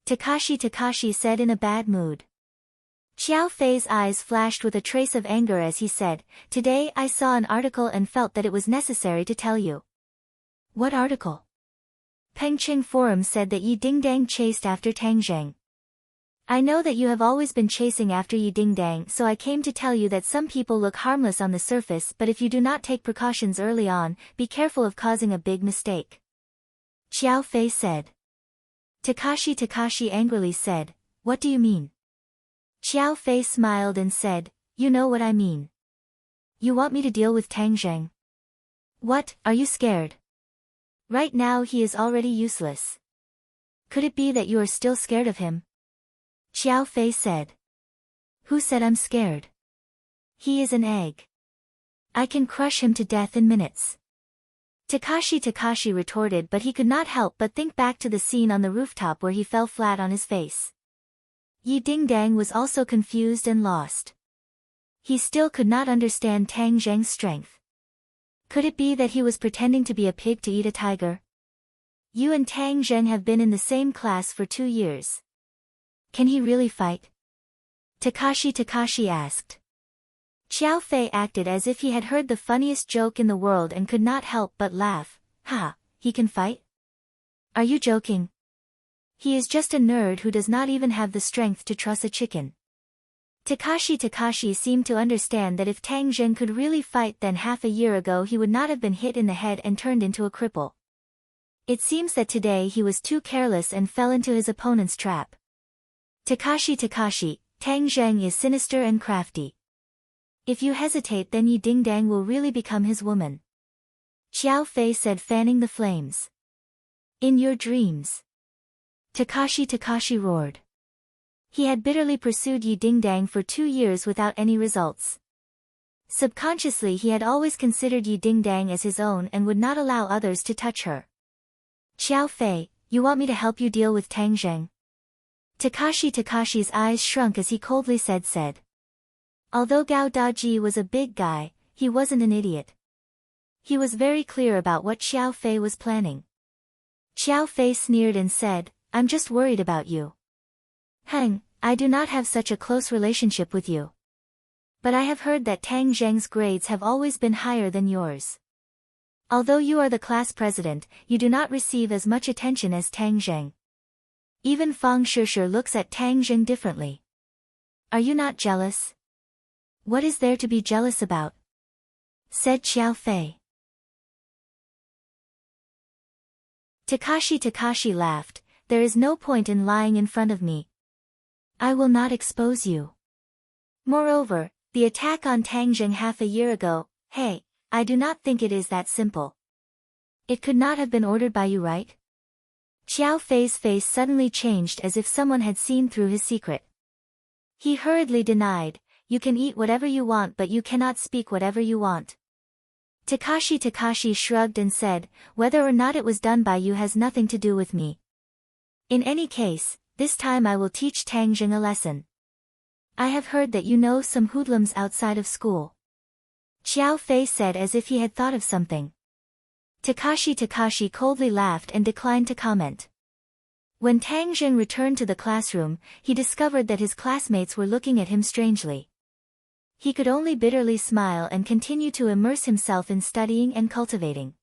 Takashi said in a bad mood. Xiao Fei's eyes flashed with a trace of anger as he said, "Today I saw an article and felt that it was necessary to tell you." What article? Pengqing Forum said that Yi Dingdang chased after Tang Zheng. I know that you have always been chasing after Yi Dingdang, so I came to tell you that some people look harmless on the surface, but if you do not take precautions early on, be careful of causing a big mistake. Xiao Fei said. Takashi angrily said, "What do you mean?" Xiao Fei smiled and said, "You know what I mean. You want me to deal with Tang Zheng? What, are you scared? Right now he is already useless. Could it be that you are still scared of him?" Xiao Fei said. "Who said I'm scared? He is an egg. I can crush him to death in minutes." Takashi retorted, but he could not help but think back to the scene on the rooftop where he fell flat on his face. Yi Dingdang was also confused and lost. He still could not understand Tang Zheng's strength. Could it be that he was pretending to be a pig to eat a tiger? You and Tang Zheng have been in the same class for 2 years. Can he really fight? Takashi asked. Xiao Fei acted as if he had heard the funniest joke in the world and could not help but laugh. "Ha, he can fight? Are you joking? He is just a nerd who does not even have the strength to truss a chicken." Takashi seemed to understand that if Tang Zheng could really fight, then half a year ago he would not have been hit in the head and turned into a cripple. It seems that today he was too careless and fell into his opponent's trap. Takashi, Tang Zheng is sinister and crafty. If you hesitate, then Yi Dingdang will really become his woman. Xiao Fei said, fanning the flames. In your dreams. Takashi roared. He had bitterly pursued Yi Dingdang for 2 years without any results. Subconsciously he had always considered Yi Dingdang as his own and would not allow others to touch her. Xiao Fei, you want me to help you deal with Tang Zheng? Takashi's eyes shrunk as he coldly said. Although Gao Daji was a big guy, he wasn't an idiot. He was very clear about what Xiao Fei was planning. Xiao Fei sneered and said, I'm just worried about you. I do not have such a close relationship with you. But I have heard that Tang Zheng's grades have always been higher than yours. Although you are the class president, you do not receive as much attention as Tang Zheng. Even Fang Shishir looks at Tang Zheng differently. Are you not jealous? What is there to be jealous about? Said Xiao Fei. Takashi laughed, there is no point in lying in front of me. I will not expose you. Moreover, the attack on Tang Zheng half a year ago, I do not think it is that simple. It could not have been ordered by you, right? Xiao Fei's face suddenly changed as if someone had seen through his secret. He hurriedly denied, you can eat whatever you want but you cannot speak whatever you want. Takashi shrugged and said, whether or not it was done by you has nothing to do with me. In any case, this time I will teach Tang Zheng a lesson. I have heard that you know some hoodlums outside of school. Xiao Fei said as if he had thought of something. Takashi coldly laughed and declined to comment. When Tang Zheng returned to the classroom, he discovered that his classmates were looking at him strangely. He could only bitterly smile and continue to immerse himself in studying and cultivating.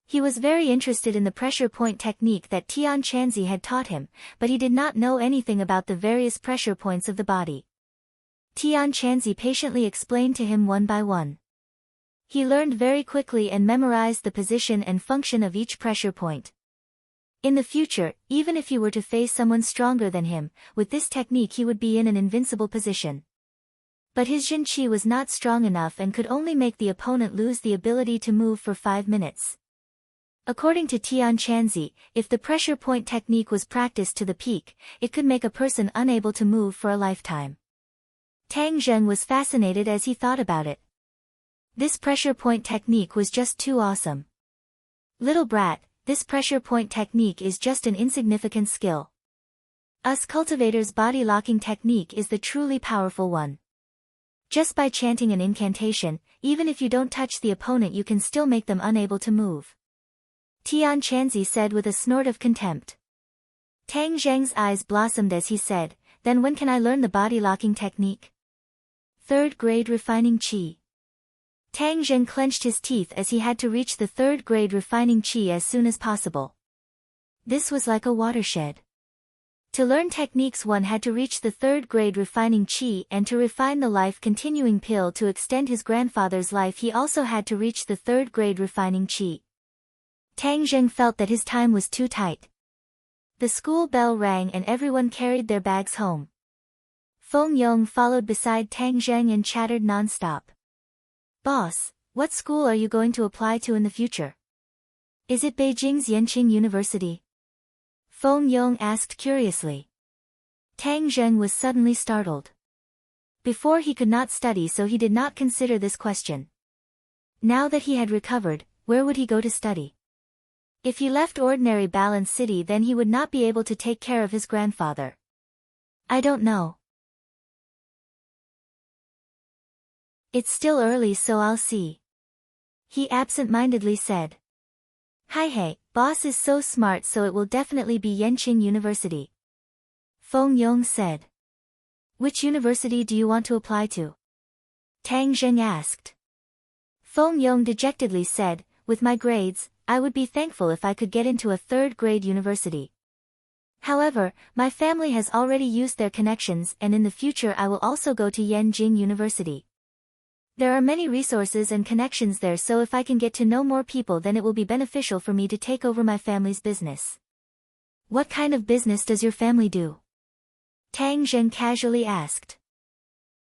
He was very interested in the pressure point technique that Tian Chanzi had taught him, but he did not know anything about the various pressure points of the body. Tian Chanzi patiently explained to him one by one. He learned very quickly and memorized the position and function of each pressure point. In the future, even if he were to face someone stronger than him, with this technique he would be in an invincible position. But his Jinqi was not strong enough and could only make the opponent lose the ability to move for 5 minutes. According to Tian Chanzi, if the pressure point technique was practiced to the peak, it could make a person unable to move for a lifetime. Tang Zheng was fascinated as he thought about it. This pressure point technique was just too awesome. Little brat, this pressure point technique is just an insignificant skill. Us cultivators' body locking technique is the truly powerful one. Just by chanting an incantation, even if you don't touch the opponent you can still make them unable to move. Tian Chanzi said with a snort of contempt. Tang Zheng's eyes blossomed as he said, then when can I learn the body locking technique? 3rd grade refining qi. Tang Zheng clenched his teeth as he had to reach the 3rd grade refining qi as soon as possible. This was like a watershed. To learn techniques one had to reach the 3rd grade refining qi, and to refine the life-continuing pill to extend his grandfather's life he also had to reach the 3rd grade refining qi. Tang Zheng felt that his time was too tight. The school bell rang and everyone carried their bags home. Feng Yong followed beside Tang Zheng and chattered non-stop. Boss, what school are you going to apply to in the future? Is it Beijing's Yanqing University? Feng Yong asked curiously. Tang Zheng was suddenly startled. Before he could not study so he did not consider this question. Now that he had recovered, where would he go to study? If he left ordinary Balance City then he would not be able to take care of his grandfather. I don't know. It's still early so I'll see. He absent-mindedly said. Hey, boss is so smart so it will definitely be Yanqing University. Feng Yong said. Which university do you want to apply to? Tang Zheng asked. Feng Yong dejectedly said, with my grades, I would be thankful if I could get into a 3rd grade university. However, my family has already used their connections and in the future I will also go to Yanqing University. There are many resources and connections there so if I can get to know more people then it will be beneficial for me to take over my family's business. What kind of business does your family do? Tang Zheng casually asked.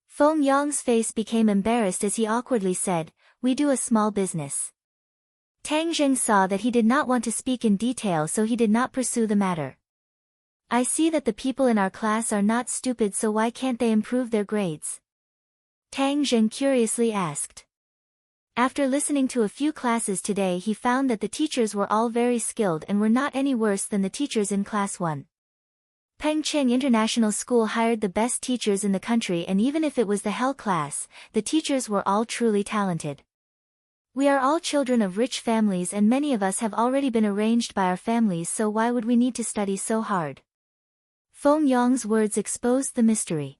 Feng Yong's face became embarrassed as he awkwardly said, we do a small business. Tang Zheng saw that he did not want to speak in detail so he did not pursue the matter. I see that the people in our class are not stupid so why can't they improve their grades? Tang Zheng curiously asked. After listening to a few classes today he found that the teachers were all very skilled and were not any worse than the teachers in Class 1. Pengcheng International School hired the best teachers in the country and even if it was the hell class, the teachers were all truly talented. We are all children of rich families and many of us have already been arranged by our families so why would we need to study so hard? Feng Yong's words exposed the mystery.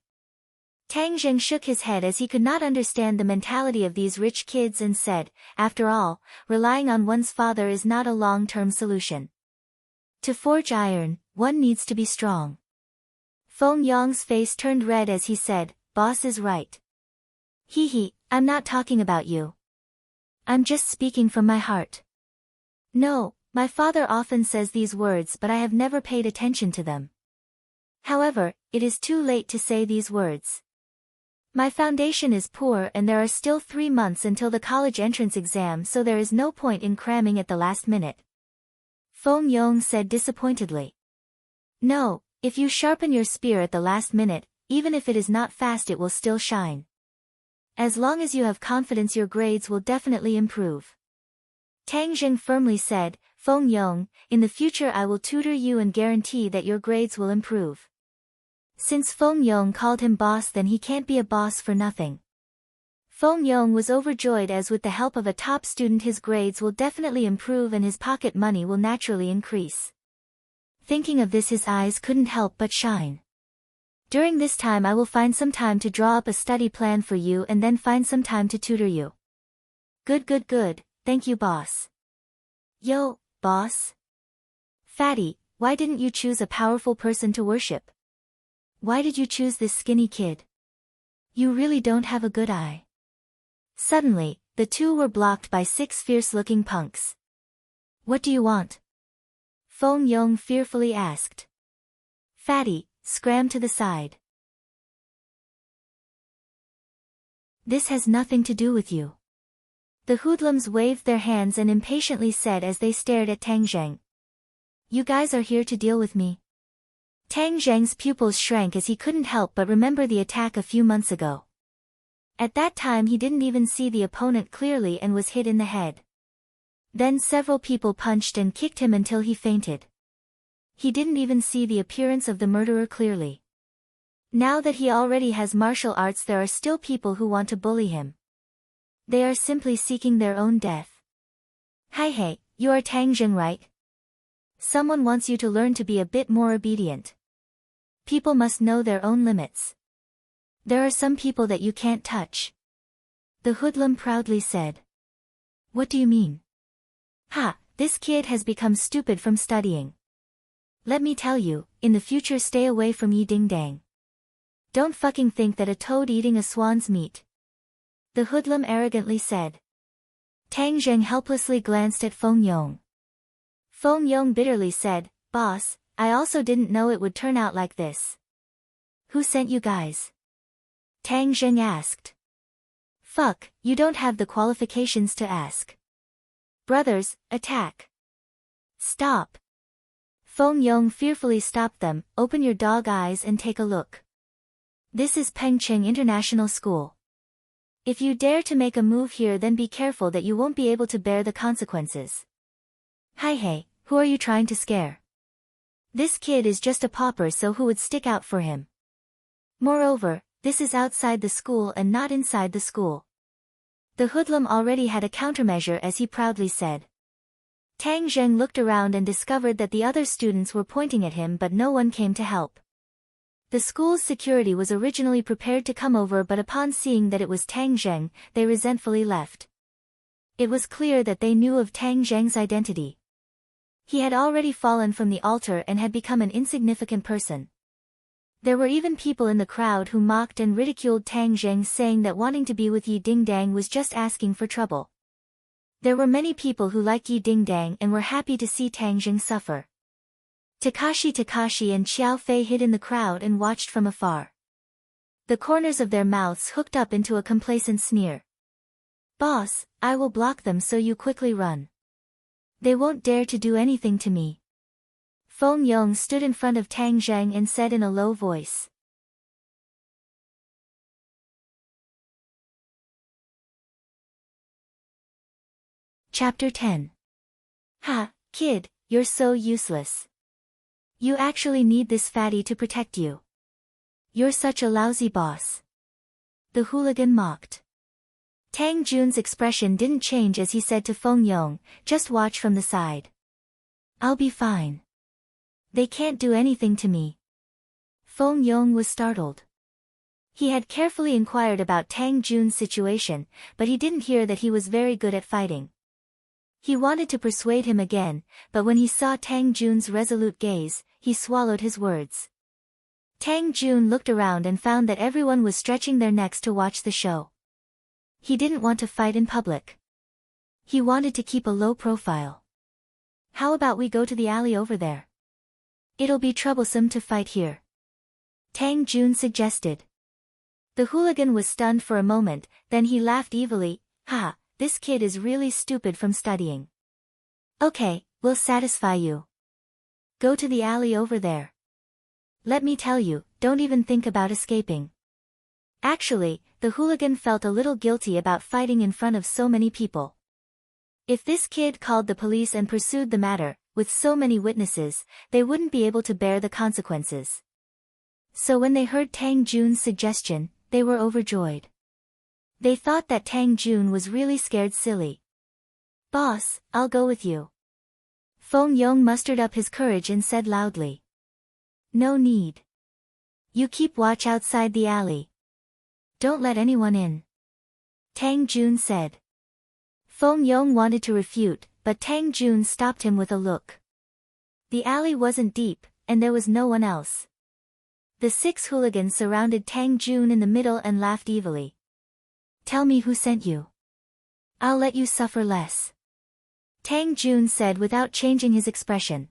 Tang Zheng shook his head as he could not understand the mentality of these rich kids and said, after all, relying on one's father is not a long-term solution. To forge iron, one needs to be strong. Feng Yong's face turned red as he said, boss is right. Hee, I'm not talking about you. I'm just speaking from my heart. No, my father often says these words but I have never paid attention to them. However, it is too late to say these words. My foundation is poor and there are still 3 months until the college entrance exam so there is no point in cramming at the last minute. Feng Yong said disappointedly. No, if you sharpen your spear at the last minute, even if it is not fast it will still shine. As long as you have confidence your grades will definitely improve. Tang Zheng firmly said, Feng Yong, in the future I will tutor you and guarantee that your grades will improve. Since Feng Yong called him boss then he can't be a boss for nothing. Feng Yong was overjoyed as with the help of a top student his grades will definitely improve and his pocket money will naturally increase. Thinking of this his eyes couldn't help but shine. During this time I will find some time to draw up a study plan for you and then find some time to tutor you. Good, thank you boss. Yo, boss. Fatty, why didn't you choose a powerful person to worship? Why did you choose this skinny kid? You really don't have a good eye. Suddenly, the two were blocked by 6 fierce-looking punks. What do you want? Feng Yong fearfully asked. Fatty, scram to the side. This has nothing to do with you. The hoodlums waved their hands and impatiently said as they stared at Tang Zheng. You guys are here to deal with me. Tang Zheng's pupils shrank as he couldn't help but remember the attack a few months ago. At that time he didn't even see the opponent clearly and was hit in the head. Then several people punched and kicked him until he fainted. He didn't even see the appearance of the murderer clearly. Now that he already has martial arts, there are still people who want to bully him. They are simply seeking their own death. Hey, you are Tang Zheng, right? Someone wants you to learn to be a bit more obedient. People must know their own limits. There are some people that you can't touch. The hoodlum proudly said. What do you mean? This kid has become stupid from studying. Let me tell you, in the future stay away from Yi Ding Dang. Don't fucking think that a toad eating a swan's meat. The hoodlum arrogantly said. Tang Zheng helplessly glanced at Feng Yong. Feng Yong bitterly said, Boss, I also didn't know it would turn out like this. Who sent you guys? Tang Zheng asked. Fuck, you don't have the qualifications to ask. Brothers, attack. Stop. Feng Yong fearfully stopped them. Open your dog eyes and take a look. This is Pengcheng International School. If you dare to make a move here, then be careful that you won't be able to bear the consequences. Hey, who are you trying to scare? This kid is just a pauper, so who would stick out for him? Moreover, this is outside the school and not inside the school. The hoodlum already had a countermeasure, as he proudly said. Tang Zheng looked around and discovered that the other students were pointing at him, but no one came to help. The school's security was originally prepared to come over, but upon seeing that it was Tang Zheng, they resentfully left. It was clear that they knew of Tang Zheng's identity. He had already fallen from the altar and had become an insignificant person. There were even people in the crowd who mocked and ridiculed Tang Zheng, saying that wanting to be with Yi Ding Dang was just asking for trouble. There were many people who liked Yi Ding Dang and were happy to see Tang Zheng suffer. Takashi and Xiao Fei hid in the crowd and watched from afar. The corners of their mouths hooked up into a complacent sneer. Boss, I will block them, so you quickly run. They won't dare to do anything to me. Feng Yong stood in front of Tang Zheng and said in a low voice. Chapter 10. Kid, you're so useless. You actually need this fatty to protect you. You're such a lousy boss. The hooligan mocked. Tang Jun's expression didn't change as he said to Feng Yong, just watch from the side. I'll be fine. They can't do anything to me. Feng Yong was startled. He had carefully inquired about Tang Jun's situation, but he didn't hear that he was very good at fighting. He wanted to persuade him again, but when he saw Tang Jun's resolute gaze, he swallowed his words. Tang Jun looked around and found that everyone was stretching their necks to watch the show. He didn't want to fight in public. He wanted to keep a low profile. How about we go to the alley over there? It'll be troublesome to fight here. Tang Jun suggested. The hooligan was stunned for a moment, then he laughed evilly. This kid is really stupid from studying. Okay, we'll satisfy you. Go to the alley over there. Let me tell you, don't even think about escaping. Actually, the hooligan felt a little guilty about fighting in front of so many people. If this kid called the police and pursued the matter, with so many witnesses, they wouldn't be able to bear the consequences. So when they heard Tang Jun's suggestion, they were overjoyed. They thought that Tang Jun was really scared silly. Boss, I'll go with you. Feng Yong mustered up his courage and said loudly. No need. You keep watch outside the alley. Don't let anyone in. Tang Jun said. Feng Yong wanted to refute, but Tang Jun stopped him with a look. The alley wasn't deep, and there was no one else. The 6 hooligans surrounded Tang Jun in the middle and laughed evilly. Tell me who sent you. I'll let you suffer less. Tang Jun said without changing his expression.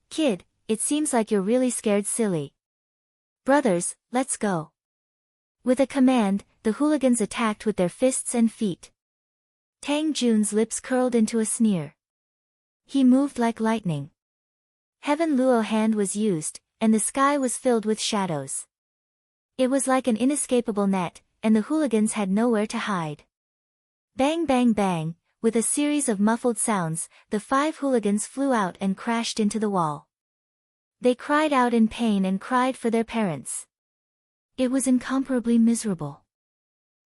Kid, it seems like you're really scared silly. Brothers, let's go. With a command, the hooligans attacked with their fists and feet. Tang Jun's lips curled into a sneer. He moved like lightning. Heaven Luo hand was used, and the sky was filled with shadows. It was like an inescapable net, and the hooligans had nowhere to hide. Bang bang bang, with a series of muffled sounds, the 5 hooligans flew out and crashed into the wall. They cried out in pain and cried for their parents. It was incomparably miserable.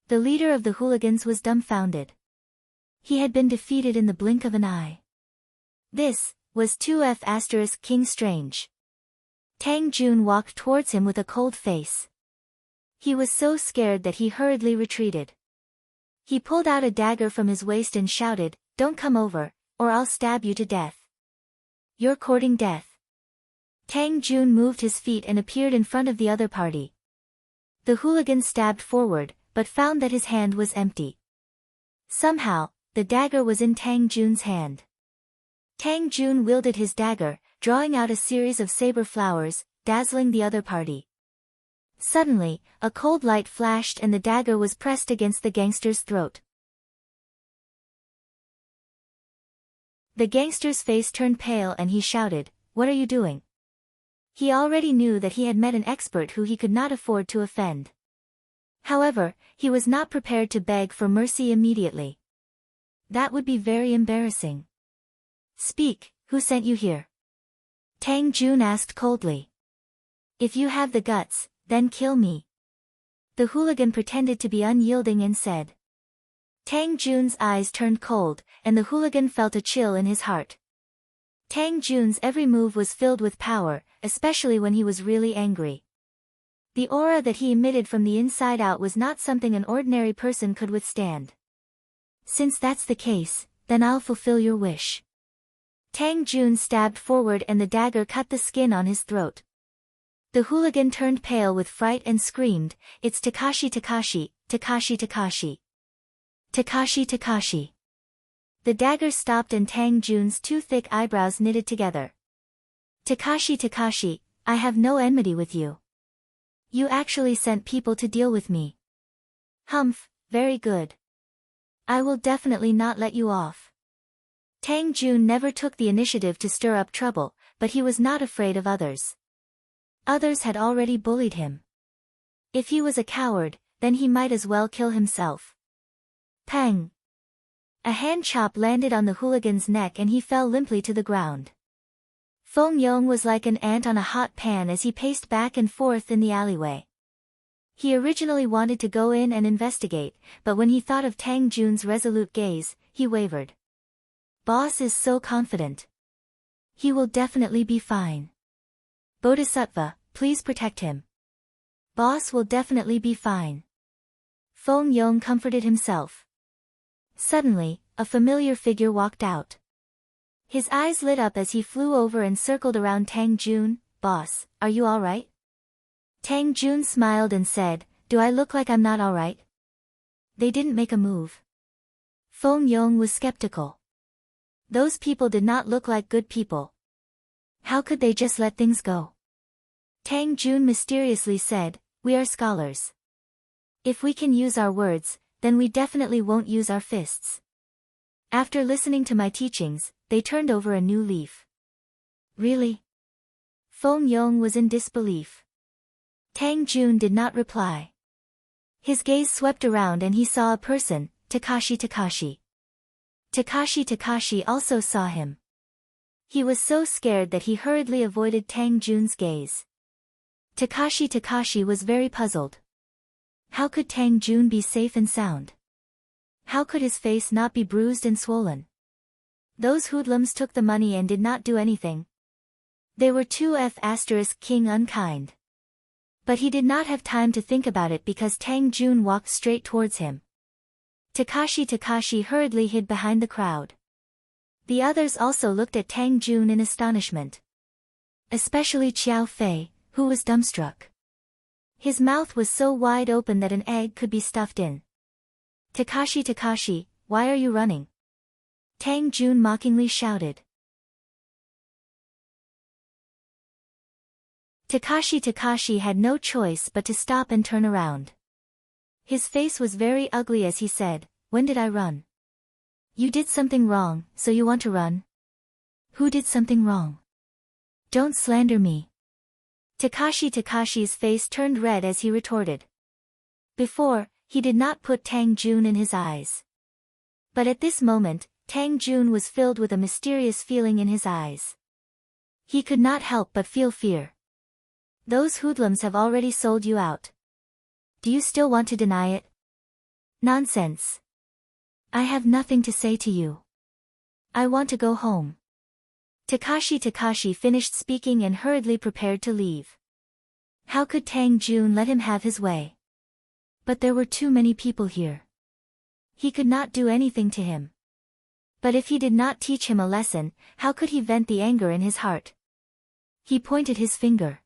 The leader of the hooligans was dumbfounded. He had been defeated in the blink of an eye. This was 2F** King Strange. Tang Jun walked towards him with a cold face. He was so scared that he hurriedly retreated. He pulled out a dagger from his waist and shouted, "Don't come over, or I'll stab you to death." "You're courting death." Tang Jun moved his feet and appeared in front of the other party. The hooligan stabbed forward, but found that his hand was empty. Somehow, the dagger was in Tang Jun's hand. Tang Jun wielded his dagger, drawing out a series of saber flowers, dazzling the other party. Suddenly, a cold light flashed and the dagger was pressed against the gangster's throat. The gangster's face turned pale and he shouted, "What are you doing?" He already knew that he had met an expert who he could not afford to offend. However, he was not prepared to beg for mercy immediately. That would be very embarrassing. "Speak, who sent you here?" Tang Jun asked coldly. "If you have the guts, then kill me." The hooligan pretended to be unyielding and said. Tang Jun's eyes turned cold, and the hooligan felt a chill in his heart. Tang Jun's every move was filled with power, especially when he was really angry. The aura that he emitted from the inside out was not something an ordinary person could withstand. "Since that's the case, then I'll fulfill your wish." Tang Jun stabbed forward and the dagger cut the skin on his throat. The hooligan turned pale with fright and screamed, "It's Takashi Takashi, Takashi Takashi. Takashi Takashi." The dagger stopped and Tang Jun's 2 thick eyebrows knitted together. "Takashi Takashi, I have no enmity with you. You actually sent people to deal with me. Humph, very good. I will definitely not let you off." Tang Jun never took the initiative to stir up trouble, but he was not afraid of others. Others had already bullied him. If he was a coward, then he might as well kill himself. Pang! A hand chop landed on the hooligan's neck and he fell limply to the ground. Feng Yong was like an ant on a hot pan as he paced back and forth in the alleyway. He originally wanted to go in and investigate, but when he thought of Tang Jun's resolute gaze, he wavered. Boss is so confident. He will definitely be fine. Bodhisattva, please protect him. Boss will definitely be fine. Feng Yong comforted himself. Suddenly, a familiar figure walked out. His eyes lit up as he flew over and circled around Tang Jun. "Boss, are you alright?" Tang Jun smiled and said, "Do I look like I'm not alright?" They didn't make a move. Feng Yong was skeptical. Those people did not look like good people. How could they just let things go? Tang Jun mysteriously said, "We are scholars. If we can use our words, then we definitely won't use our fists." After listening to my teachings, they turned over a new leaf. Really? Feng Yong was in disbelief. Tang Jun did not reply. His gaze swept around and he saw a person, Takashi Takashi. Takashi Takashi also saw him. He was so scared that he hurriedly avoided Tang Jun's gaze. Takashi Takashi was very puzzled. How could Tang Jun be safe and sound? How could his face not be bruised and swollen? Those hoodlums took the money and did not do anything. They were 2F** King unkind. But he did not have time to think about it because Tang Jun walked straight towards him. Takashi Takashi hurriedly hid behind the crowd. The others also looked at Tang Jun in astonishment. Especially Qiao Fei, who was dumbstruck. His mouth was so wide open that an egg could be stuffed in. "Takashi Takashi, why are you running?" Tang Jun mockingly shouted. Takashi Takashi had no choice but to stop and turn around. His face was very ugly as he said, "When did I run?" "You did something wrong, so you want to run?" "Who did something wrong? Don't slander me." Takashi Takashi's face turned red as he retorted. Before, he did not put Tang Jun in his eyes. But at this moment, Tang Jun was filled with a mysterious feeling in his eyes. He could not help but feel fear. Those hoodlums have already sold you out. Do you still want to deny it? Nonsense. I have nothing to say to you. I want to go home. Takashi finished speaking and hurriedly prepared to leave. How could Tang Jun let him have his way? But there were too many people here. He could not do anything to him. But if he did not teach him a lesson, how could he vent the anger in his heart? He pointed his finger.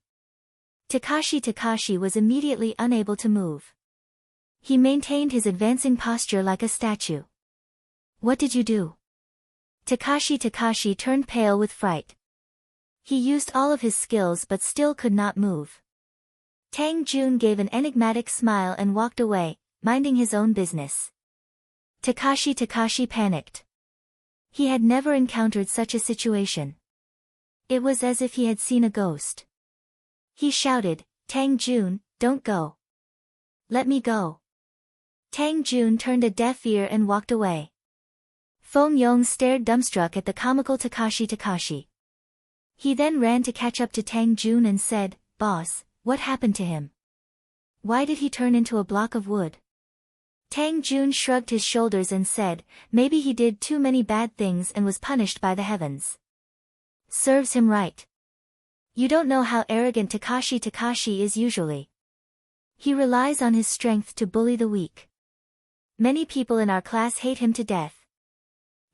Takashi was immediately unable to move. He maintained his advancing posture like a statue. What did you do? Takashi turned pale with fright. He used all of his skills but still could not move. Tang Jun gave an enigmatic smile and walked away, minding his own business. Takashi panicked. He had never encountered such a situation. It was as if he had seen a ghost. He shouted, Tang Jun, don't go. Let me go. Tang Jun turned a deaf ear and walked away. Feng Yong stared dumbstruck at the comical Takashi. He then ran to catch up to Tang Jun and said, Boss, what happened to him? Why did he turn into a block of wood? Tang Jun shrugged his shoulders and said, maybe he did too many bad things and was punished by the heavens. Serves him right. You don't know how arrogant Takashi is usually. He relies on his strength to bully the weak. Many people in our class hate him to death.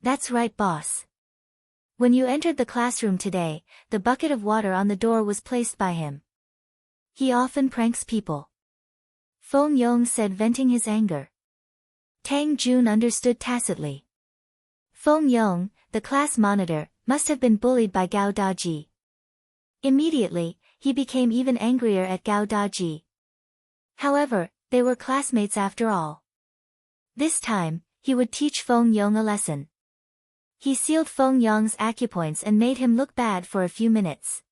That's right, boss. When you entered the classroom today, the bucket of water on the door was placed by him. He often pranks people. Feng Yong said, venting his anger. Tang Jun understood tacitly. Feng Yong, the class monitor, must have been bullied by Gao Daji. Immediately, he became even angrier at Gao Daji. However, they were classmates after all. This time, he would teach Feng Yong a lesson. He sealed Feng Yong's acupoints and made him look bad for a few minutes.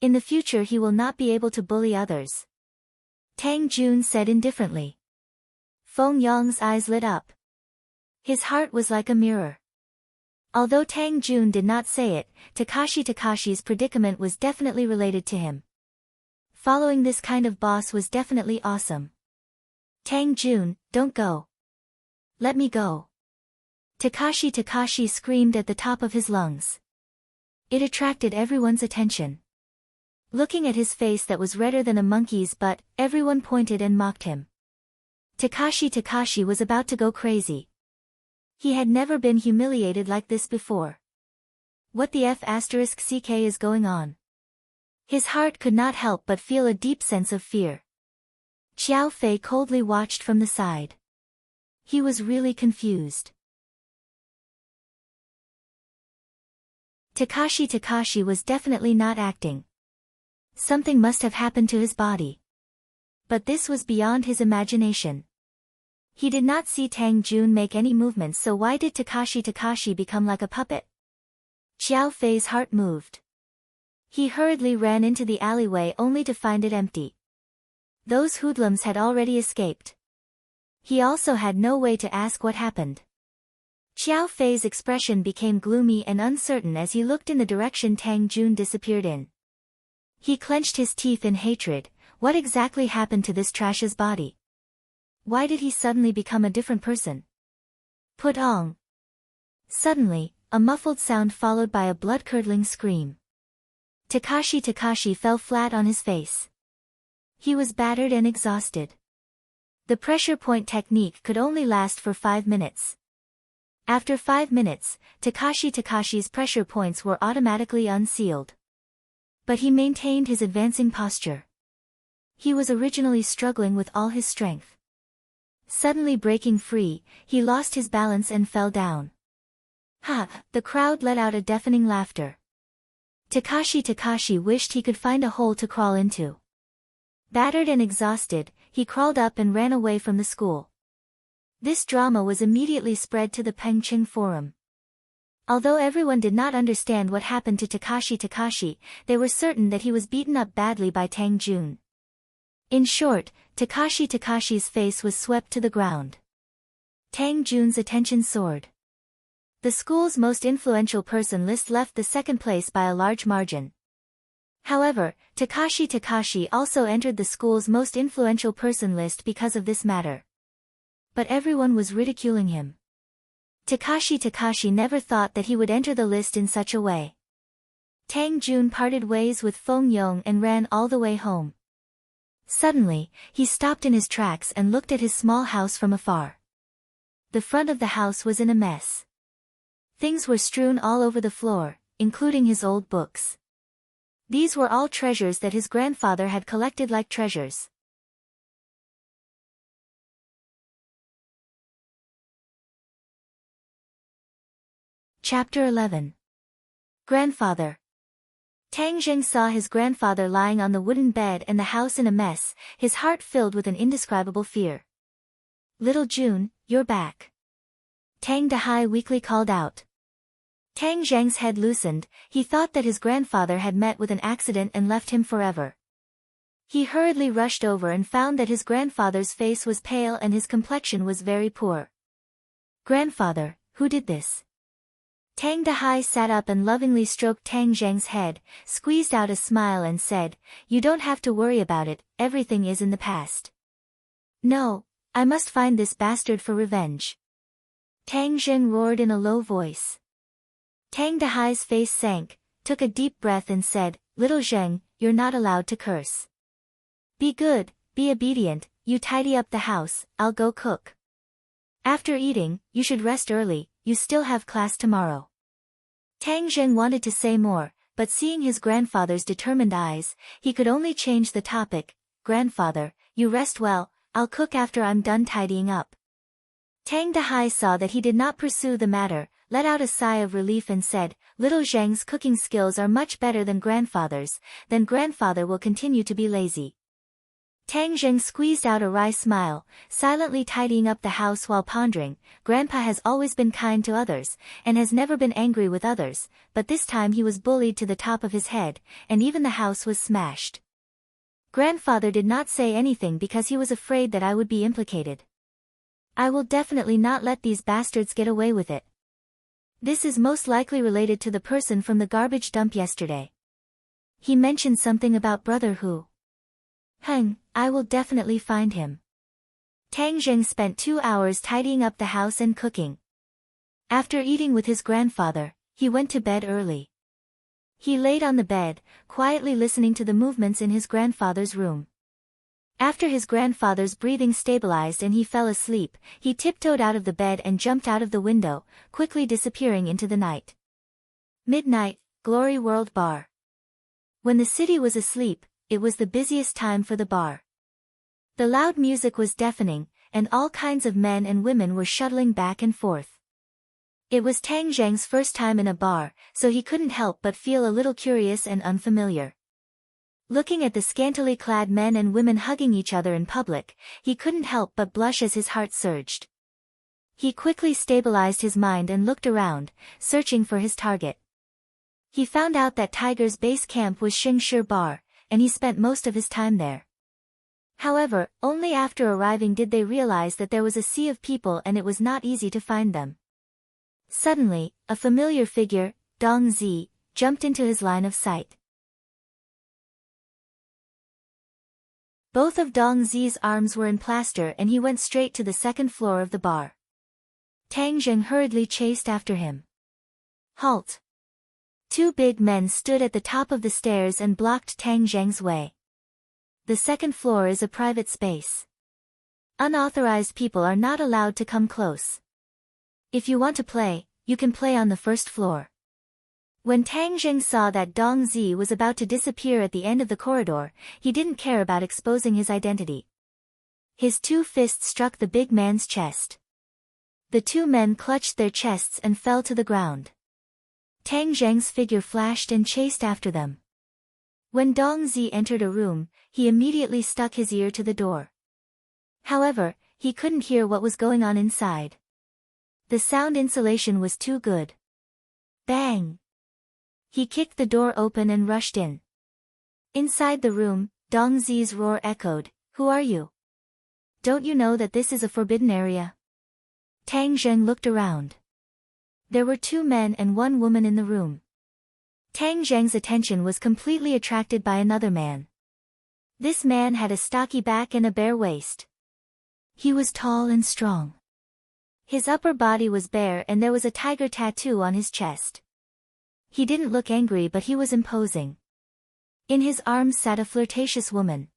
In the future he will not be able to bully others. Tang Jun said indifferently. Feng Yong's eyes lit up. His heart was like a mirror. Although Tang Jun did not say it, Takashi's predicament was definitely related to him. Following this kind of boss was definitely awesome. Tang Jun, don't go. Let me go. Takashi screamed at the top of his lungs. It attracted everyone's attention. Looking at his face that was redder than a monkey's butt, everyone pointed and mocked him. Takashi was about to go crazy. He had never been humiliated like this before. What the F***ck is going on? His heart could not help but feel a deep sense of fear. Xiao Fei coldly watched from the side. He was really confused. Takashi was definitely not acting. Something must have happened to his body. But this was beyond his imagination. He did not see Tang Jun make any movements, so why did Takashi become like a puppet? Xiao Fei's heart moved. He hurriedly ran into the alleyway only to find it empty. Those hoodlums had already escaped. He also had no way to ask what happened. Xiao Fei's expression became gloomy and uncertain as he looked in the direction Tang Jun disappeared in. He clenched his teeth in hatred. What exactly happened to this trash's body? Why did he suddenly become a different person? Put on. Suddenly, a muffled sound followed by a blood-curdling scream. Takashi fell flat on his face. He was battered and exhausted. The pressure point technique could only last for 5 minutes. After 5 minutes, Takashi's pressure points were automatically unsealed. But he maintained his advancing posture. He was originally struggling with all his strength. Suddenly breaking free, he lost his balance and fell down. Ha! The crowd let out a deafening laughter. Takashi wished he could find a hole to crawl into. Battered and exhausted, he crawled up and ran away from the school. This drama was immediately spread to the Pengcheng forum. Although everyone did not understand what happened to Takashi, they were certain that he was beaten up badly by Tang Jun. In short, Takashi's face was swept to the ground. Tang Jun's attention soared. The school's most influential person list left the second place by a large margin. However, Takashi also entered the school's most influential person list because of this matter. But everyone was ridiculing him. Takashi never thought that he would enter the list in such a way. Tang Jun parted ways with Feng Yong and ran all the way home. Suddenly, he stopped in his tracks and looked at his small house from afar. The front of the house was in a mess. Things were strewn all over the floor, including his old books. These were all treasures that his grandfather had collected like treasures. Chapter 11. Grandfather. Tang Zheng saw his grandfather lying on the wooden bed and the house in a mess, his heart filled with an indescribable fear. "Little June, you're back." Tang Dahai weakly called out. Tang Zheng's head loosened, he thought that his grandfather had met with an accident and left him forever. He hurriedly rushed over and found that his grandfather's face was pale and his complexion was very poor. "Grandfather, who did this?" Tang Dahai sat up and lovingly stroked Tang Zheng's head, squeezed out a smile and said, "You don't have to worry about it, everything is in the past." "No, I must find this bastard for revenge." Tang Zheng roared in a low voice. Tang Dahai's face sank, took a deep breath and said, "Little Zheng, you're not allowed to curse. Be good, be obedient, you tidy up the house, I'll go cook. After eating, you should rest early, you still have class tomorrow." Tang Zheng wanted to say more, but seeing his grandfather's determined eyes, he could only change the topic. "Grandfather, you rest well, I'll cook after I'm done tidying up." Tang Dahai saw that he did not pursue the matter, let out a sigh of relief and said, "Little Zheng's cooking skills are much better than grandfather's, then grandfather will continue to be lazy." Tang Zheng squeezed out a wry smile, silently tidying up the house while pondering. Grandpa has always been kind to others, and has never been angry with others, but this time he was bullied to the top of his head, and even the house was smashed. Grandfather did not say anything because he was afraid that I would be implicated. I will definitely not let these bastards get away with it. This is most likely related to the person from the garbage dump yesterday. He mentioned something about brother who. I will definitely find him. Tang Zheng spent 2 hours tidying up the house and cooking. After eating with his grandfather, he went to bed early. He laid on the bed, quietly listening to the movements in his grandfather's room. After his grandfather's breathing stabilized and he fell asleep, he tiptoed out of the bed and jumped out of the window, quickly disappearing into the night. Midnight, Glory World Bar. When the city was asleep, it was the busiest time for the bar. The loud music was deafening, and all kinds of men and women were shuttling back and forth. It was Tang Zheng's first time in a bar, so he couldn't help but feel a little curious and unfamiliar. Looking at the scantily clad men and women hugging each other in public, he couldn't help but blush as his heart surged. He quickly stabilized his mind and looked around, searching for his target. He found out that Tiger's base camp was Xingshi Bar, and he spent most of his time there. However, only after arriving did they realize that there was a sea of people and it was not easy to find them. Suddenly, a familiar figure, Dong Zi, jumped into his line of sight. Both of Dong Zi's arms were in plaster and he went straight to the second floor of the bar. Tang Zheng hurriedly chased after him. "Halt!" 2 big men stood at the top of the stairs and blocked Tang Zheng's way. "The second floor is a private space. Unauthorized people are not allowed to come close. If you want to play, you can play on the first floor." When Tang Zheng saw that Dong Zi was about to disappear at the end of the corridor, he didn't care about exposing his identity. His 2 fists struck the big man's chest. The 2 men clutched their chests and fell to the ground. Tang Zheng's figure flashed and chased after them. When Dong Zi entered a room, he immediately stuck his ear to the door. However, he couldn't hear what was going on inside. The sound insulation was too good. Bang! He kicked the door open and rushed in. Inside the room, Dong Zi's roar echoed, "Who are you? Don't you know that this is a forbidden area?" Tang Zheng looked around. There were 2 men and 1 woman in the room. Tang Zheng's attention was completely attracted by another man. This man had a stocky back and a bare waist. He was tall and strong. His upper body was bare and there was a tiger tattoo on his chest. He didn't look angry, but he was imposing. In his arms sat a flirtatious woman.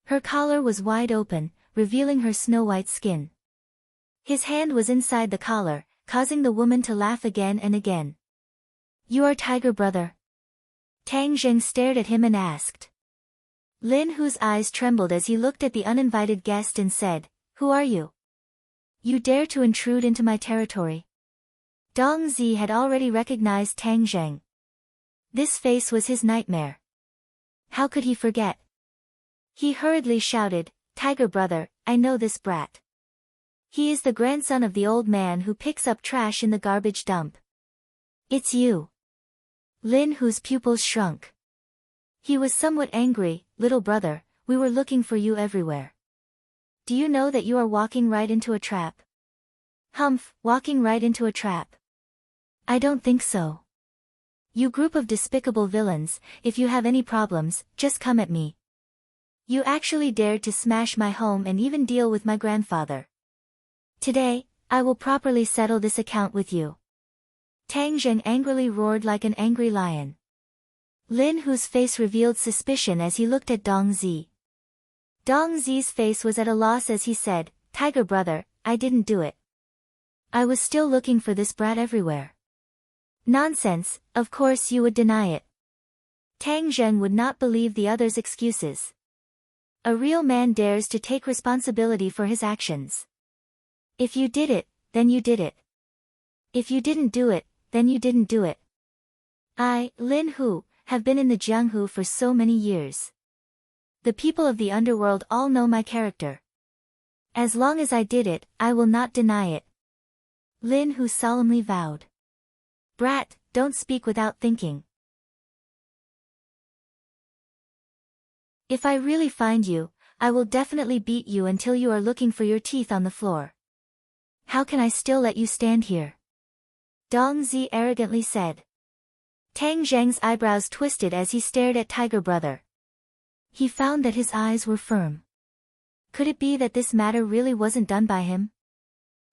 Her collar was wide open, revealing her snow-white skin. His hand was inside the collar, causing the woman to laugh again and again. "You are Tiger Brother?" Tang Zheng stared at him and asked. Lin Hu's eyes trembled as he looked at the uninvited guest and said, "Who are you? You dare to intrude into my territory?" Dong Zi had already recognized Tang Zheng. This face was his nightmare. How could he forget? He hurriedly shouted, "Tiger Brother, I know this brat. He is the grandson of the old man who picks up trash in the garbage dump. It's you." Lin Hu's pupils shrunk. He was somewhat angry. "Little brother, we were looking for you everywhere. Do you know that you are walking right into a trap?" "Humph, walking right into a trap. I don't think so. You group of despicable villains, if you have any problems, just come at me. You actually dared to smash my home and even deal with my grandfather. Today, I will properly settle this account with you." Tang Zheng angrily roared like an angry lion. Lin Hu's face revealed suspicion as he looked at Dong Zi. Dong Zi's face was at a loss as he said, "Tiger Brother, I didn't do it. I was still looking for this brat everywhere." "Nonsense, of course you would deny it." Tang Zheng would not believe the other's excuses. A real man dares to take responsibility for his actions. If you did it, then you did it. If you didn't do it, then you didn't do it. I, Lin Hu, have been in the Jianghu for so many years. The people of the underworld all know my character. As long as I did it, I will not deny it. Lin Hu solemnly vowed. "Brat, don't speak without thinking. If I really find you, I will definitely beat you until you are looking for your teeth on the floor. How can I still let you stand here?" Dong Zi arrogantly said. Tang Zheng's eyebrows twisted as he stared at Tiger Brother. He found that his eyes were firm. Could it be that this matter really wasn't done by him?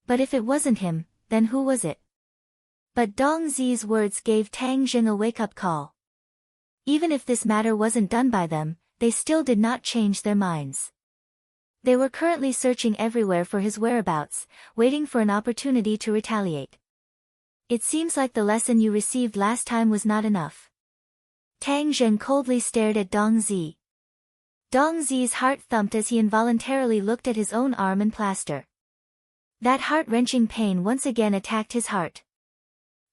But if it wasn't him, then who was it? But Dong Zi's words gave Tang Zheng a wake-up call. Even if this matter wasn't done by them, they still did not change their minds. They were currently searching everywhere for his whereabouts, waiting for an opportunity to retaliate. "It seems like the lesson you received last time was not enough." Tang Zheng coldly stared at Dong Zi. Dong Zi's heart thumped as he involuntarily looked at his own arm and plaster. That heart-wrenching pain once again attacked his heart.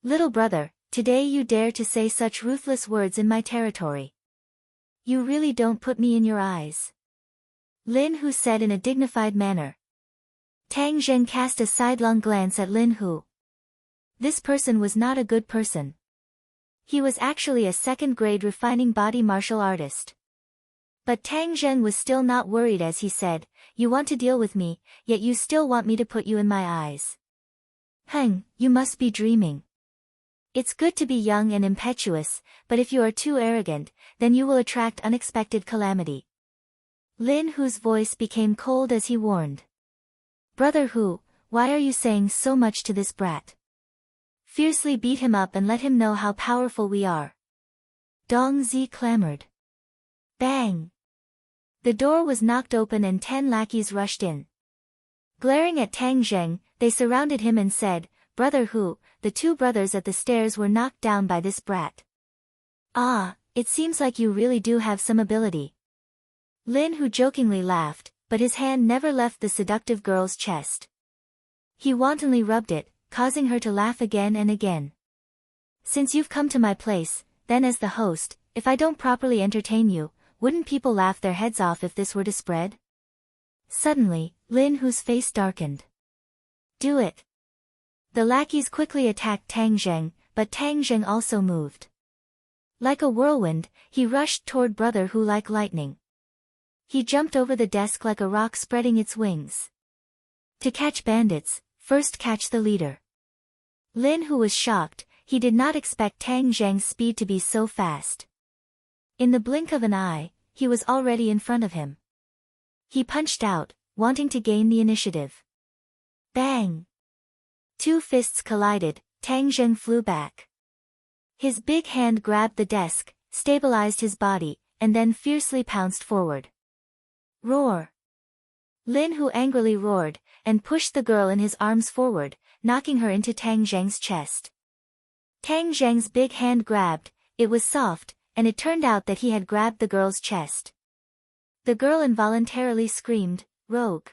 "Little brother, today you dare to say such ruthless words in my territory. You really don't put me in your eyes," Lin Hu said in a dignified manner. Tang Zheng cast a sidelong glance at Lin Hu. This person was not a good person. He was actually a second-grade refining body martial artist. But Tang Zheng was still not worried as he said, "You want to deal with me, yet you still want me to put you in my eyes. You must be dreaming. It's good to be young and impetuous, but if you are too arrogant, then you will attract unexpected calamity." Lin Hu's voice became cold as he warned. "Brother Hu, why are you saying so much to this brat? Fiercely beat him up and let him know how powerful we are." Dong Zi clamored. Bang! The door was knocked open and 10 lackeys rushed in. Glaring at Tang Zheng, they surrounded him and said, "Brother Hu, the 2 brothers at the stairs were knocked down by this brat. Ah, it seems like you really do have some ability." Lin Hu jokingly laughed, but his hand never left the seductive girl's chest. He wantonly rubbed it, causing her to laugh again and again. "Since you've come to my place, then as the host, if I don't properly entertain you, wouldn't people laugh their heads off if this were to spread?" Suddenly, Lin Hu's face darkened. "Do it." The lackeys quickly attacked Tang Zheng, but Tang Zheng also moved. Like a whirlwind, he rushed toward Brother Hu like lightning. He jumped over the desk like a rock spreading its wings. To catch bandits, first catch the leader. Lin Hu was shocked, he did not expect Tang Zheng's speed to be so fast. In the blink of an eye, he was already in front of him. He punched out, wanting to gain the initiative. Bang! Two fists collided, Tang Zheng flew back. His big hand grabbed the desk, stabilized his body, and then fiercely pounced forward. Roar! Lin Hu angrily roared, and pushed the girl in his arms forward, knocking her into Tang Zheng's chest. Tang Zheng's big hand grabbed, it was soft, and it turned out that he had grabbed the girl's chest. The girl involuntarily screamed, "Rogue!"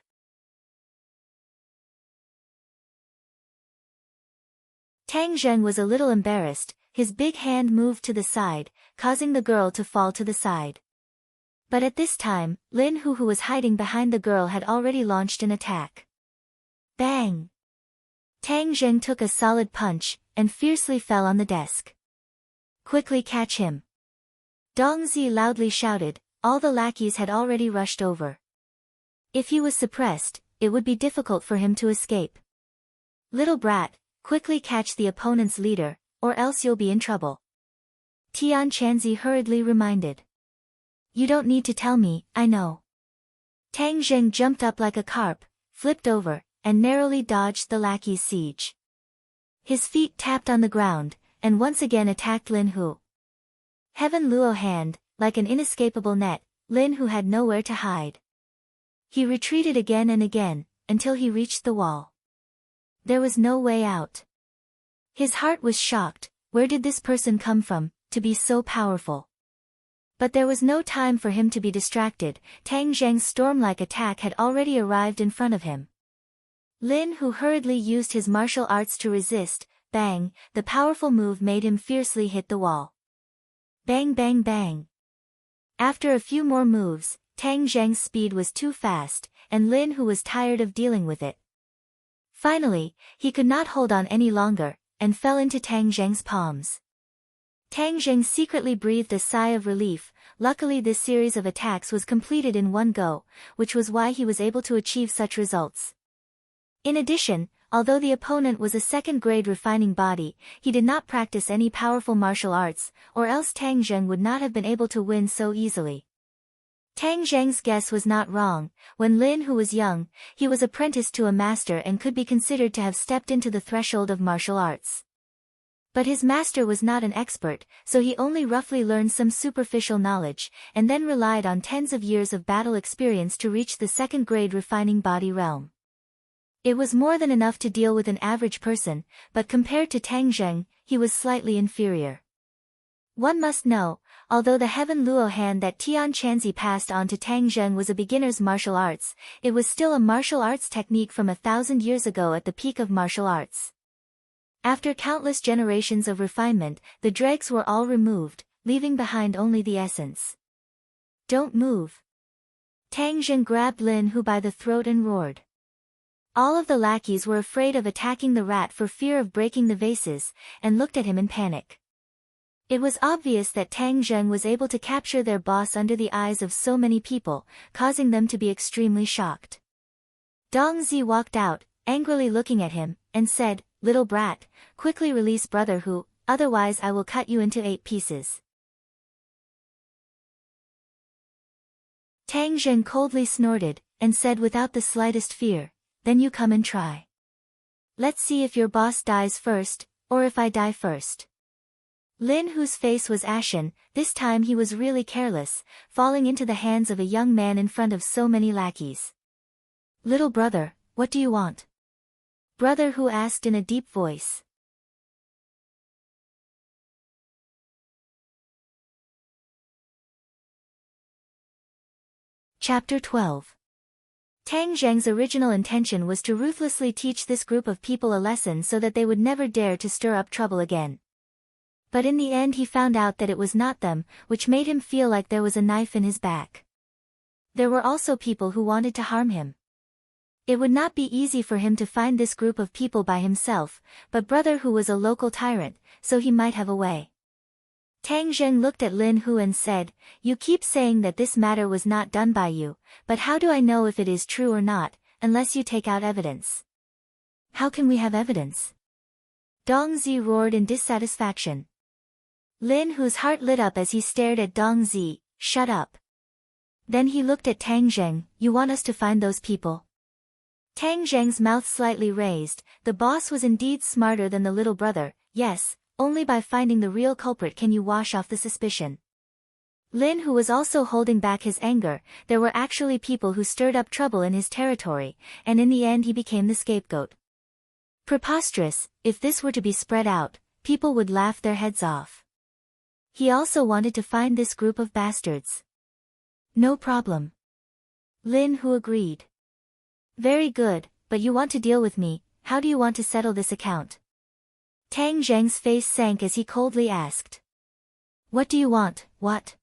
Tang Zheng was a little embarrassed, his big hand moved to the side, causing the girl to fall to the side. But at this time, Lin Hu, who was hiding behind the girl, had already launched an attack. Bang! Tang Zheng took a solid punch, and fiercely fell on the desk. Quickly catch him! Dong Zi loudly shouted, all the lackeys had already rushed over. If he was suppressed, it would be difficult for him to escape. Little brat, quickly catch the opponent's leader, or else you'll be in trouble. Tian Chanzi hurriedly reminded. You don't need to tell me, I know. Tang Zheng jumped up like a carp, flipped over, and narrowly dodged the lackey's siege. His feet tapped on the ground, and once again attacked Lin Hu. Heaven Luo hand, like an inescapable net, Lin Hu had nowhere to hide. He retreated again and again, until he reached the wall. There was no way out. His heart was shocked, where did this person come from, to be so powerful? But there was no time for him to be distracted, Tang Zheng's storm-like attack had already arrived in front of him. Lin Hu hurriedly used his martial arts to resist, bang, the powerful move made him fiercely hit the wall. Bang bang bang. After a few more moves, Tang Zheng's speed was too fast, and Lin Hu was tired of dealing with it. Finally, he could not hold on any longer, and fell into Tang Zheng's palms. Tang Zheng secretly breathed a sigh of relief. Luckily this series of attacks was completed in one go, which was why he was able to achieve such results. In addition, although the opponent was a second-grade refining body, he did not practice any powerful martial arts, or else Tang Zheng would not have been able to win so easily. Tang Zheng's guess was not wrong. When Lin Hu was young, he was apprenticed to a master and could be considered to have stepped into the threshold of martial arts. But his master was not an expert, so he only roughly learned some superficial knowledge, and then relied on tens of years of battle experience to reach the second-grade refining body realm. It was more than enough to deal with an average person, but compared to Tang Zheng, he was slightly inferior. One must know, although the Heaven Luo hand that Tian Chanzi passed on to Tang Zheng was a beginner's martial arts, it was still a martial arts technique from 1,000 years ago at the peak of martial arts. After countless generations of refinement, the dregs were all removed, leaving behind only the essence. Don't move. Tang Zheng grabbed Lin Hu by the throat and roared. All of the lackeys were afraid of attacking the rat for fear of breaking the vases, and looked at him in panic. It was obvious that Tang Zheng was able to capture their boss under the eyes of so many people, causing them to be extremely shocked. Dong Zi walked out, angrily looking at him, and said, Little brat, quickly release Brother Hu, otherwise I will cut you into 8 pieces. Tang Zheng coldly snorted, and said without the slightest fear, Then you come and try. Let's see if your boss dies first, or if I die first. Lin Hu's face was ashen. This time he was really careless, falling into the hands of a young man in front of so many lackeys. Little brother, what do you want? Brother Hu asked in a deep voice. Chapter 12. Tang Zheng's original intention was to ruthlessly teach this group of people a lesson so that they would never dare to stir up trouble again. But in the end he found out that it was not them, which made him feel like there was a knife in his back. There were also people who wanted to harm him. It would not be easy for him to find this group of people by himself, but Brother Hu was a local tyrant, so he might have a way. Tang Zheng looked at Lin Hu and said, You keep saying that this matter was not done by you, but how do I know if it is true or not, unless you take out evidence? How can we have evidence? Dong Zi roared in dissatisfaction. Lin Hu's heart lit up as he stared at Dong Zi. Shut up. Then he looked at Tang Zheng. You want us to find those people? Tang Zheng's mouth slightly raised. The boss was indeed smarter than the little brother. Yes, only by finding the real culprit can you wash off the suspicion. Lin Hu was also holding back his anger. There were actually people who stirred up trouble in his territory, and in the end he became the scapegoat. Preposterous. If this were to be spread out, people would laugh their heads off. He also wanted to find this group of bastards. No problem. Lin Hu agreed. Very good, but you want to deal with me. How do you want to settle this account? Tang Zheng's face sank as he coldly asked. What do you want? What?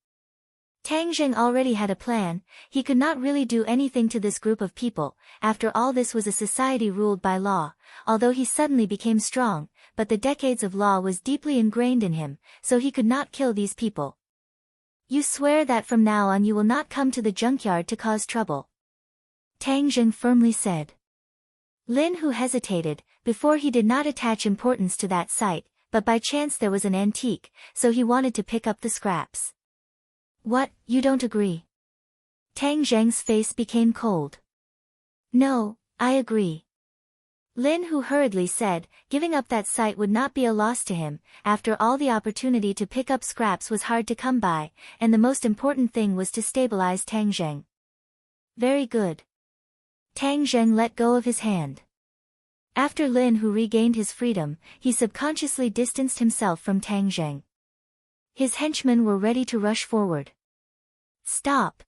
Tang Zheng already had a plan. He could not really do anything to this group of people. After all, this was a society ruled by law. Although he suddenly became strong, but the decades of law was deeply ingrained in him, so he could not kill these people. You swear that from now on you will not come to the junkyard to cause trouble? Tang Zheng firmly said. Lin Hu hesitated. Before he did not attach importance to that site, but by chance there was an antique, so he wanted to pick up the scraps. What, you don't agree? Tang Zheng's face became cold. No, I agree. Lin Hu hurriedly said, giving up that site would not be a loss to him. After all, the opportunity to pick up scraps was hard to come by, and the most important thing was to stabilize Tang Zheng. Very good. Tang Zheng let go of his hand. After Lin Hu regained his freedom, he subconsciously distanced himself from Tang Zheng. His henchmen were ready to rush forward. Stop!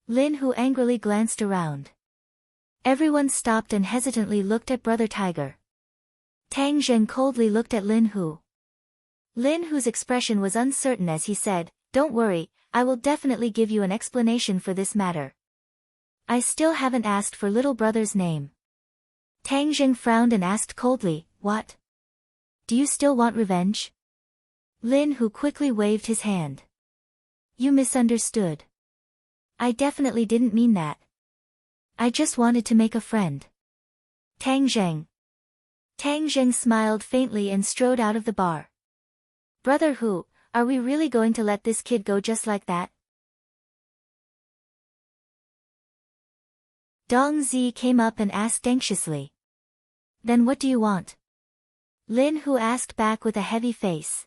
Lin Hu angrily glanced around. Everyone stopped and hesitantly looked at Brother Tiger. Tang Zheng coldly looked at Lin Hu. Lin Hu's expression was uncertain as he said, Don't worry, I will definitely give you an explanation for this matter. I still haven't asked for little brother's name. Tang Zheng frowned and asked coldly, What? Do you still want revenge? Lin Hu quickly waved his hand. You misunderstood. I definitely didn't mean that. I just wanted to make a friend. Tang Zheng. Tang Zheng smiled faintly and strode out of the bar. Brother Hu, are we really going to let this kid go just like that? Dong Zi came up and asked anxiously. Then what do you want? Lin Hu asked back with a heavy face.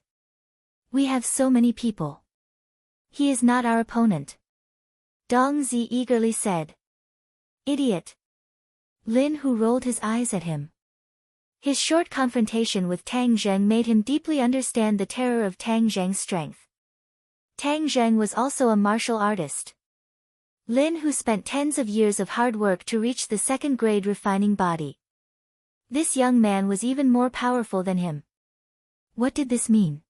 We have so many people. He is not our opponent. Dong Zi eagerly said. Idiot. Lin Hu rolled his eyes at him. His short confrontation with Tang Zheng made him deeply understand the terror of Tang Zheng's strength. Tang Zheng was also a martial artist. Lin Hu spent tens of years of hard work to reach the second-grade refining body. This young man was even more powerful than him. What did this mean?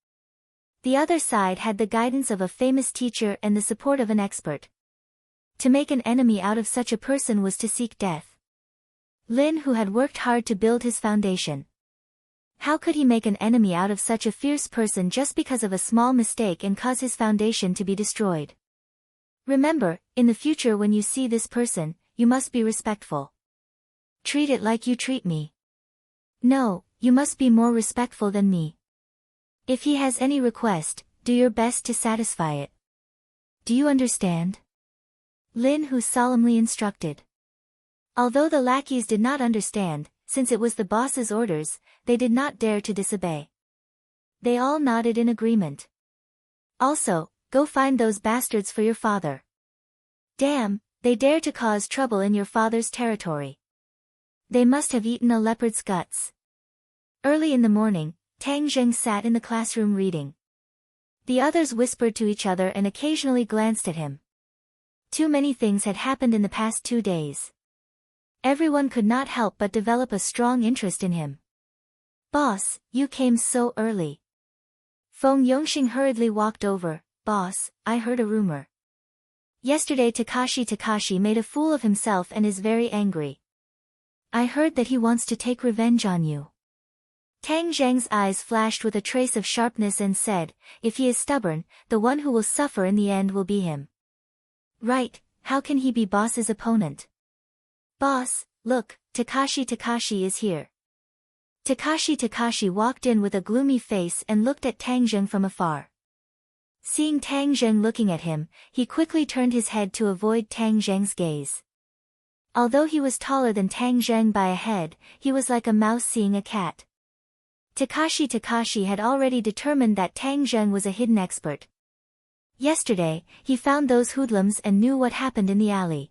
The other side had the guidance of a famous teacher and the support of an expert. To make an enemy out of such a person was to seek death. Lin Hu had worked hard to build his foundation. How could he make an enemy out of such a fierce person just because of a small mistake and cause his foundation to be destroyed? Remember, in the future when you see this person, you must be respectful. Treat it like you treat me. No, you must be more respectful than me. If he has any request, do your best to satisfy it. Do you understand? Lin Hu solemnly instructed. Although the lackeys did not understand, since it was the boss's orders, they did not dare to disobey. They all nodded in agreement. Also, go find those bastards for your father. Damn, they dare to cause trouble in your father's territory. They must have eaten a leopard's guts. Early in the morning, Tang Zheng sat in the classroom reading. The others whispered to each other and occasionally glanced at him. Too many things had happened in the past 2 days. Everyone could not help but develop a strong interest in him. Boss, you came so early. Feng Yongxing hurriedly walked over. Boss, I heard a rumor. Yesterday Takashi made a fool of himself and is very angry. I heard that he wants to take revenge on you. Tang Zheng's eyes flashed with a trace of sharpness and said, if he is stubborn, the one who will suffer in the end will be him. Right, how can he be boss's opponent? Boss, look, Takashi is here. Takashi walked in with a gloomy face and looked at Tang Zheng from afar. Seeing Tang Zheng looking at him, he quickly turned his head to avoid Tang Zheng's gaze. Although he was taller than Tang Zheng by a head, he was like a mouse seeing a cat. Takashi had already determined that Tang Zheng was a hidden expert. Yesterday, he found those hoodlums and knew what happened in the alley.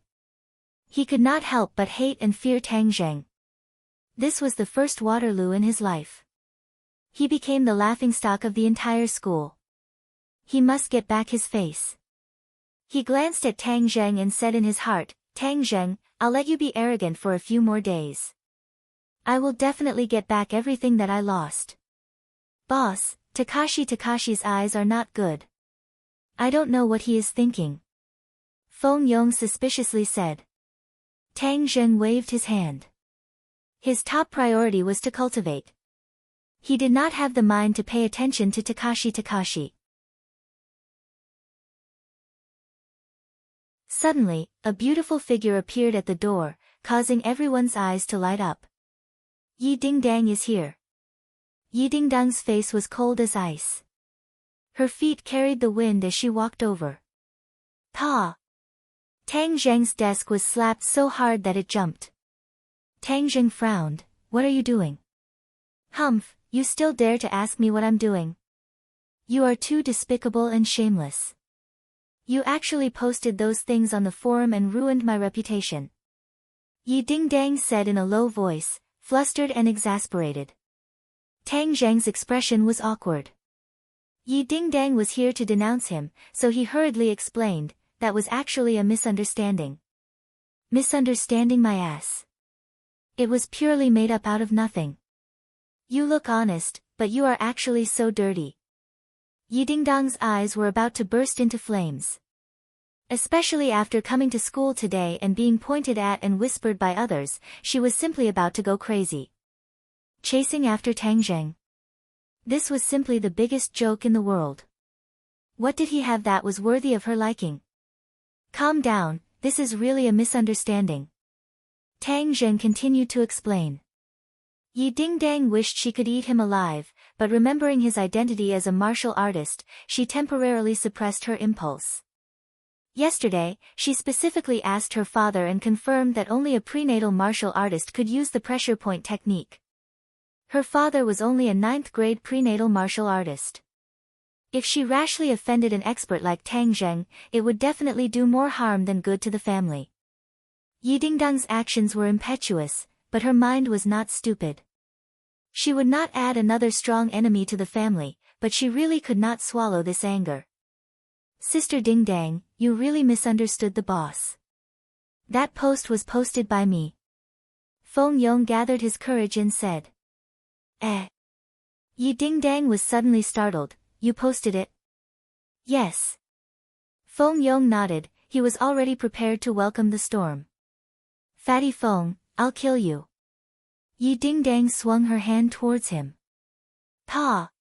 He could not help but hate and fear Tang Zheng. This was the first Waterloo in his life. He became the laughingstock of the entire school. He must get back his face. He glanced at Tang Zheng and said in his heart, Tang Zheng, I'll let you be arrogant for a few more days. I will definitely get back everything that I lost. Boss, Takashi's eyes are not good. I don't know what he is thinking. Feng Yong suspiciously said. Tang Zheng waved his hand. His top priority was to cultivate. He did not have the mind to pay attention to Takashi. Suddenly, a beautiful figure appeared at the door, causing everyone's eyes to light up. Yi Dingdang is here. Yi Dingdang's face was cold as ice. Her feet carried the wind as she walked over. Pa! Tang Zheng's desk was slapped so hard that it jumped. Tang Zheng frowned. What are you doing? Humph, you still dare to ask me what I'm doing? You are too despicable and shameless. You actually posted those things on the forum and ruined my reputation. Yi Dingdang said in a low voice, flustered and exasperated. Tang Zheng's expression was awkward. Yi Dingdang was here to denounce him, so he hurriedly explained, that was actually a misunderstanding. Misunderstanding my ass. It was purely made up out of nothing. You look honest, but you are actually so dirty. Yi Dingdang's eyes were about to burst into flames. Especially after coming to school today and being pointed at and whispered by others, she was simply about to go crazy. Chasing after Tang Zheng. This was simply the biggest joke in the world. What did he have that was worthy of her liking? Calm down, this is really a misunderstanding. Tang Zheng continued to explain. Yi Dingdang wished she could eat him alive, but remembering his identity as a martial artist, she temporarily suppressed her impulse. Yesterday, she specifically asked her father and confirmed that only a prenatal martial artist could use the pressure point technique. Her father was only a 9th grade prenatal martial artist. If she rashly offended an expert like Tang Zheng, it would definitely do more harm than good to the family. Yi Dingdang's actions were impetuous, but her mind was not stupid. She would not add another strong enemy to the family, but she really could not swallow this anger. Sister Dingdang, you really misunderstood the boss. That post was posted by me. Feng Yong gathered his courage and said. Yi Dingdang was suddenly startled. You posted it? Yes. Feng Yong nodded, he was already prepared to welcome the storm. Fatty Feng, I'll kill you. Yi Dingdang swung her hand towards him. Pa!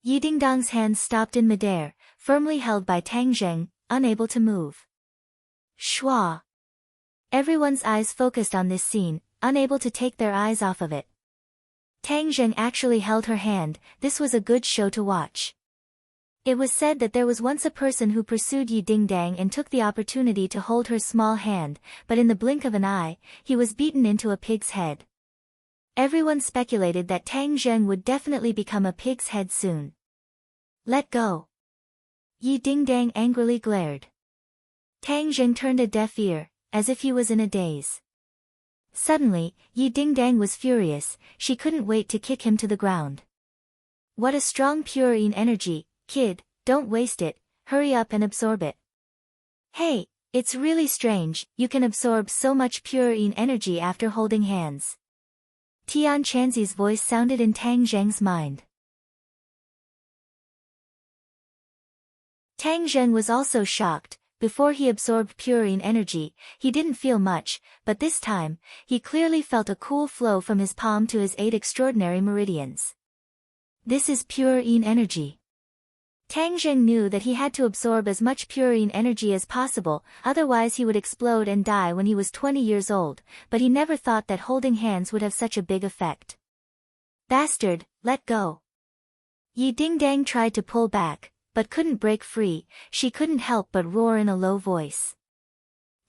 Yi Dingdang's hand stopped in midair, firmly held by Tang Zheng, unable to move. Shwa! Everyone's eyes focused on this scene, unable to take their eyes off of it. Tang Zheng actually held her hand, this was a good show to watch. It was said that there was once a person who pursued Yi Dingdang and took the opportunity to hold her small hand, but in the blink of an eye, he was beaten into a pig's head. Everyone speculated that Tang Zheng would definitely become a pig's head soon. Let go. Yi Dingdang angrily glared. Tang Zheng turned a deaf ear, as if he was in a daze. Suddenly, Yi Dingdang was furious, she couldn't wait to kick him to the ground. What a strong purine energy, kid, don't waste it, hurry up and absorb it. Hey, it's really strange, you can absorb so much purine energy after holding hands. Tian Chanzi's voice sounded in Tang Zheng's mind. Tang Zheng was also shocked. Before he absorbed purine energy, he didn't feel much, but this time, he clearly felt a cool flow from his palm to his 8 extraordinary meridians. This is purine energy. Tang Zheng knew that he had to absorb as much purine energy as possible, otherwise he would explode and die when he was 20 years old, but he never thought that holding hands would have such a big effect. Bastard, let go. Yi Dingdang tried to pull back, but couldn't break free. She couldn't help but roar in a low voice.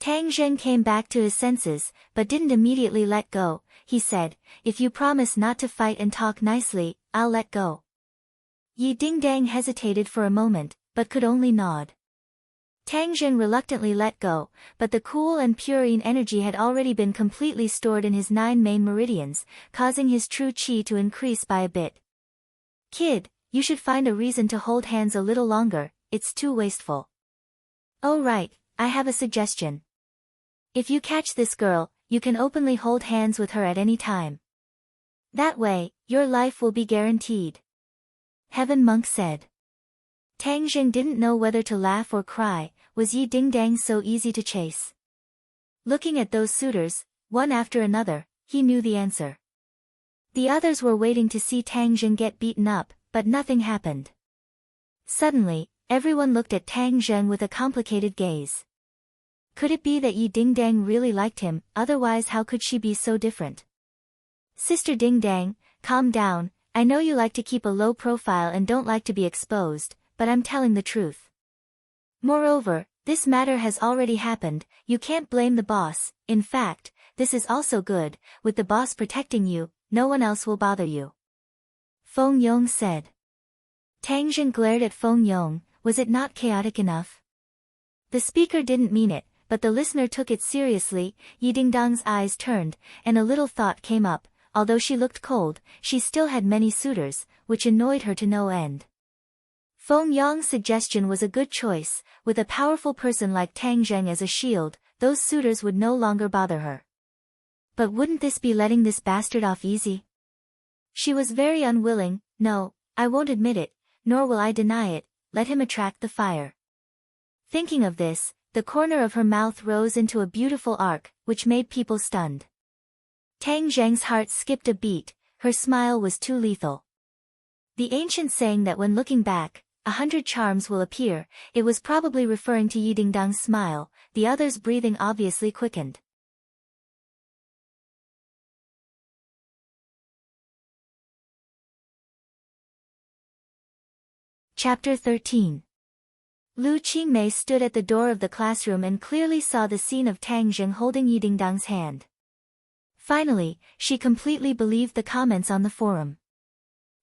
Tang Zheng came back to his senses, but didn't immediately let go. He said, if you promise not to fight and talk nicely, I'll let go. Yi Dingdang hesitated for a moment, but could only nod. Tang Zheng reluctantly let go, but the cool and purine energy had already been completely stored in his 9 main meridians, causing his true qi to increase by a bit. Kid, you should find a reason to hold hands a little longer, it's too wasteful. Oh right, I have a suggestion. If you catch this girl, you can openly hold hands with her at any time. That way, your life will be guaranteed. Heaven Monk said. Tang Zheng didn't know whether to laugh or cry. Was Yi Dingdang so easy to chase? Looking at those suitors, one after another, he knew the answer. The others were waiting to see Tang Zheng get beaten up, but nothing happened. Suddenly, everyone looked at Tang Zheng with a complicated gaze. Could it be that Yi Dingdang really liked him, otherwise how could she be so different? Sister Dingdang, calm down, I know you like to keep a low profile and don't like to be exposed, but I'm telling the truth. Moreover, this matter has already happened, you can't blame the boss. In fact, this is also good, with the boss protecting you, no one else will bother you. Feng Yong said. Tang Zheng glared at Feng Yong, was it not chaotic enough? The speaker didn't mean it, but the listener took it seriously. Yi Dingdang's eyes turned, and a little thought came up. Although she looked cold, she still had many suitors, which annoyed her to no end. Feng Yong's suggestion was a good choice. With a powerful person like Tang Zheng as a shield, those suitors would no longer bother her. But wouldn't this be letting this bastard off easy? She was very unwilling. No, I won't admit it, nor will I deny it, let him attract the fire. Thinking of this, the corner of her mouth rose into a beautiful arc, which made people stunned. Tang Zheng's heart skipped a beat, her smile was too lethal. The ancient saying that when looking back, 100 charms will appear, it was probably referring to Yi Dingdang's smile. The others' breathing obviously quickened. Chapter 13. Lu Qingmei stood at the door of the classroom and clearly saw the scene of Tang Zheng holding Yi Dingdang's hand. Finally, she completely believed the comments on the forum.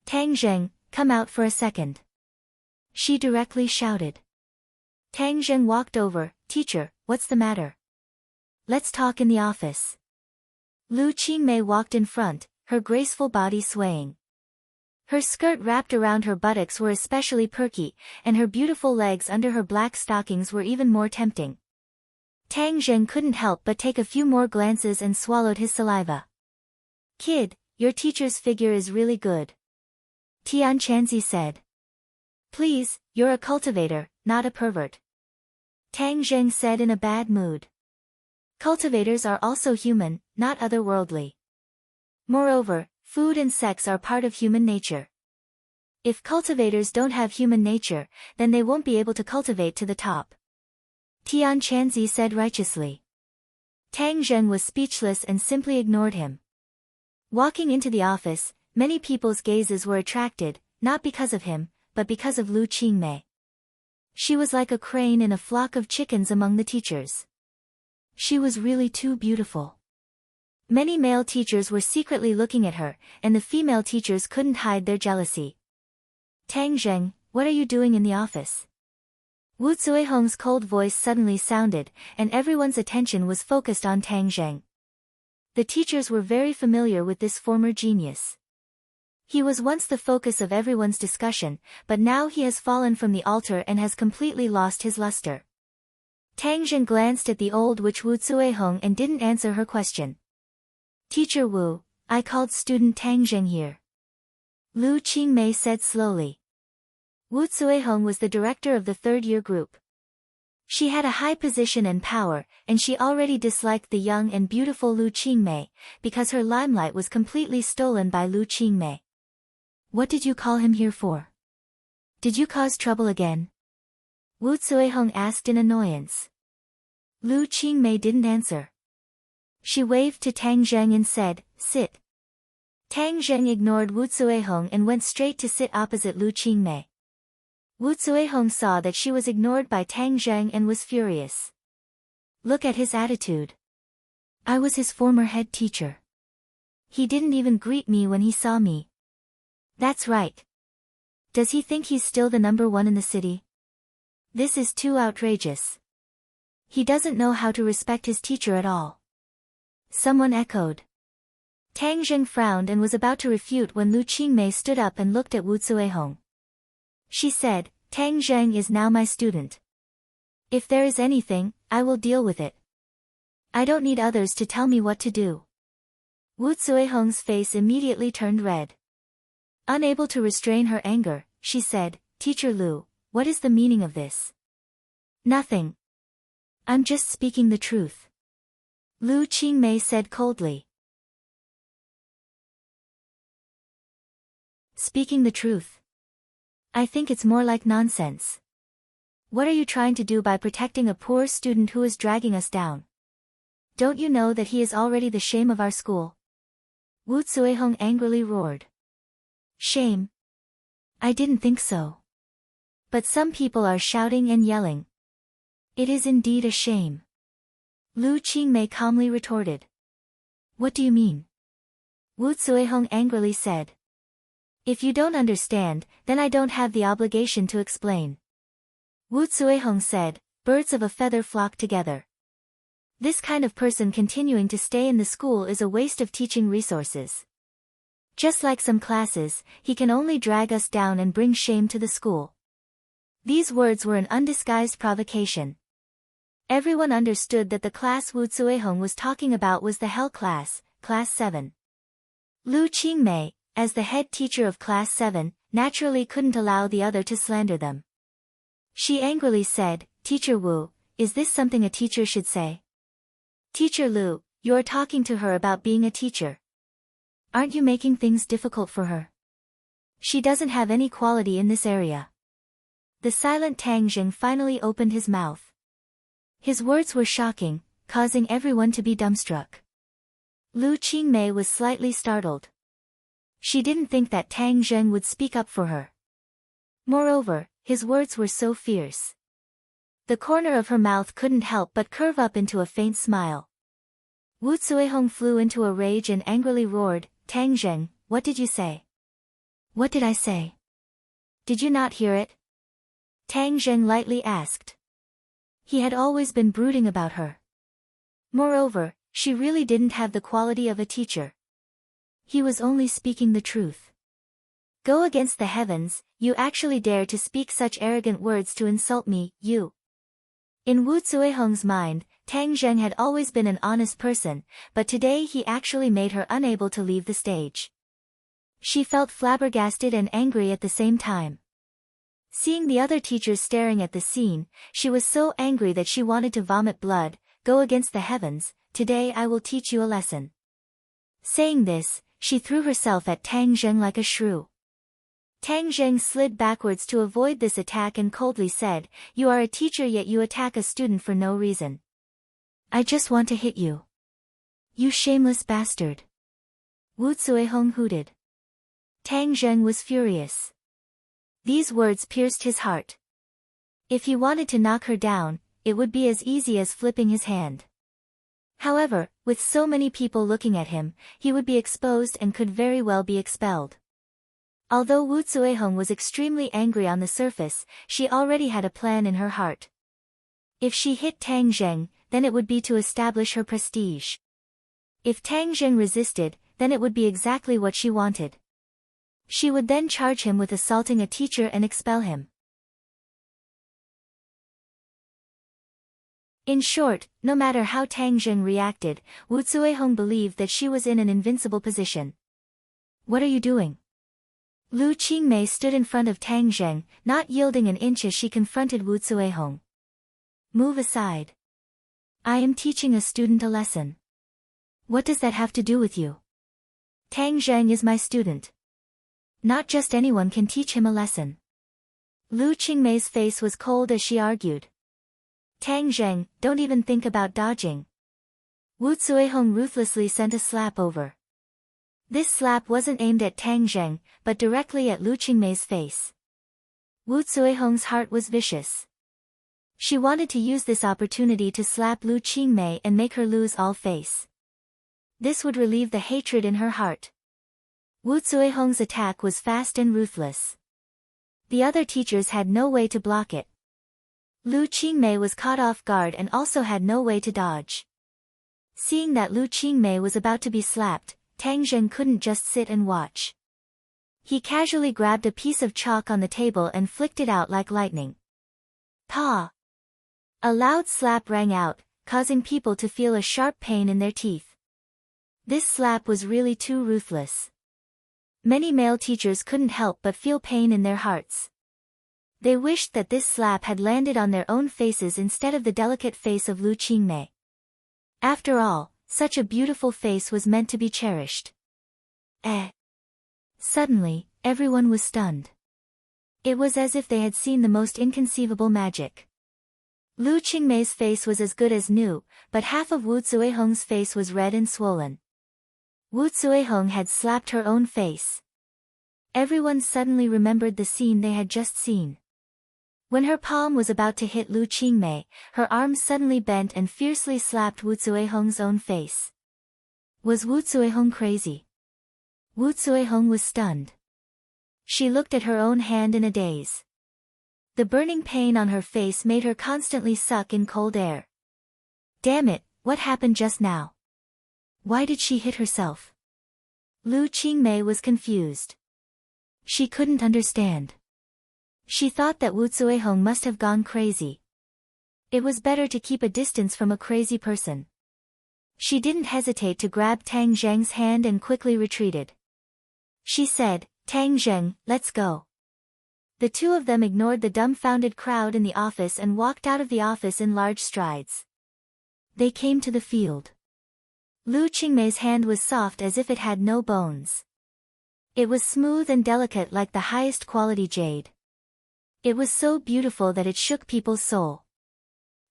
Tang Zheng, come out for a second. She directly shouted. Tang Zheng walked over. Teacher, what's the matter? Let's talk in the office. Lu Qingmei walked in front, her graceful body swaying. Her skirt wrapped around her buttocks were especially perky, and her beautiful legs under her black stockings were even more tempting. Tang Zheng couldn't help but take a few more glances and swallowed his saliva. Kid, your teacher's figure is really good. Tian Chanzi said. Please, you're a cultivator, not a pervert. Tang Zheng said in a bad mood. Cultivators are also human, not otherworldly. Moreover, food and sex are part of human nature. If cultivators don't have human nature, then they won't be able to cultivate to the top. Tian Chanzi said righteously. Tang Zheng was speechless and simply ignored him. Walking into the office, many people's gazes were attracted, not because of him, but because of Lu Qingmei. She was like a crane in a flock of chickens among the teachers. She was really too beautiful. Many male teachers were secretly looking at her, and the female teachers couldn't hide their jealousy. Tang Zheng, what are you doing in the office? Wu Zuihong's cold voice suddenly sounded, and everyone's attention was focused on Tang Zheng. The teachers were very familiar with this former genius. He was once the focus of everyone's discussion, but now he has fallen from the altar and has completely lost his luster. Tang Zheng glanced at the old witch Wu Zuihong and didn't answer her question. Teacher Wu, I called student Tang Zheng here. Lu Qingmei said slowly. Wu Zuihong was the director of the third-year group. She had a high position and power, and she already disliked the young and beautiful Lu Qingmei, because her limelight was completely stolen by Lu Qingmei. What did you call him here for? Did you cause trouble again? Wu Zuihong asked in annoyance. Lu Qingmei didn't answer. She waved to Tang Zheng and said, sit. Tang Zheng ignored Wu Zuehong and went straight to sit opposite Lu Qingmei. Wu Zuehong saw that she was ignored by Tang Zheng and was furious. Look at his attitude. I was his former head teacher. He didn't even greet me when he saw me. That's right. Does he think he's still the number one in the city? This is too outrageous. He doesn't know how to respect his teacher at all. Someone echoed. Tang Zheng frowned and was about to refute when Lu Qingmei stood up and looked at Wu Zuehong. She said, Tang Zheng is now my student. If there is anything, I will deal with it. I don't need others to tell me what to do. Wu Zuehong's face immediately turned red. Unable to restrain her anger, she said, Teacher Lu, what is the meaning of this? Nothing. I'm just speaking the truth. Lu Qingmei said coldly. Speaking the truth. I think it's more like nonsense. What are you trying to do by protecting a poor student who is dragging us down? Don't you know that he is already the shame of our school? Wu Zuehong angrily roared. Shame? I didn't think so. But some people are shouting and yelling. It is indeed a shame. Lu Qingmei calmly retorted. What do you mean? Wu Zuehong angrily said. If you don't understand, then I don't have the obligation to explain. Wu Zuehong said, birds of a feather flock together. This kind of person continuing to stay in the school is a waste of teaching resources. Just like some classes, he can only drag us down and bring shame to the school. These words were an undisguised provocation. Everyone understood that the class Wu Zuehong was talking about was the Hell class, Class 7. Lu Qingmei, as the head teacher of Class 7, naturally couldn't allow the other to slander them. She angrily said, Teacher Wu, is this something a teacher should say? Teacher Lu, you're talking to her about being a teacher. Aren't you making things difficult for her? She doesn't have any quality in this area. The silent Tang Zheng finally opened his mouth. His words were shocking, causing everyone to be dumbstruck. Lu Qingmei was slightly startled. She didn't think that Tang Zheng would speak up for her. Moreover, his words were so fierce. The corner of her mouth couldn't help but curve up into a faint smile. Wu Zuehong flew into a rage and angrily roared, Tang Zheng, what did you say? What did I say? Did you not hear it? Tang Zheng lightly asked. He had always been brooding about her. Moreover, she really didn't have the quality of a teacher. He was only speaking the truth. Go against the heavens, you actually dare to speak such arrogant words to insult me, you. In Wu Zuehong's mind, Tang Zheng had always been an honest person, but today he actually made her unable to leave the stage. She felt flabbergasted and angry at the same time. Seeing the other teachers staring at the scene, she was so angry that she wanted to vomit blood. Go against the heavens, today I will teach you a lesson. Saying this, she threw herself at Tang Zheng like a shrew. Tang Zheng slid backwards to avoid this attack and coldly said, You are a teacher yet you attack a student for no reason. I just want to hit you. You shameless bastard. Wu Zuehong hooted. Tang Zheng was furious. These words pierced his heart. If he wanted to knock her down, it would be as easy as flipping his hand. However, with so many people looking at him, he would be exposed and could very well be expelled. Although Wu Zuehong was extremely angry on the surface, she already had a plan in her heart. If she hit Tang Zheng, then it would be to establish her prestige. If Tang Zheng resisted, then it would be exactly what she wanted. She would then charge him with assaulting a teacher and expel him. In short, no matter how Tang Zheng reacted, Wu Zuehong believed that she was in an invincible position. What are you doing? Lu Qingmei stood in front of Tang Zheng, not yielding an inch as she confronted Wu Zuehong. Move aside. I am teaching a student a lesson. What does that have to do with you? Tang Zheng is my student. Not just anyone can teach him a lesson. Lu Qingmei's face was cold as she argued. Tang Zheng, don't even think about dodging. Wu Zuehong ruthlessly sent a slap over. This slap wasn't aimed at Tang Zheng, but directly at Lu Qingmei's face. Wu Zuihong's heart was vicious. She wanted to use this opportunity to slap Lu Qingmei and make her lose all face. This would relieve the hatred in her heart. Wu Zuihong's attack was fast and ruthless. The other teachers had no way to block it. Lu Qingmei was caught off guard and also had no way to dodge. Seeing that Lu Qingmei was about to be slapped, Tang Zheng couldn't just sit and watch. He casually grabbed a piece of chalk on the table and flicked it out like lightning. Pa! A loud slap rang out, causing people to feel a sharp pain in their teeth. This slap was really too ruthless. Many male teachers couldn't help but feel pain in their hearts. They wished that this slap had landed on their own faces instead of the delicate face of Lu Qingmei. After all, such a beautiful face was meant to be cherished. Suddenly, everyone was stunned. It was as if they had seen the most inconceivable magic. Lu Qingmei's face was as good as new, but half of Wu Zuihong's face was red and swollen. Wu Zuihong had slapped her own face. Everyone suddenly remembered the scene they had just seen. When her palm was about to hit Lu Qingmei, her arm suddenly bent and fiercely slapped Wu Zuihong's own face. Was Wu Zuihong crazy? Wu Zuihong was stunned. She looked at her own hand in a daze. The burning pain on her face made her constantly suck in cold air. Damn it, what happened just now? Why did she hit herself? Lu Qingmei was confused. She couldn't understand. She thought that Wu Zuihong must have gone crazy. It was better to keep a distance from a crazy person. She didn't hesitate to grab Tang Zheng's hand and quickly retreated. She said, "Tang Zheng, let's go." The two of them ignored the dumbfounded crowd in the office and walked out of the office in large strides. They came to the field. Lu Qingmei's hand was soft as if it had no bones. It was smooth and delicate like the highest quality jade. It was so beautiful that it shook people's soul.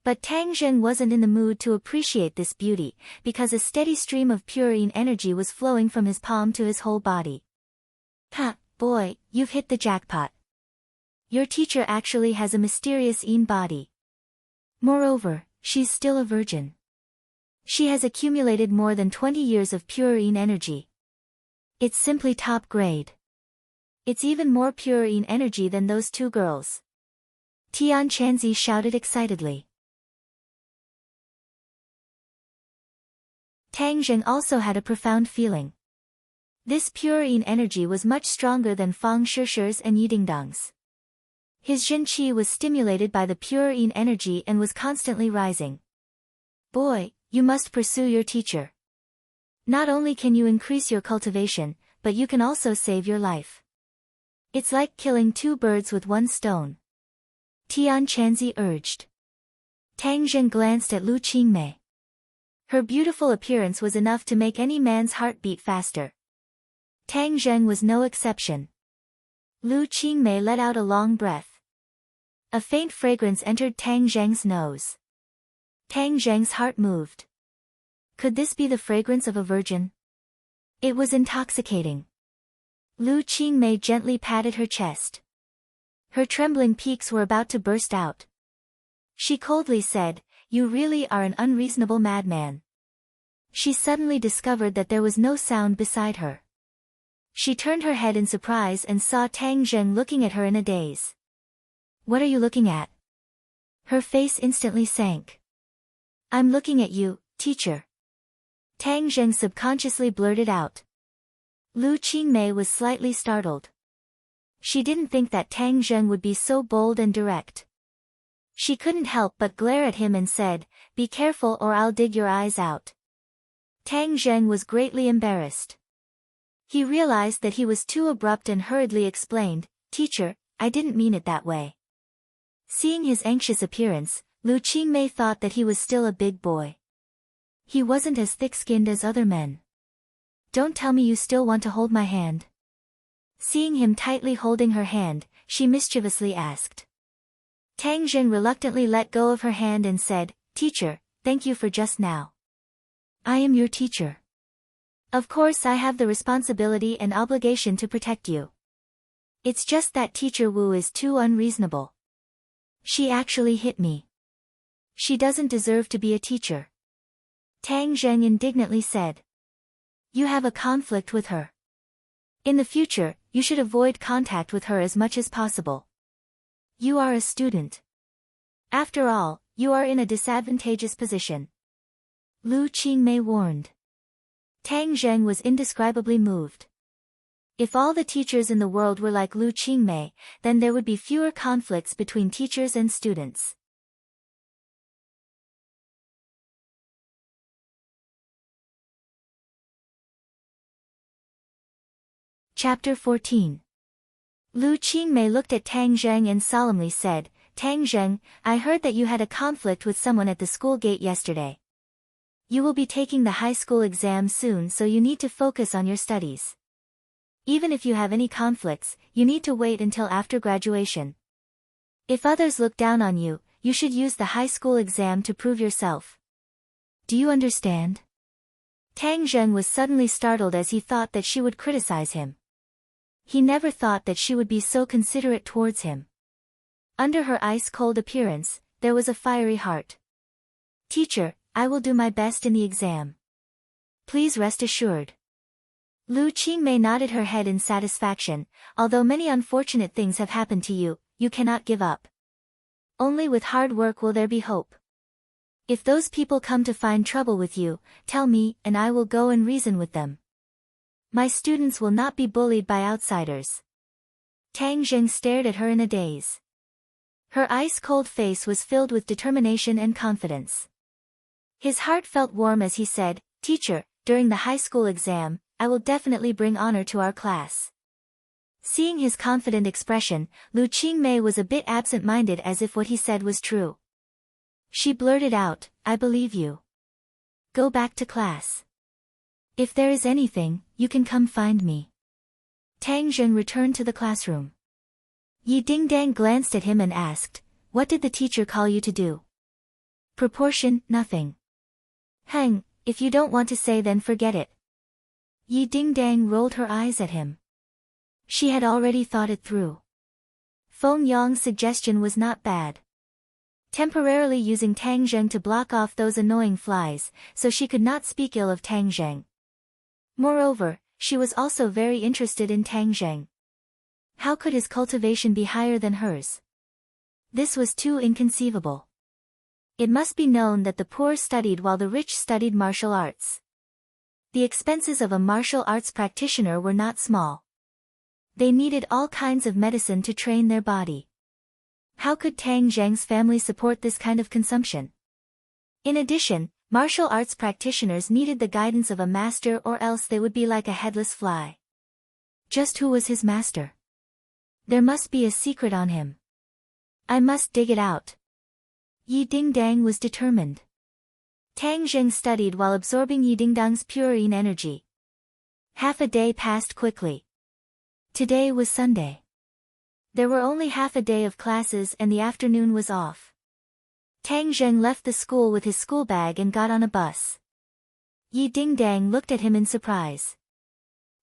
But Tang Zheng wasn't in the mood to appreciate this beauty, because a steady stream of purine energy was flowing from his palm to his whole body. "Ha, boy, you've hit the jackpot. Your teacher actually has a mysterious yin body. Moreover, she's still a virgin. She has accumulated more than 20 years of purine energy. It's simply top grade. It's even more purine energy than those two girls." Tian Chanzi shouted excitedly. Tang Zheng also had a profound feeling. This purine energy was much stronger than Fang Shishir's and Yidingdang's. His Jin Qi was stimulated by the purine energy and was constantly rising. "Boy, you must pursue your teacher. Not only can you increase your cultivation, but you can also save your life. It's like killing two birds with one stone," Tian Chanzi urged. Tang Zheng glanced at Lu Qingmei. Her beautiful appearance was enough to make any man's heart beat faster. Tang Zheng was no exception. Lu Qingmei let out a long breath. A faint fragrance entered Tang Zheng's nose. Tang Zheng's heart moved. Could this be the fragrance of a virgin? It was intoxicating. Lu Qingmei gently patted her chest. Her trembling peaks were about to burst out. She coldly said, "You really are an unreasonable madman." She suddenly discovered that there was no sound beside her. She turned her head in surprise and saw Tang Zheng looking at her in a daze. "What are you looking at?" Her face instantly sank. "I'm looking at you, teacher." Tang Zheng subconsciously blurted out. Lu Qingmei was slightly startled. She didn't think that Tang Zheng would be so bold and direct. She couldn't help but glare at him and said, "Be careful or I'll dig your eyes out." Tang Zheng was greatly embarrassed. He realized that he was too abrupt and hurriedly explained, "Teacher, I didn't mean it that way." Seeing his anxious appearance, Lu Qingmei thought that he was still a big boy. He wasn't as thick-skinned as other men. "Don't tell me you still want to hold my hand." Seeing him tightly holding her hand, she mischievously asked. Tang Zheng reluctantly let go of her hand and said, "Teacher, thank you for just now. I am your teacher." Of course I have the responsibility and obligation to protect you. It's just that Teacher Wu is too unreasonable. She actually hit me. She doesn't deserve to be a teacher. Tang Zheng indignantly said. You have a conflict with her. In the future, you should avoid contact with her as much as possible. You are a student. After all, you are in a disadvantageous position. Lu Qingmei warned. Tang Zheng was indescribably moved. If all the teachers in the world were like Lu Qingmei, then there would be fewer conflicts between teachers and students. Chapter 14. Lu Qingmei looked at Tang Zheng and solemnly said, Tang Zheng, I heard that you had a conflict with someone at the school gate yesterday. You will be taking the high school exam soon, so you need to focus on your studies. Even if you have any conflicts, you need to wait until after graduation. If others look down on you, you should use the high school exam to prove yourself. Do you understand? Tang Zheng was suddenly startled as he thought that she would criticize him. He never thought that she would be so considerate towards him. Under her ice-cold appearance, there was a fiery heart. Teacher, I will do my best in the exam. Please rest assured. Lu Qingmei nodded her head in satisfaction. Although many unfortunate things have happened to you, you cannot give up. Only with hard work will there be hope. If those people come to find trouble with you, tell me, and I will go and reason with them. My students will not be bullied by outsiders. Tang Zheng stared at her in a daze. Her ice-cold face was filled with determination and confidence. His heart felt warm as he said, Teacher, during the high school exam, I will definitely bring honor to our class. Seeing his confident expression, Lu Qingmei was a bit absent-minded, as if what he said was true. She blurted out, I believe you. Go back to class. If there is anything, you can come find me. Tang Zheng returned to the classroom. Yi Dingdang glanced at him and asked, What did the teacher call you to do? Proportion, nothing. Heng, if you don't want to say, then forget it. Yi Dingdang rolled her eyes at him. She had already thought it through. Feng Yang's suggestion was not bad. Temporarily using Tang Zheng to block off those annoying flies, so she could not speak ill of Tang Zheng. Moreover, she was also very interested in Tang Zheng. How could his cultivation be higher than hers? This was too inconceivable. It must be known that the poor studied while the rich studied martial arts. The expenses of a martial arts practitioner were not small. They needed all kinds of medicine to train their body. How could Tang Zheng's family support this kind of consumption? In addition, martial arts practitioners needed the guidance of a master, or else they would be like a headless fly. Just who was his master? There must be a secret on him. I must dig it out. Yi Dingdang was determined. Tang Zheng studied while absorbing Yi Dingdang's purine energy. Half a day passed quickly. Today was Sunday. There were only half a day of classes and the afternoon was off. Tang Zheng left the school with his school bag and got on a bus. Yi Dingdang looked at him in surprise.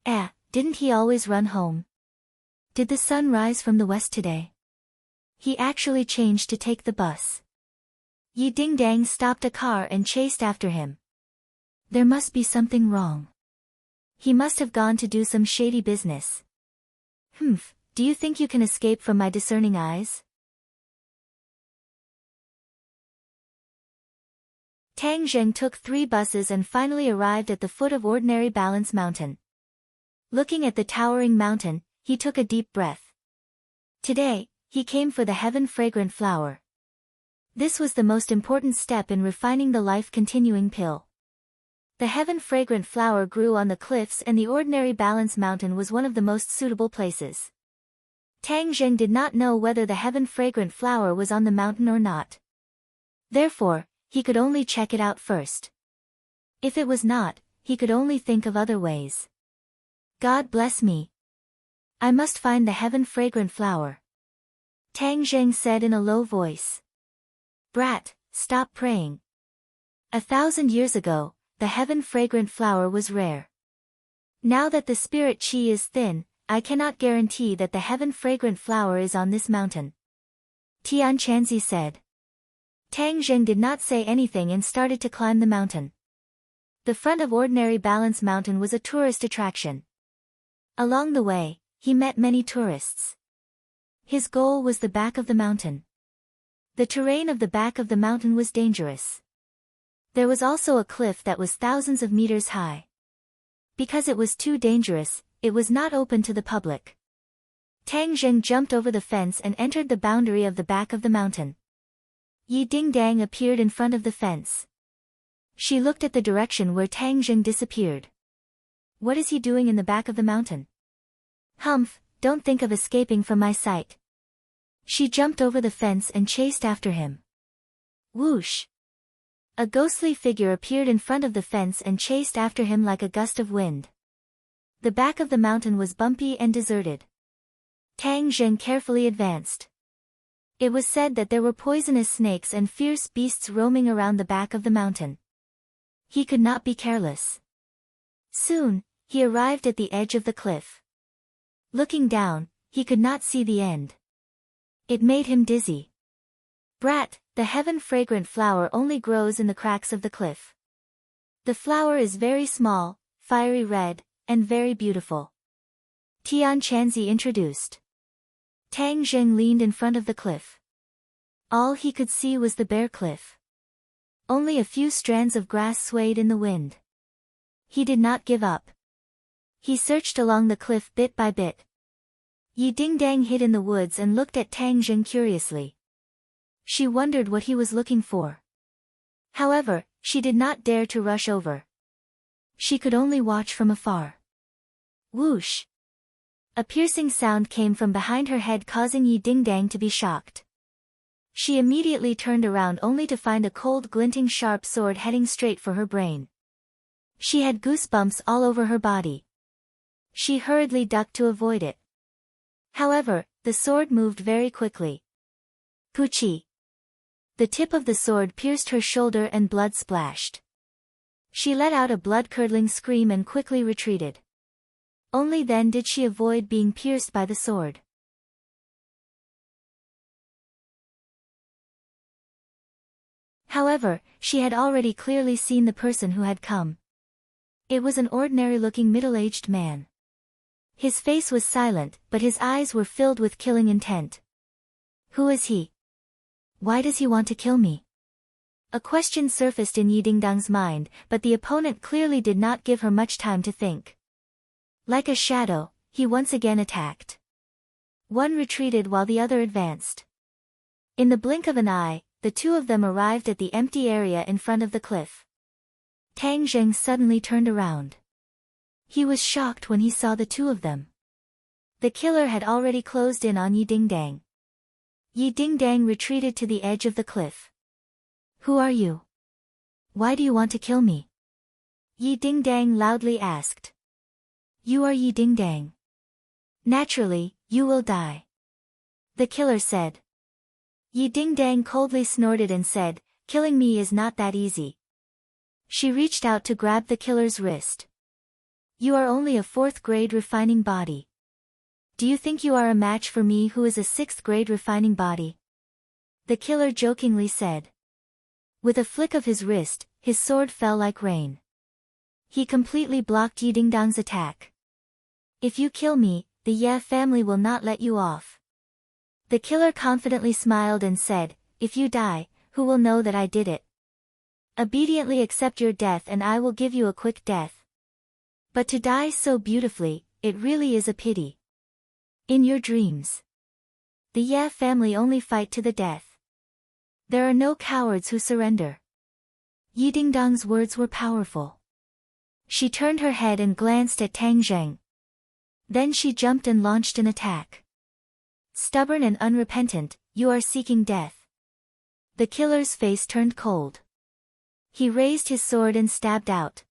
Didn't he always run home? Did the sun rise from the west today? He actually changed to take the bus. Yi Dingdang stopped a car and chased after him. There must be something wrong. He must have gone to do some shady business. Do you think you can escape from my discerning eyes? Tang Zheng took 3 buses and finally arrived at the foot of Ordinary Balance Mountain. Looking at the towering mountain, he took a deep breath. Today, he came for the heaven-fragrant flower. This was the most important step in refining the life-continuing pill. The heaven-fragrant flower grew on the cliffs, and the Ordinary Balance Mountain was one of the most suitable places. Tang Zheng did not know whether the heaven-fragrant flower was on the mountain or not. Therefore, he could only check it out first. If it was not, he could only think of other ways. God bless me. I must find the heaven-fragrant flower. Tang Zheng said in a low voice. Brat, stop praying. 1,000 years ago, the heaven-fragrant flower was rare. Now that the spirit chi is thin, I cannot guarantee that the heaven-fragrant flower is on this mountain. Tian Chanzi said. Tang Zheng did not say anything and started to climb the mountain. The front of Ordinary Balance Mountain was a tourist attraction. Along the way, he met many tourists. His goal was the back of the mountain. The terrain of the back of the mountain was dangerous. There was also a cliff that was thousands of meters high. Because it was too dangerous, it was not open to the public. Tang Zheng jumped over the fence and entered the boundary of the back of the mountain. Yi Dingdang appeared in front of the fence. She looked at the direction where Tang Zheng disappeared. What is he doing in the back of the mountain? Humph, don't think of escaping from my sight. She jumped over the fence and chased after him. Whoosh! A ghostly figure appeared in front of the fence and chased after him like a gust of wind. The back of the mountain was bumpy and deserted. Tang Zheng carefully advanced. It was said that there were poisonous snakes and fierce beasts roaming around the back of the mountain. He could not be careless. Soon, he arrived at the edge of the cliff. Looking down, he could not see the end. It made him dizzy. Brat, the heaven-fragrant flower only grows in the cracks of the cliff. The flower is very small, fiery red, and very beautiful. Tian Chanzi introduced. Tang Zheng leaned in front of the cliff. All he could see was the bare cliff. Only a few strands of grass swayed in the wind. He did not give up. He searched along the cliff bit by bit. Yi Dingdang hid in the woods and looked at Tang Zheng curiously. She wondered what he was looking for. However, she did not dare to rush over. She could only watch from afar. Whoosh! A piercing sound came from behind her head, causing Yi Dingdang to be shocked. She immediately turned around only to find a cold, glinting sharp sword heading straight for her brain. She had goosebumps all over her body. She hurriedly ducked to avoid it. However, the sword moved very quickly. Puchi! The tip of the sword pierced her shoulder and blood splashed. She let out a blood-curdling scream and quickly retreated. Only then did she avoid being pierced by the sword. However, she had already clearly seen the person who had come. It was an ordinary-looking middle-aged man. His face was silent, but his eyes were filled with killing intent. Who is he? Why does he want to kill me? A question surfaced in Yi Dingdang's mind, but the opponent clearly did not give her much time to think. Like a shadow, he once again attacked. One retreated while the other advanced. In the blink of an eye, the two of them arrived at the empty area in front of the cliff. Tang Zheng suddenly turned around. He was shocked when he saw the two of them. The killer had already closed in on Yi Dingdang. Yi Dingdang retreated to the edge of the cliff. Who are you? Why do you want to kill me? Yi Dingdang loudly asked. You are Yi Dingdang. Naturally, you will die. The killer said. Yi Dingdang coldly snorted and said, killing me is not that easy. She reached out to grab the killer's wrist. You are only a 4th grade refining body. Do you think you are a match for me who is a 6th grade refining body? The killer jokingly said. With a flick of his wrist, his sword fell like rain. He completely blocked Yi Dingdang's attack. If you kill me, the Ye family will not let you off. The killer confidently smiled and said, if you die, who will know that I did it? Obediently accept your death and I will give you a quick death. But to die so beautifully, it really is a pity. In your dreams. The Ye family only fight to the death. There are no cowards who surrender. Yi Dingdang's words were powerful. She turned her head and glanced at Tang Zheng. Then she jumped and launched an attack. Stubborn and unrepentant, you are seeking death. The killer's face turned cold. He raised his sword and stabbed out.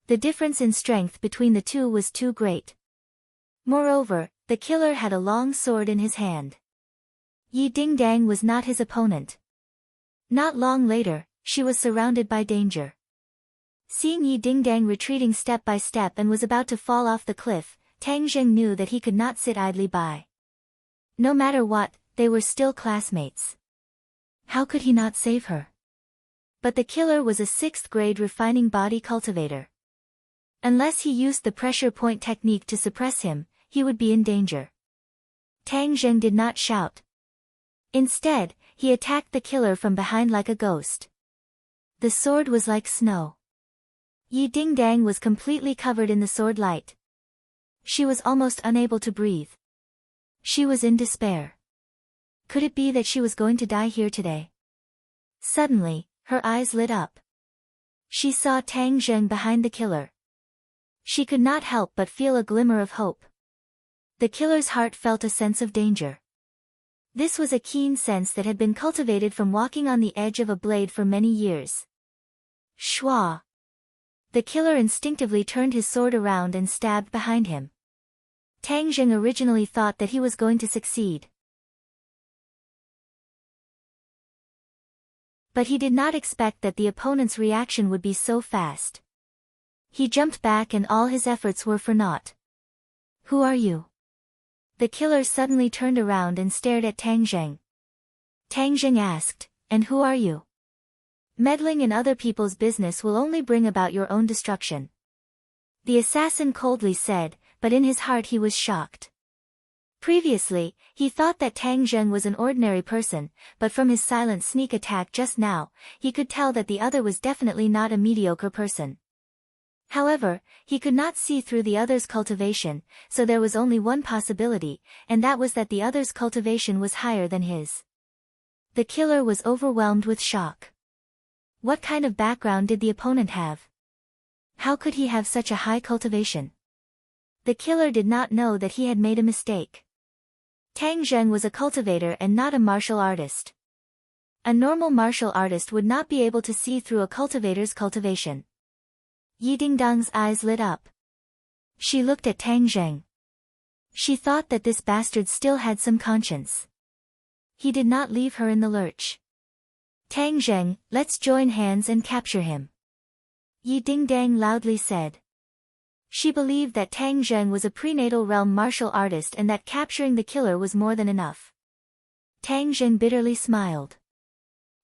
The difference in strength between the two was too great. Moreover, the killer had a long sword in his hand. Yi Dingdang was not his opponent. Not long later, she was surrounded by danger. Seeing Yi Dingdang retreating step by step and was about to fall off the cliff, Tang Zheng knew that he could not sit idly by. No matter what, they were still classmates. How could he not save her? But the killer was a 6th-grade refining body cultivator. Unless he used the pressure point technique to suppress him, he would be in danger. Tang Zheng did not shout. Instead, he attacked the killer from behind like a ghost. The sword was like snow. Yi Dingdang was completely covered in the sword light. She was almost unable to breathe. She was in despair. Could it be that she was going to die here today? Suddenly, her eyes lit up. She saw Tang Zheng behind the killer. She could not help but feel a glimmer of hope. The killer's heart felt a sense of danger. This was a keen sense that had been cultivated from walking on the edge of a blade for many years. Shwa! The killer instinctively turned his sword around and stabbed behind him. Tang Zheng originally thought that he was going to succeed. But he did not expect that the opponent's reaction would be so fast. He jumped back and all his efforts were for naught. Who are you? The killer suddenly turned around and stared at Tang Zheng. Tang Zheng asked, and who are you? Meddling in other people's business will only bring about your own destruction. The assassin coldly said, but in his heart he was shocked. Previously, he thought that Tang Zheng was an ordinary person, but from his silent sneak attack just now, he could tell that the other was definitely not a mediocre person. However, he could not see through the other's cultivation, so there was only one possibility, and that was that the other's cultivation was higher than his. The killer was overwhelmed with shock. What kind of background did the opponent have? How could he have such a high cultivation? The killer did not know that he had made a mistake. Tang Zheng was a cultivator and not a martial artist. A normal martial artist would not be able to see through a cultivator's cultivation. Yi Dingdang's eyes lit up. She looked at Tang Zheng. She thought that this bastard still had some conscience. He did not leave her in the lurch. Tang Zheng, let's join hands and capture him. Yi Dingdang loudly said. She believed that Tang Zheng was a prenatal realm martial artist and that capturing the killer was more than enough. Tang Zheng bitterly smiled.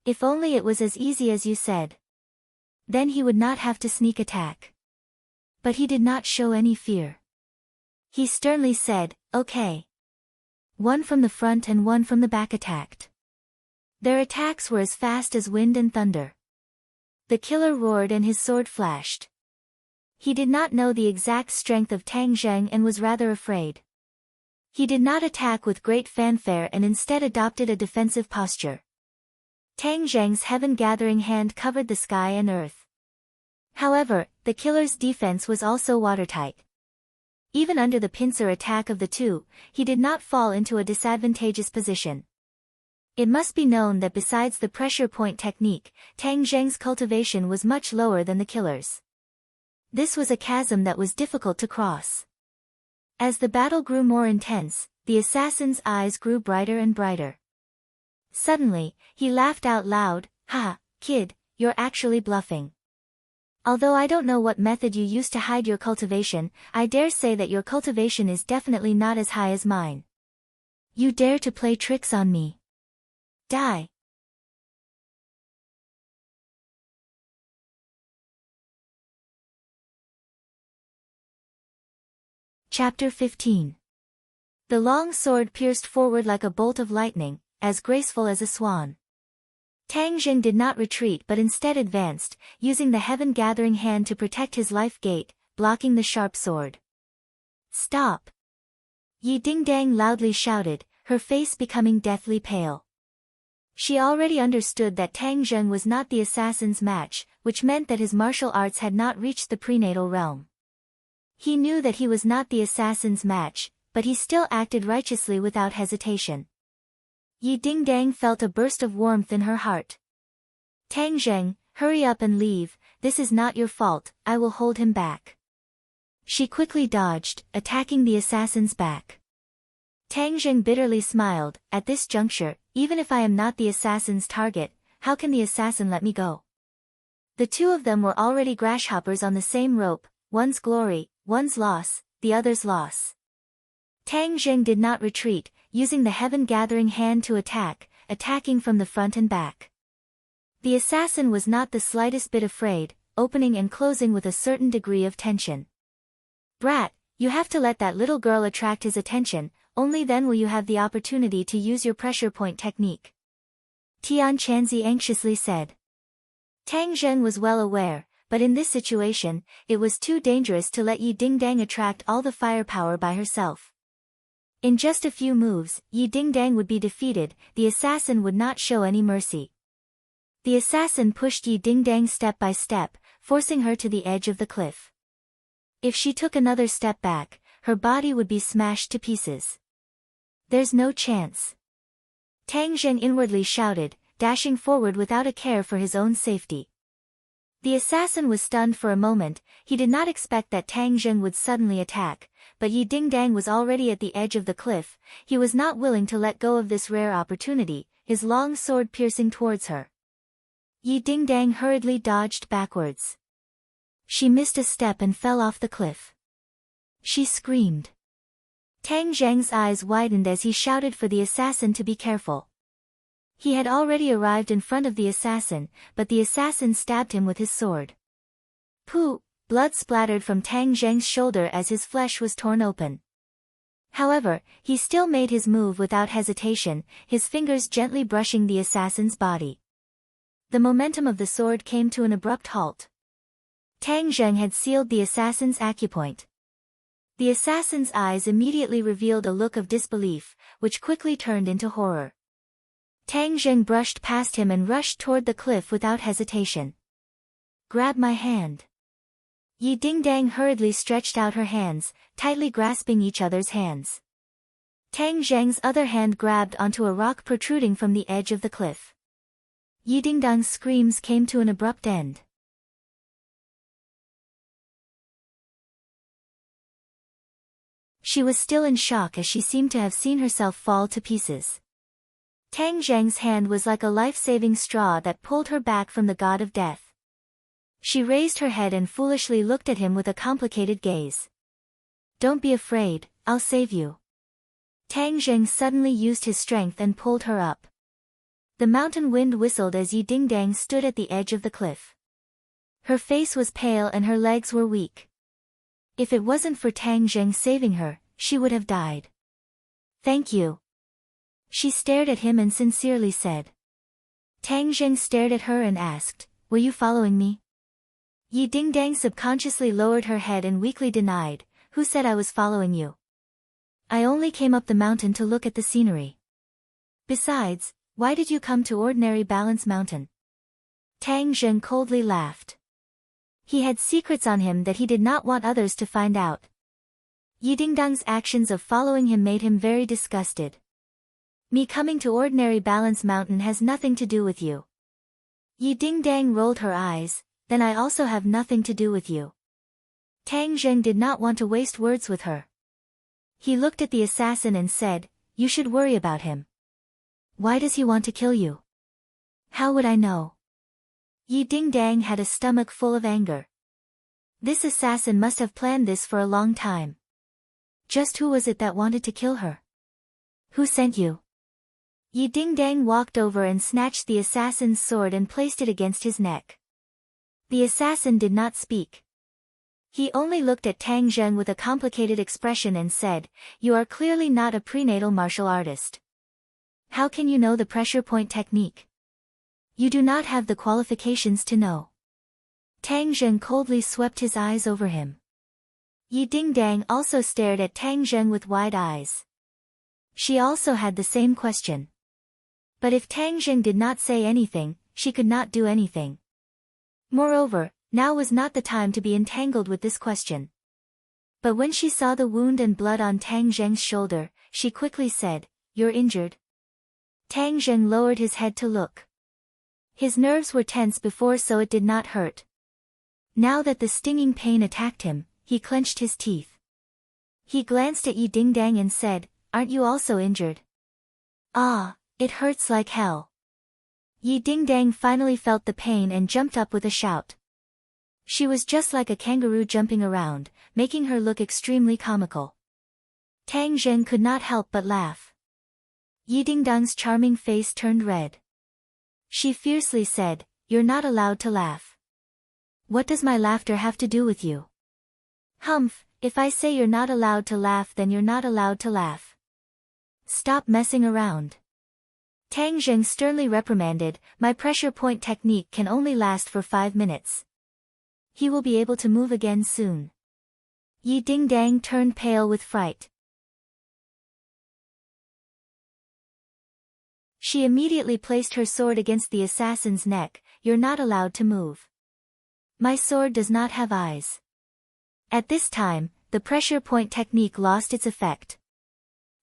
If only it was as easy as you said. Then he would not have to sneak attack. But he did not show any fear. He sternly said, okay. One from the front and one from the back attacked. Their attacks were as fast as wind and thunder. The killer roared and his sword flashed. He did not know the exact strength of Tang Zheng and was rather afraid. He did not attack with great fanfare and instead adopted a defensive posture. Tang Zheng's heaven-gathering hand covered the sky and earth. However, the killer's defense was also watertight. Even under the pincer attack of the two, he did not fall into a disadvantageous position. It must be known that besides the pressure point technique, Tang Zheng's cultivation was much lower than the killer's. This was a chasm that was difficult to cross. As the battle grew more intense, the assassin's eyes grew brighter and brighter. Suddenly, he laughed out loud, "Ha, kid, you're actually bluffing. Although I don't know what method you used to hide your cultivation, I dare say that your cultivation is definitely not as high as mine. You dare to play tricks on me. Die." Chapter 15. The long sword pierced forward like a bolt of lightning, as graceful as a swan. Tang Zheng did not retreat but instead advanced, using the heaven-gathering hand to protect his life gate, blocking the sharp sword. "Stop!" Yi Dingdang loudly shouted, her face becoming deathly pale. She already understood that Tang Zheng was not the assassin's match, which meant that his martial arts had not reached the prenatal realm. He knew that he was not the assassin's match, but he still acted righteously without hesitation. Yi Dingdang felt a burst of warmth in her heart. "Tang Zheng, hurry up and leave, this is not your fault, I will hold him back." She quickly dodged, attacking the assassin's back. Tang Zheng bitterly smiled, "At this juncture, even if I am not the assassin's target, how can the assassin let me go?" The two of them were already grasshoppers on the same rope, one's glory, one's loss, the other's loss. Tang Zheng did not retreat, using the heaven-gathering hand to attack, attacking from the front and back. The assassin was not the slightest bit afraid, opening and closing with a certain degree of tension. "Brat, you have to let that little girl attract his attention, only then will you have the opportunity to use your pressure point technique," Tian Chanzi anxiously said. Tang Zheng was well aware, but in this situation, it was too dangerous to let Yi Dingdang attract all the firepower by herself. In just a few moves, Yi Dingdang would be defeated, the assassin would not show any mercy. The assassin pushed Yi Dingdang step by step, forcing her to the edge of the cliff. If she took another step back, her body would be smashed to pieces. "There's no chance," Tang Zheng inwardly shouted, dashing forward without a care for his own safety. The assassin was stunned for a moment, he did not expect that Tang Zheng would suddenly attack, but Yi Dingdang was already at the edge of the cliff, he was not willing to let go of this rare opportunity, his long sword piercing towards her. Yi Dingdang hurriedly dodged backwards. She missed a step and fell off the cliff. She screamed. Tang Zheng's eyes widened as he shouted for the assassin to be careful. He had already arrived in front of the assassin, but the assassin stabbed him with his sword. Pooh! Blood splattered from Tang Zheng's shoulder as his flesh was torn open. However, he still made his move without hesitation, his fingers gently brushing the assassin's body. The momentum of the sword came to an abrupt halt. Tang Zheng had sealed the assassin's acupoint. The assassin's eyes immediately revealed a look of disbelief, which quickly turned into horror. Tang Zheng brushed past him and rushed toward the cliff without hesitation. "Grab my hand." Yi Dingdang hurriedly stretched out her hands, tightly grasping each other's hands. Tang Zheng's other hand grabbed onto a rock protruding from the edge of the cliff. Yi Dingdang's screams came to an abrupt end. She was still in shock as she seemed to have seen herself fall to pieces. Tang Zheng's hand was like a life-saving straw that pulled her back from the god of death. She raised her head and foolishly looked at him with a complicated gaze. "Don't be afraid, I'll save you." Tang Zheng suddenly used his strength and pulled her up. The mountain wind whistled as Yi Dingdang stood at the edge of the cliff. Her face was pale and her legs were weak. If it wasn't for Tang Zheng saving her, she would have died. "Thank you." She stared at him and sincerely said. Tang Zheng stared at her and asked, "Were you following me?" Yi Dingdang subconsciously lowered her head and weakly denied, "Who said I was following you? I only came up the mountain to look at the scenery. Besides, why did you come to ordinary Balance Mountain?" Tang Zheng coldly laughed. He had secrets on him that he did not want others to find out. Yi Dingdang's actions of following him made him very disgusted. "Me coming to ordinary Balance Mountain has nothing to do with you." Yi Dingdang rolled her eyes, "Then I also have nothing to do with you." Tang Zheng did not want to waste words with her. He looked at the assassin and said, "You should worry about him. Why does he want to kill you?" "How would I know?" Yi Dingdang had a stomach full of anger. This assassin must have planned this for a long time. Just who was it that wanted to kill her? Who sent you? Yi Dingdang walked over and snatched the assassin's sword and placed it against his neck. The assassin did not speak. He only looked at Tang Zheng with a complicated expression and said, "You are clearly not a prenatal martial artist. How can you know the pressure point technique? You do not have the qualifications to know." Tang Zheng coldly swept his eyes over him. Yi Dingdang also stared at Tang Zheng with wide eyes. She also had the same question. But if Tang Zheng did not say anything, she could not do anything. Moreover, now was not the time to be entangled with this question. But when she saw the wound and blood on Tang Zheng's shoulder, she quickly said, "You're injured?" Tang Zheng lowered his head to look. His nerves were tense before, so it did not hurt. Now that the stinging pain attacked him, he clenched his teeth. He glanced at Yi Dingdang and said, "Aren't you also injured?" "Ah, it hurts like hell." Yi Dingdang finally felt the pain and jumped up with a shout. She was just like a kangaroo jumping around, making her look extremely comical. Tang Zheng could not help but laugh. Yi Dingdang's charming face turned red. She fiercely said, "You're not allowed to laugh. What does my laughter have to do with you?" "Humph, if I say you're not allowed to laugh then you're not allowed to laugh. Stop messing around." Tang Zheng sternly reprimanded, "My pressure point technique can only last for 5 minutes. He will be able to move again soon." Yi Dingdang turned pale with fright. She immediately placed her sword against the assassin's neck. "You're not allowed to move. My sword does not have eyes." At this time, the pressure point technique lost its effect.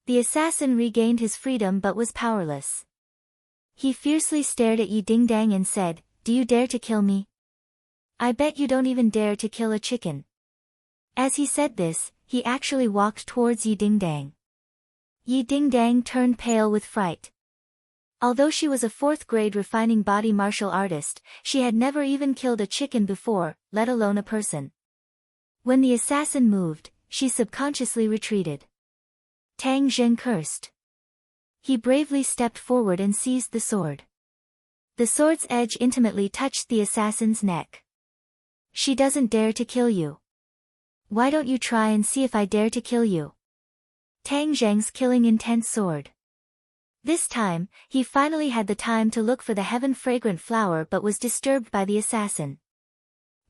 The assassin regained his freedom but was powerless. He fiercely stared at Yi Dingdang and said, "Do you dare to kill me? I bet you don't even dare to kill a chicken." As he said this, he actually walked towards Yi Dingdang. Yi Dingdang turned pale with fright. Although she was a 4th-grade refining body martial artist, she had never even killed a chicken before, let alone a person. When the assassin moved, she subconsciously retreated. Tang Zheng cursed. He bravely stepped forward and seized the sword. The sword's edge intimately touched the assassin's neck. "She doesn't dare to kill you. Why don't you try and see if I dare to kill you?" Tang Zheng's killing intent soared. This time, he finally had the time to look for the heaven-fragrant flower but was disturbed by the assassin.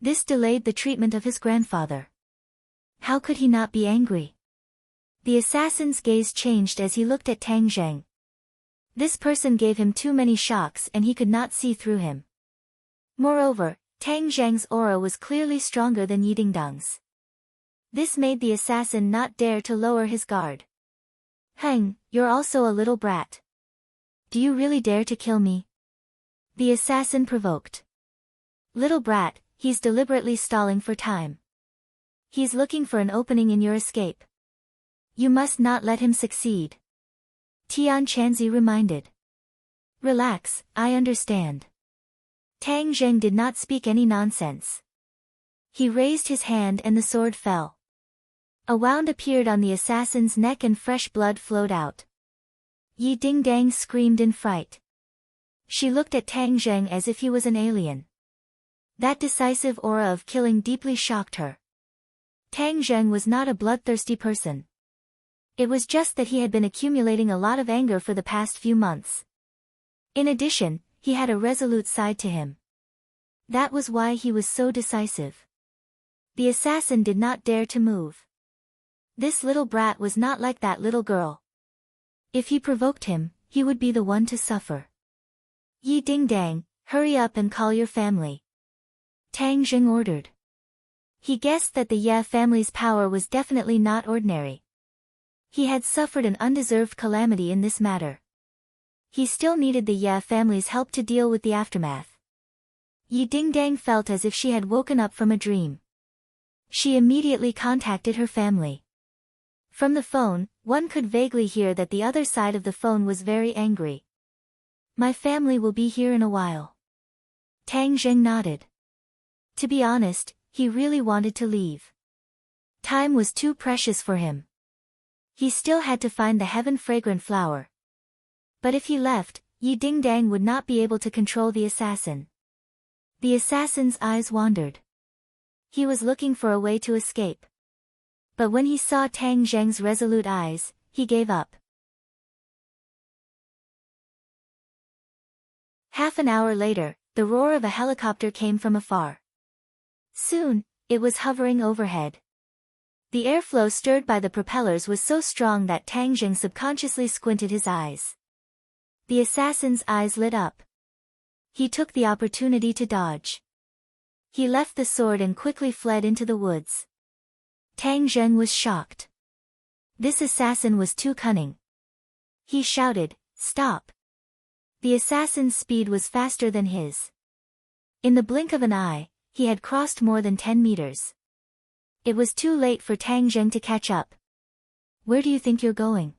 This delayed the treatment of his grandfather. How could he not be angry? The assassin's gaze changed as he looked at Tang Zheng. This person gave him too many shocks and he could not see through him. Moreover, Tang Zheng's aura was clearly stronger than Yi Dingdang's. This made the assassin not dare to lower his guard. "Heng, you're also a little brat. Do you really dare to kill me?" The assassin provoked. "Little brat, he's deliberately stalling for time. He's looking for an opening in your escape. You must not let him succeed," Tian Chanzi reminded. "Relax, I understand." Tang Zheng did not speak any nonsense. He raised his hand and the sword fell. A wound appeared on the assassin's neck and fresh blood flowed out. Yi Dingdang screamed in fright. She looked at Tang Zheng as if he was an alien. That decisive aura of killing deeply shocked her. Tang Zheng was not a bloodthirsty person. It was just that he had been accumulating a lot of anger for the past few months. In addition, he had a resolute side to him. That was why he was so decisive. The assassin did not dare to move. This little brat was not like that little girl. If he provoked him, he would be the one to suffer. "Yi Dingdang, hurry up and call your family," Tang Zheng ordered. He guessed that the Ye family's power was definitely not ordinary. He had suffered an undeserved calamity in this matter. He still needed the Ye family's help to deal with the aftermath. Yi Dingdang felt as if she had woken up from a dream. She immediately contacted her family. From the phone, one could vaguely hear that the other side of the phone was very angry. "My family will be here in a while." Tang Zheng nodded. To be honest, he really wanted to leave. Time was too precious for him. He still had to find the heaven-fragrant flower. But if he left, Yi Dingdang would not be able to control the assassin. The assassin's eyes wandered. He was looking for a way to escape. But when he saw Tang Zheng's resolute eyes, he gave up. Half an hour later, the roar of a helicopter came from afar. Soon, it was hovering overhead. The airflow stirred by the propellers was so strong that Tang Zheng subconsciously squinted his eyes. The assassin's eyes lit up. He took the opportunity to dodge. He left the sword and quickly fled into the woods. Tang Zheng was shocked. This assassin was too cunning. He shouted, "Stop!" The assassin's speed was faster than his. In the blink of an eye, he had crossed more than 10 meters. It was too late for Tang Zheng to catch up. "Where do you think you're going?"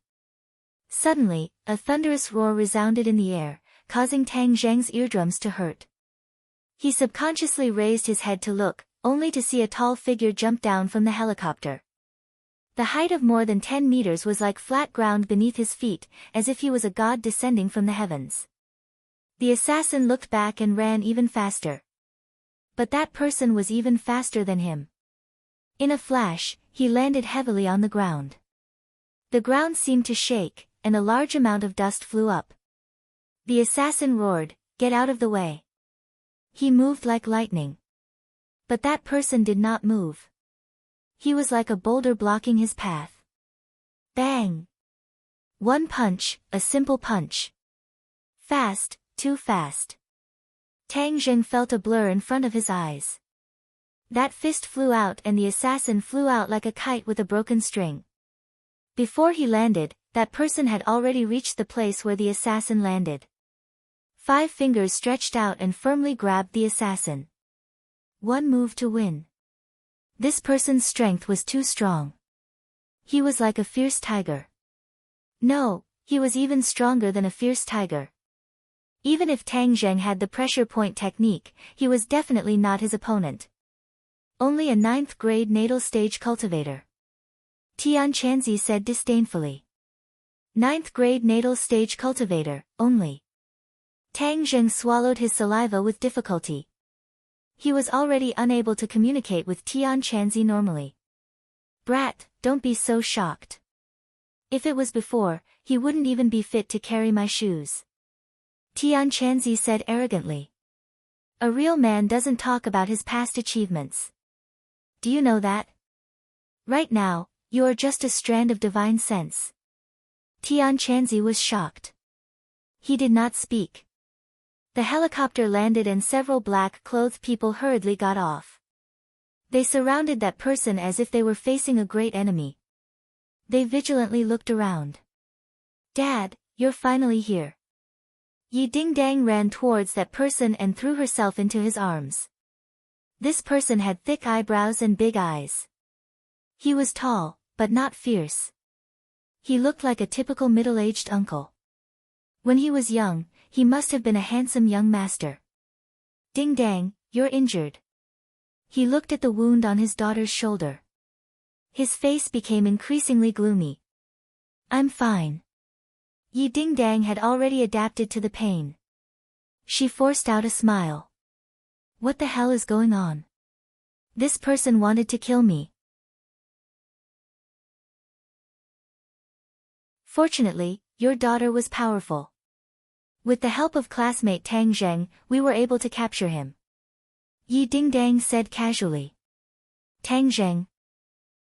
Suddenly, a thunderous roar resounded in the air, causing Tang Zheng's eardrums to hurt. He subconsciously raised his head to look, only to see a tall figure jump down from the helicopter. The height of more than 10 meters was like flat ground beneath his feet, as if he was a god descending from the heavens. The assassin looked back and ran even faster. But that person was even faster than him. In a flash, he landed heavily on the ground. The ground seemed to shake, and a large amount of dust flew up. The assassin roared, "Get out of the way." He moved like lightning. But that person did not move. He was like a boulder blocking his path. Bang! One punch, a simple punch. Fast, too fast. Tang Zheng felt a blur in front of his eyes. That fist flew out and the assassin flew out like a kite with a broken string. Before he landed, that person had already reached the place where the assassin landed. 5 fingers stretched out and firmly grabbed the assassin. One move to win. This person's strength was too strong. He was like a fierce tiger. No, he was even stronger than a fierce tiger. Even if Tang Zheng had the pressure point technique, he was definitely not his opponent. Only a 9th grade natal stage cultivator. Tian Chanzi said disdainfully. 9th grade natal stage cultivator, only. Tang Zheng swallowed his saliva with difficulty. He was already unable to communicate with Tian Chanzi normally. Brat, don't be so shocked. If it was before, he wouldn't even be fit to carry my shoes. Tian Chanzi said arrogantly. A real man doesn't talk about his past achievements. Do you know that? Right now, you are just a strand of divine sense. Tian Chanzi was shocked. He did not speak. The helicopter landed and several black-clothed people hurriedly got off. They surrounded that person as if they were facing a great enemy. They vigilantly looked around. Dad, you're finally here. Yi Dingdang ran towards that person and threw herself into his arms. This person had thick eyebrows and big eyes. He was tall, but not fierce. He looked like a typical middle-aged uncle. When he was young, he must have been a handsome young master. Dingdang, you're injured. He looked at the wound on his daughter's shoulder. His face became increasingly gloomy. I'm fine. Yi Dingdang had already adapted to the pain. She forced out a smile. What the hell is going on? This person wanted to kill me. Fortunately, your daughter was powerful. With the help of classmate Tang Zheng, we were able to capture him. Yi Dingdang said casually. Tang Zheng.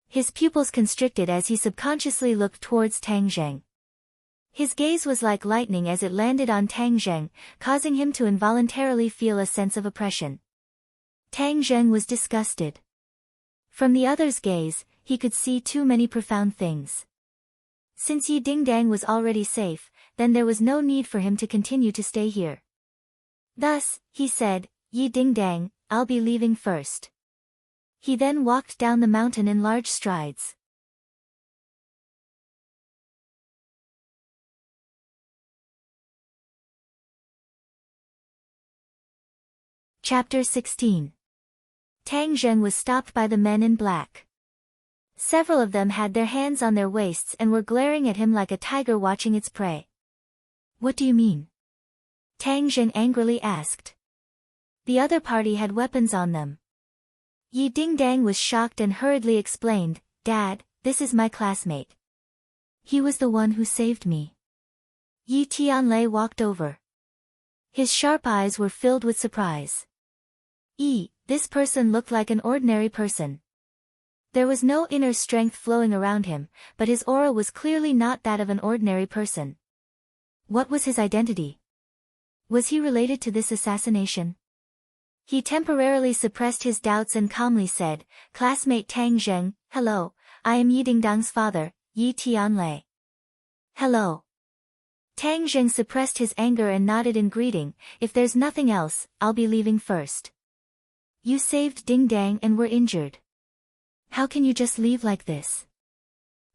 His pupils constricted as he subconsciously looked towards Tang Zheng. His gaze was like lightning as it landed on Tang Zheng, causing him to involuntarily feel a sense of oppression. Tang Zheng was disgusted. From the other's gaze, he could see too many profound things. Since Yi Dingdang was already safe, then there was no need for him to continue to stay here. Thus, he said, Yi Dingdang, I'll be leaving first. He then walked down the mountain in large strides. Chapter 16. Tang Zheng was stopped by the men in black. Several of them had their hands on their waists and were glaring at him like a tiger watching its prey. What do you mean? Tang Zheng angrily asked. The other party had weapons on them. Yi Dingdang was shocked and hurriedly explained, Dad, this is my classmate. He was the one who saved me. Yi Tianlei walked over. His sharp eyes were filled with surprise. This person looked like an ordinary person. There was no inner strength flowing around him, but his aura was clearly not that of an ordinary person. What was his identity? Was he related to this assassination? He temporarily suppressed his doubts and calmly said, Classmate Tang Zheng, hello, I am Yi Dingdang's father, Yi Tianlei. Hello. Tang Zheng suppressed his anger and nodded in greeting, if there's nothing else, I'll be leaving first. You saved Dingdang and were injured. How can you just leave like this?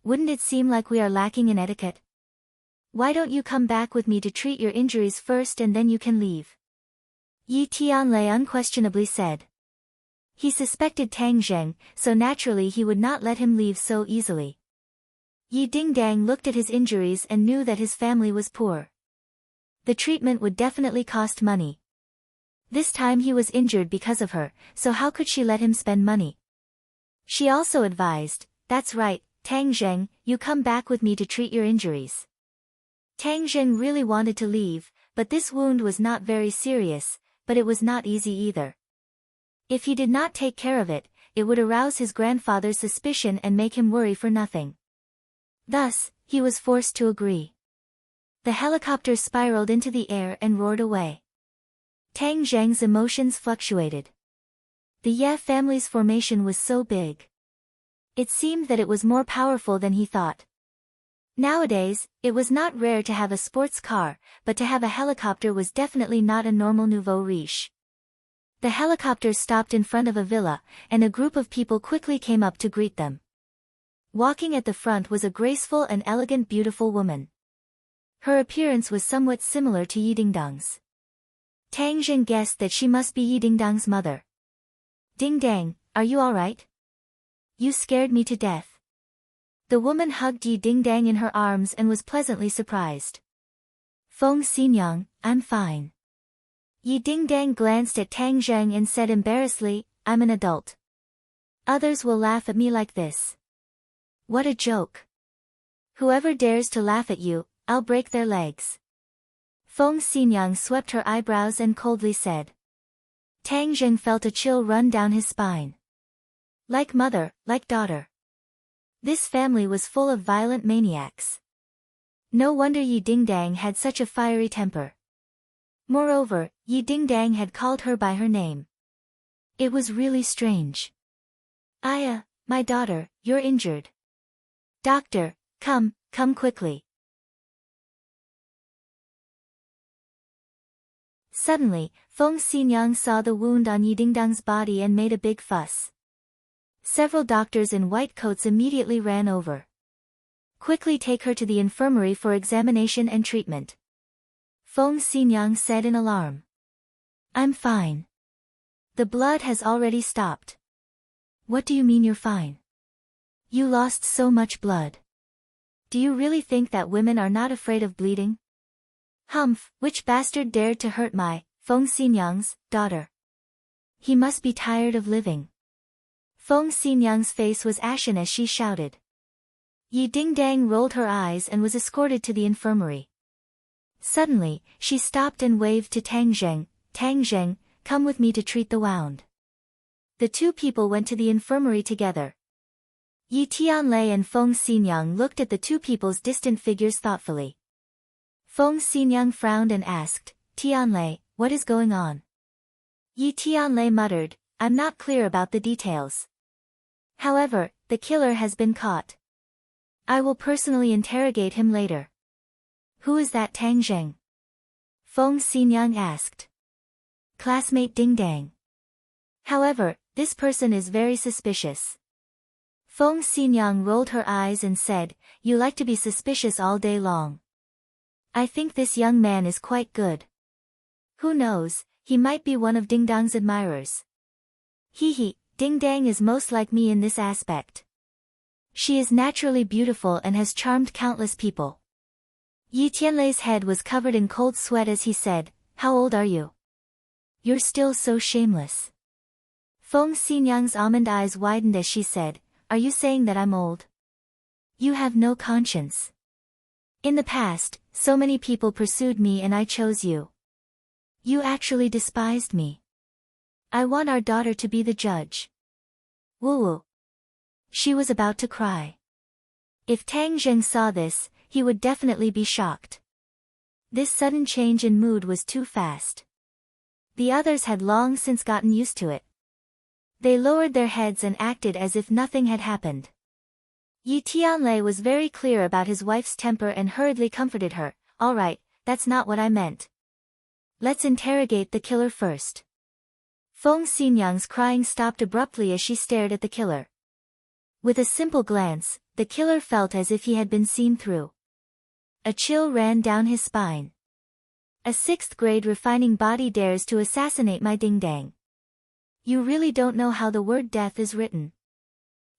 Wouldn't it seem like we are lacking in etiquette? Why don't you come back with me to treat your injuries first and then you can leave? Yi Tianlei unquestionably said. He suspected Tang Zheng, so naturally he would not let him leave so easily. Yi Dingdang looked at his injuries and knew that his family was poor. The treatment would definitely cost money. This time he was injured because of her, so how could she let him spend money? She also advised, "That's right, Tang Zheng, you come back with me to treat your injuries." Tang Zheng really wanted to leave, but this wound was not very serious, but it was not easy either. If he did not take care of it, it would arouse his grandfather's suspicion and make him worry for nothing. Thus, he was forced to agree. The helicopter spiraled into the air and roared away. Tang Zheng's emotions fluctuated. The Ye family's formation was so big. It seemed that it was more powerful than he thought. Nowadays, it was not rare to have a sports car, but to have a helicopter was definitely not a normal nouveau riche. The helicopter stopped in front of a villa, and a group of people quickly came up to greet them. Walking at the front was a graceful and elegant beautiful woman. Her appearance was somewhat similar to Yi Dingdang's. Tang Zheng guessed that she must be Yi Dingdang's mother. "Dingdang, are you all right? You scared me to death." The woman hugged Yi Dingdang in her arms and was pleasantly surprised. "Feng Xinyang, I'm fine." Yi Dingdang glanced at Tang Zheng and said embarrassedly, "I'm an adult. Others will laugh at me like this. What a joke. Whoever dares to laugh at you, I'll break their legs." Feng Xinyang swept her eyebrows and coldly said. Tang Zheng felt a chill run down his spine. Like mother, like daughter. This family was full of violent maniacs. No wonder Yi Dingdang had such a fiery temper. Moreover, Yi Dingdang had called her by her name. It was really strange. "Aya, my daughter, you're injured. Doctor, come quickly." Suddenly, Feng Xinyang saw the wound on Yi Dingdang's body and made a big fuss. Several doctors in white coats immediately ran over. "Quickly take her to the infirmary for examination and treatment," Feng Xinyang said in alarm. "I'm fine. The blood has already stopped." "What do you mean you're fine? You lost so much blood. Do you really think that women are not afraid of bleeding?" "Humph, which bastard dared to hurt my, Feng Xinyang's, daughter? He must be tired of living." Feng Xinyang's face was ashen as she shouted. Yi Dingdang rolled her eyes and was escorted to the infirmary. Suddenly, she stopped and waved to Tang Zheng. "Tang Zheng, come with me to treat the wound." The two people went to the infirmary together. Yi Tianlei and Feng Xinyang looked at the two people's distant figures thoughtfully. Feng Xinyang frowned and asked, "Tianlei, what is going on?" Yi Tianlei muttered, "I'm not clear about the details. However, the killer has been caught. I will personally interrogate him later." "Who is that Tang Zheng?" Feng Xinyang asked. "Classmate Dingdang. However, this person is very suspicious." Feng Xinyang rolled her eyes and said, "You like to be suspicious all day long. I think this young man is quite good. Who knows, he might be one of Dingdang's admirers. Hee, Dingdang is most like me in this aspect. She is naturally beautiful and has charmed countless people." Yi Tianlei's head was covered in cold sweat as he said, "How old are you? You're still so shameless." Feng Xinyang's almond eyes widened as she said, "Are you saying that I'm old? You have no conscience. In the past, so many people pursued me and I chose you. You actually despised me. I want our daughter to be the judge." Woo-woo. She was about to cry. If Tang Zheng saw this, he would definitely be shocked. This sudden change in mood was too fast. The others had long since gotten used to it. They lowered their heads and acted as if nothing had happened. Yi Tianlei was very clear about his wife's temper and hurriedly comforted her, "All right, that's not what I meant. Let's interrogate the killer first." Feng Xinyang's crying stopped abruptly as she stared at the killer. With a simple glance, the killer felt as if he had been seen through. A chill ran down his spine. A sixth-grade refining body dares to assassinate my ding-dang. You really don't know how the word death is written.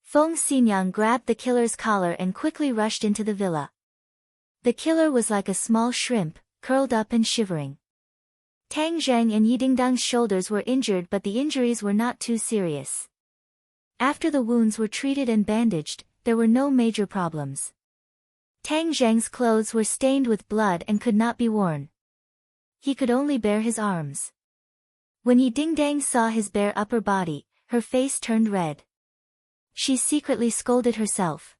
Feng Xinyang grabbed the killer's collar and quickly rushed into the villa. The killer was like a small shrimp, curled up and shivering. Tang Zheng and Yi Dingdang's shoulders were injured, but the injuries were not too serious. After the wounds were treated and bandaged, there were no major problems. Tang Zheng's clothes were stained with blood and could not be worn. He could only bare his arms. When Yi Dingdang saw his bare upper body, her face turned red. She secretly scolded herself.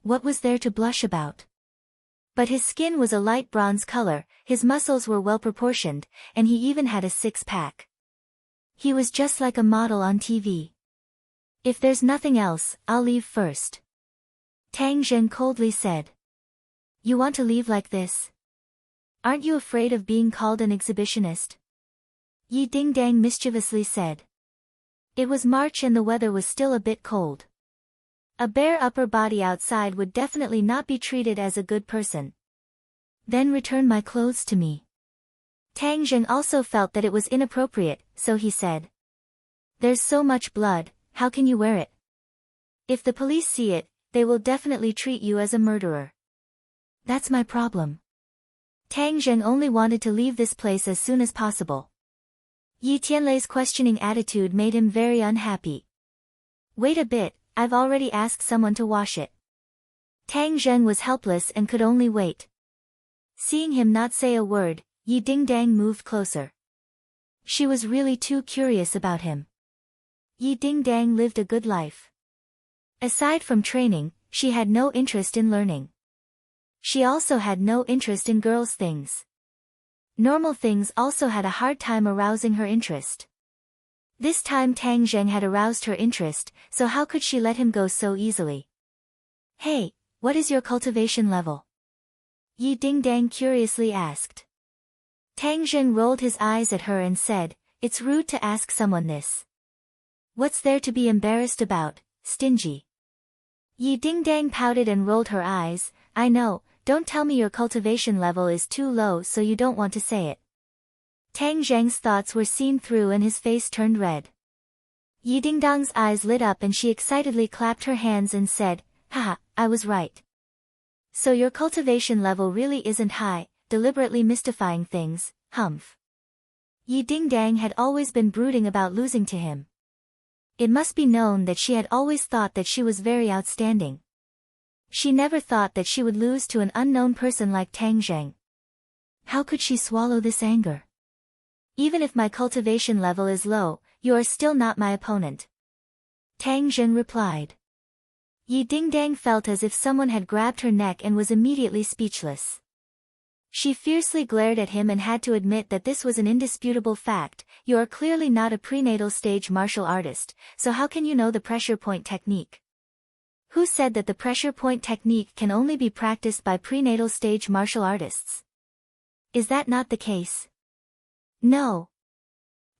What was there to blush about? But his skin was a light bronze color, his muscles were well proportioned, and he even had a six-pack. He was just like a model on TV. If there's nothing else, I'll leave first. Tang Zheng coldly said. You want to leave like this? Aren't you afraid of being called an exhibitionist? Yi Dingdang mischievously said. It was March and the weather was still a bit cold. A bare upper body outside would definitely not be treated as a good person. Then return my clothes to me. Tang Zheng also felt that it was inappropriate, so he said. There's so much blood, how can you wear it? If the police see it, they will definitely treat you as a murderer. That's my problem. Tang Zheng only wanted to leave this place as soon as possible. Yi Tianlei's questioning attitude made him very unhappy. Wait a bit, I've already asked someone to wash it. Tang Zheng was helpless and could only wait. Seeing him not say a word, Yi Dingdang moved closer. She was really too curious about him. Yi Dingdang lived a good life. Aside from training, she had no interest in learning. She also had no interest in girls' things. Normal things also had a hard time arousing her interest. This time Tang Zheng had aroused her interest, so how could she let him go so easily? Hey, what is your cultivation level? Yi Dingdang curiously asked. Tang Zheng rolled his eyes at her and said, it's rude to ask someone this. What's there to be embarrassed about, stingy? Yi Dingdang pouted and rolled her eyes. I know, don't tell me your cultivation level is too low so you don't want to say it. Tang Zheng's thoughts were seen through and his face turned red. Yi Dingdang's eyes lit up and she excitedly clapped her hands and said, haha, I was right. So your cultivation level really isn't high, deliberately mystifying things, humph. Yi Dingdang had always been brooding about losing to him. It must be known that she had always thought that she was very outstanding. She never thought that she would lose to an unknown person like Tang Zheng. How could she swallow this anger? Even if my cultivation level is low, you are still not my opponent. Tang Zheng replied. Yi Dingdang felt as if someone had grabbed her neck and was immediately speechless. She fiercely glared at him and had to admit that this was an indisputable fact. You are clearly not a prenatal stage martial artist, so how can you know the pressure point technique? Who said that the pressure point technique can only be practiced by prenatal stage martial artists? Is that not the case? No.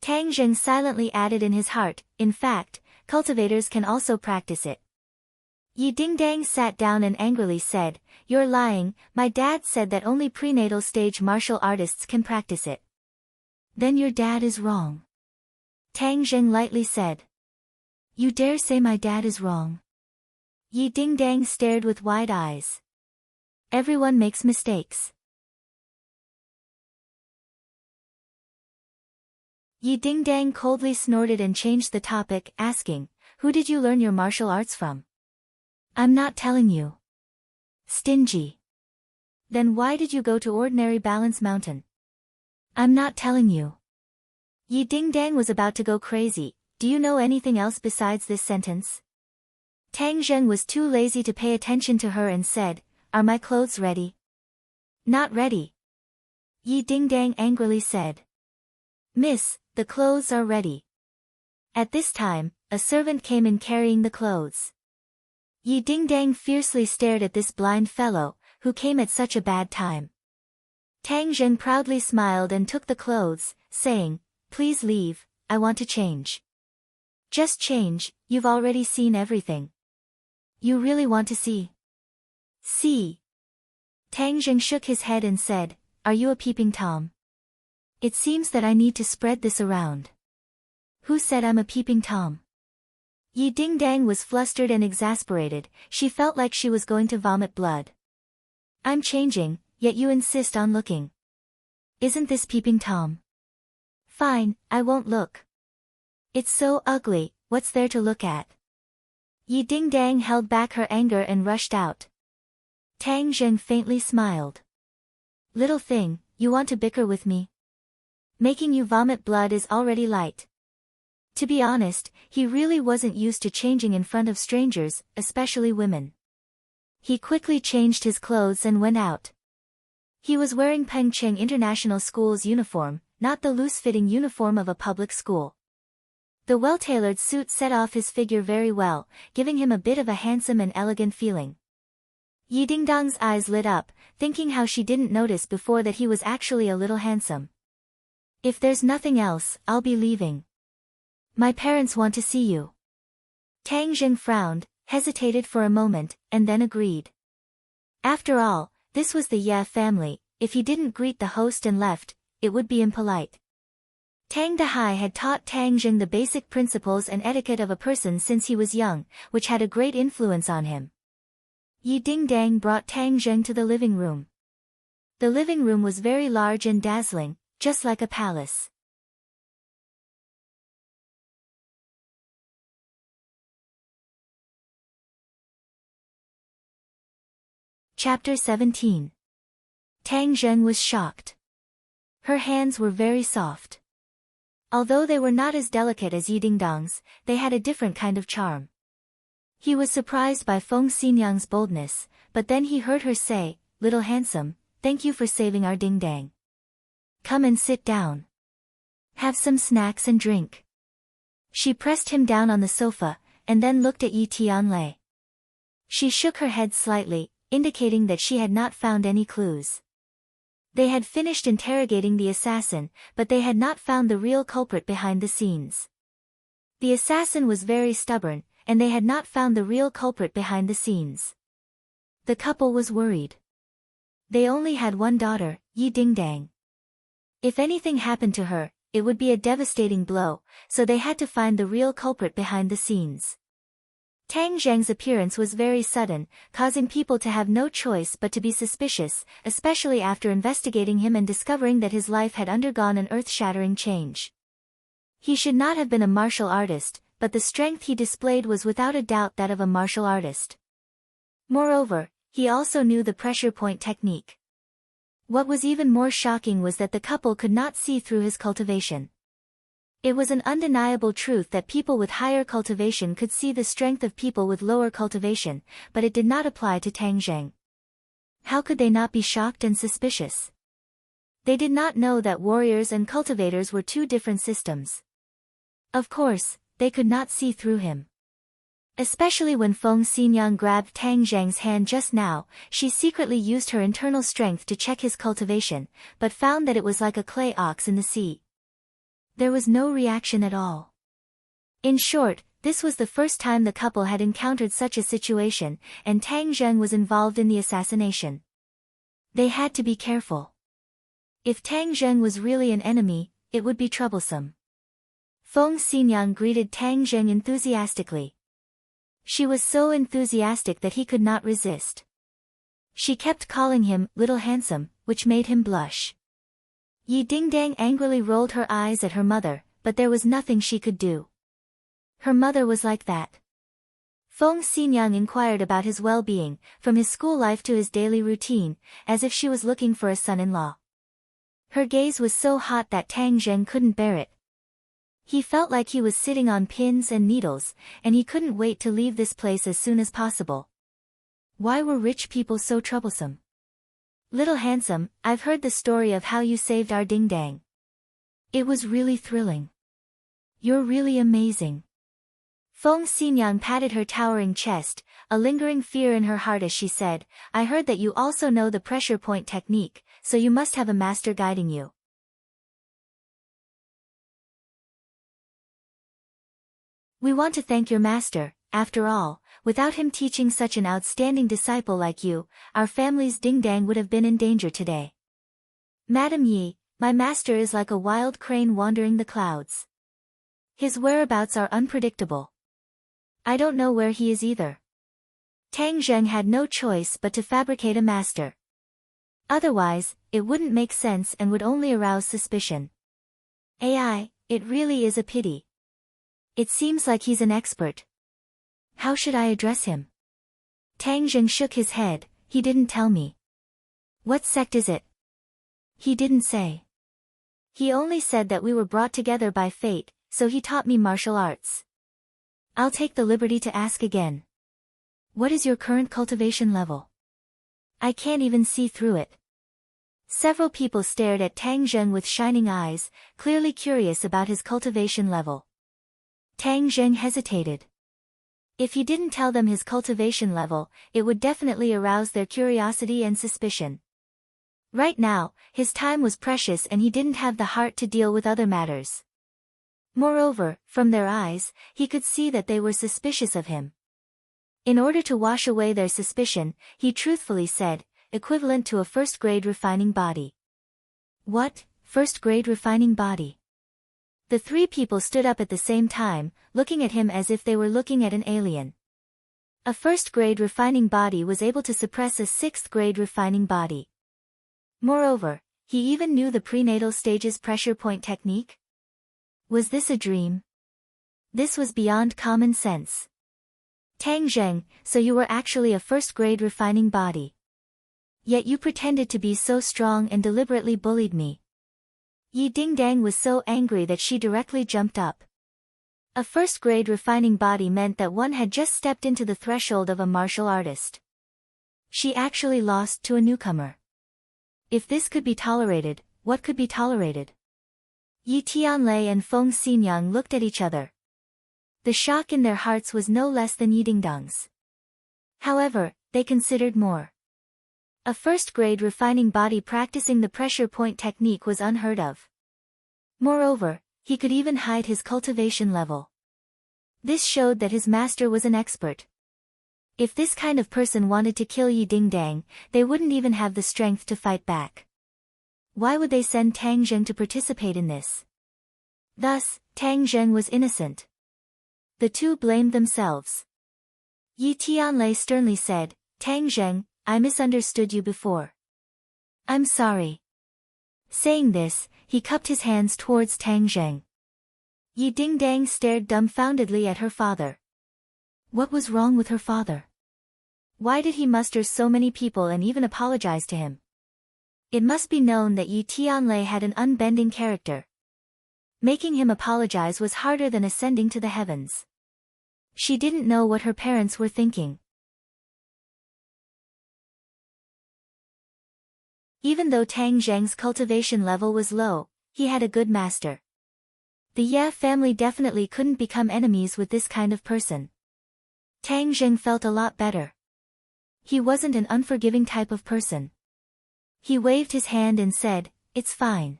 Tang Zheng silently added in his heart, in fact, cultivators can also practice it. Yi Dingdang sat down and angrily said, you're lying, my dad said that only prenatal stage martial artists can practice it. Then your dad is wrong. Tang Zheng lightly said. You dare say my dad is wrong? Yi Dingdang stared with wide eyes. Everyone makes mistakes. Yi Dingdang coldly snorted and changed the topic, asking, who did you learn your martial arts from? I'm not telling you. Stingy. Then why did you go to ordinary Balance Mountain? I'm not telling you. Yi Dingdang was about to go crazy. Do you know anything else besides this sentence? Tang Zheng was too lazy to pay attention to her and said, are my clothes ready? Not ready. Yi Dingdang angrily said. Miss, the clothes are ready. At this time, a servant came in carrying the clothes. Yi Dingdang fiercely stared at this blind fellow, who came at such a bad time. Tang Zheng proudly smiled and took the clothes, saying, please leave, I want to change. Just change, you've already seen everything. You really want to see? See. Tang Zheng shook his head and said, are you a peeping Tom? It seems that I need to spread this around. Who said I'm a peeping Tom? Yi Dingdang was flustered and exasperated, she felt like she was going to vomit blood. I'm changing, yet you insist on looking. Isn't this peeping Tom? Fine, I won't look. It's so ugly, what's there to look at? Yi Dingdang held back her anger and rushed out. Tang Zheng faintly smiled. Little thing, you want to bicker with me? Making you vomit blood is already light. To be honest, he really wasn't used to changing in front of strangers, especially women. He quickly changed his clothes and went out. He was wearing Pengcheng International School's uniform, not the loose-fitting uniform of a public school. The well-tailored suit set off his figure very well, giving him a bit of a handsome and elegant feeling. Yi Dingdang's eyes lit up, thinking how she didn't notice before that he was actually a little handsome. If there's nothing else, I'll be leaving. My parents want to see you. Tang Zheng frowned, hesitated for a moment, and then agreed. After all, this was the Ye family, if he didn't greet the host and left, it would be impolite. Tang Dehai had taught Tang Zheng the basic principles and etiquette of a person since he was young, which had a great influence on him. Yi Dingdang brought Tang Zheng to the living room. The living room was very large and dazzling, just like a palace. Chapter 17. Tang Zheng was shocked. Her hands were very soft. Although they were not as delicate as Yi Dingdang's, they had a different kind of charm. He was surprised by Feng Xinyang's boldness, but then he heard her say, Little handsome, thank you for saving our Dingdang. Come and sit down. Have some snacks and drink. She pressed him down on the sofa, and then looked at Yi Tianlei. She shook her head slightly, indicating that she had not found any clues. They had finished interrogating the assassin, but they had not found the real culprit behind the scenes. The assassin was very stubborn, and they had not found the real culprit behind the scenes. The couple was worried. They only had one daughter, Yi Dingdang. If anything happened to her, it would be a devastating blow, so they had to find the real culprit behind the scenes. Tang Zheng's appearance was very sudden, causing people to have no choice but to be suspicious, especially after investigating him and discovering that his life had undergone an earth-shattering change. He should not have been a martial artist, but the strength he displayed was without a doubt that of a martial artist. Moreover, he also knew the pressure point technique. What was even more shocking was that the couple could not see through his cultivation. It was an undeniable truth that people with higher cultivation could see the strength of people with lower cultivation, but it did not apply to Tang Zheng. How could they not be shocked and suspicious? They did not know that warriors and cultivators were two different systems. Of course, they could not see through him. Especially when Feng Xinyang grabbed Tang Zheng's hand just now, she secretly used her internal strength to check his cultivation, but found that it was like a clay ox in the sea. There was no reaction at all. In short, this was the first time the couple had encountered such a situation, and Tang Zheng was involved in the assassination. They had to be careful. If Tang Zheng was really an enemy, it would be troublesome. Feng Xinyang greeted Tang Zheng enthusiastically. She was so enthusiastic that he could not resist. She kept calling him Little Handsome, which made him blush. Yi Dingdang angrily rolled her eyes at her mother, but there was nothing she could do. Her mother was like that. Feng Xinyang inquired about his well-being, from his school life to his daily routine, as if she was looking for a son-in-law. Her gaze was so hot that Tang Zheng couldn't bear it. He felt like he was sitting on pins and needles, and he couldn't wait to leave this place as soon as possible. Why were rich people so troublesome? Little Handsome, I've heard the story of how you saved our Dingdang. It was really thrilling. You're really amazing. Feng Xinyang patted her towering chest, a lingering fear in her heart as she said, I heard that you also know the pressure point technique, so you must have a master guiding you. We want to thank your master. After all, Without him teaching such an outstanding disciple like you, our family's ding-dang would have been in danger today. Madam Yi, my master is like a wild crane wandering the clouds. His whereabouts are unpredictable. I don't know where he is either. Tang Zheng had no choice but to fabricate a master. Otherwise, it wouldn't make sense and would only arouse suspicion. AI, it really is a pity. It seems like he's an expert. How should I address him? Tang Zheng shook his head. He didn't tell me. What sect is it? He didn't say. He only said that we were brought together by fate, so he taught me martial arts. I'll take the liberty to ask again. What is your current cultivation level? I can't even see through it. Several people stared at Tang Zheng with shining eyes, clearly curious about his cultivation level. Tang Zheng hesitated. If he didn't tell them his cultivation level, it would definitely arouse their curiosity and suspicion. Right now, his time was precious and he didn't have the heart to deal with other matters. Moreover, from their eyes, he could see that they were suspicious of him. In order to wash away their suspicion, he truthfully said, equivalent to a first-grade refining body. What, first-grade refining body? The three people stood up at the same time, looking at him as if they were looking at an alien. A first-grade refining body was able to suppress a sixth-grade refining body. Moreover, he even knew the prenatal stage's pressure point technique. Was this a dream? This was beyond common sense. Tang Zheng, so you were actually a first-grade refining body. Yet you pretended to be so strong and deliberately bullied me. Yi Dingdang was so angry that she directly jumped up. A first-grade refining body meant that one had just stepped into the threshold of a martial artist. She actually lost to a newcomer. If this could be tolerated, what could be tolerated? Yi Tianlei and Feng Xinyang looked at each other. The shock in their hearts was no less than Yi Dingdang's. However, they considered more. A first-grade refining body practicing the pressure point technique was unheard of. Moreover, he could even hide his cultivation level. This showed that his master was an expert. If this kind of person wanted to kill Yi Dingdang, they wouldn't even have the strength to fight back. Why would they send Tang Zheng to participate in this? Thus, Tang Zheng was innocent. The two blamed themselves. Yi Tianlei sternly said, Tang Zheng, I misunderstood you before. I'm sorry. Saying this, he cupped his hands towards Tang Zheng. Yi Dingdang stared dumbfoundedly at her father. What was wrong with her father? Why did he muster so many people and even apologize to him? It must be known that Yi Tianlei had an unbending character. Making him apologize was harder than ascending to the heavens. She didn't know what her parents were thinking. Even though Tang Zheng's cultivation level was low, he had a good master. The Ye family definitely couldn't become enemies with this kind of person. Tang Zheng felt a lot better. He wasn't an unforgiving type of person. He waved his hand and said, it's fine.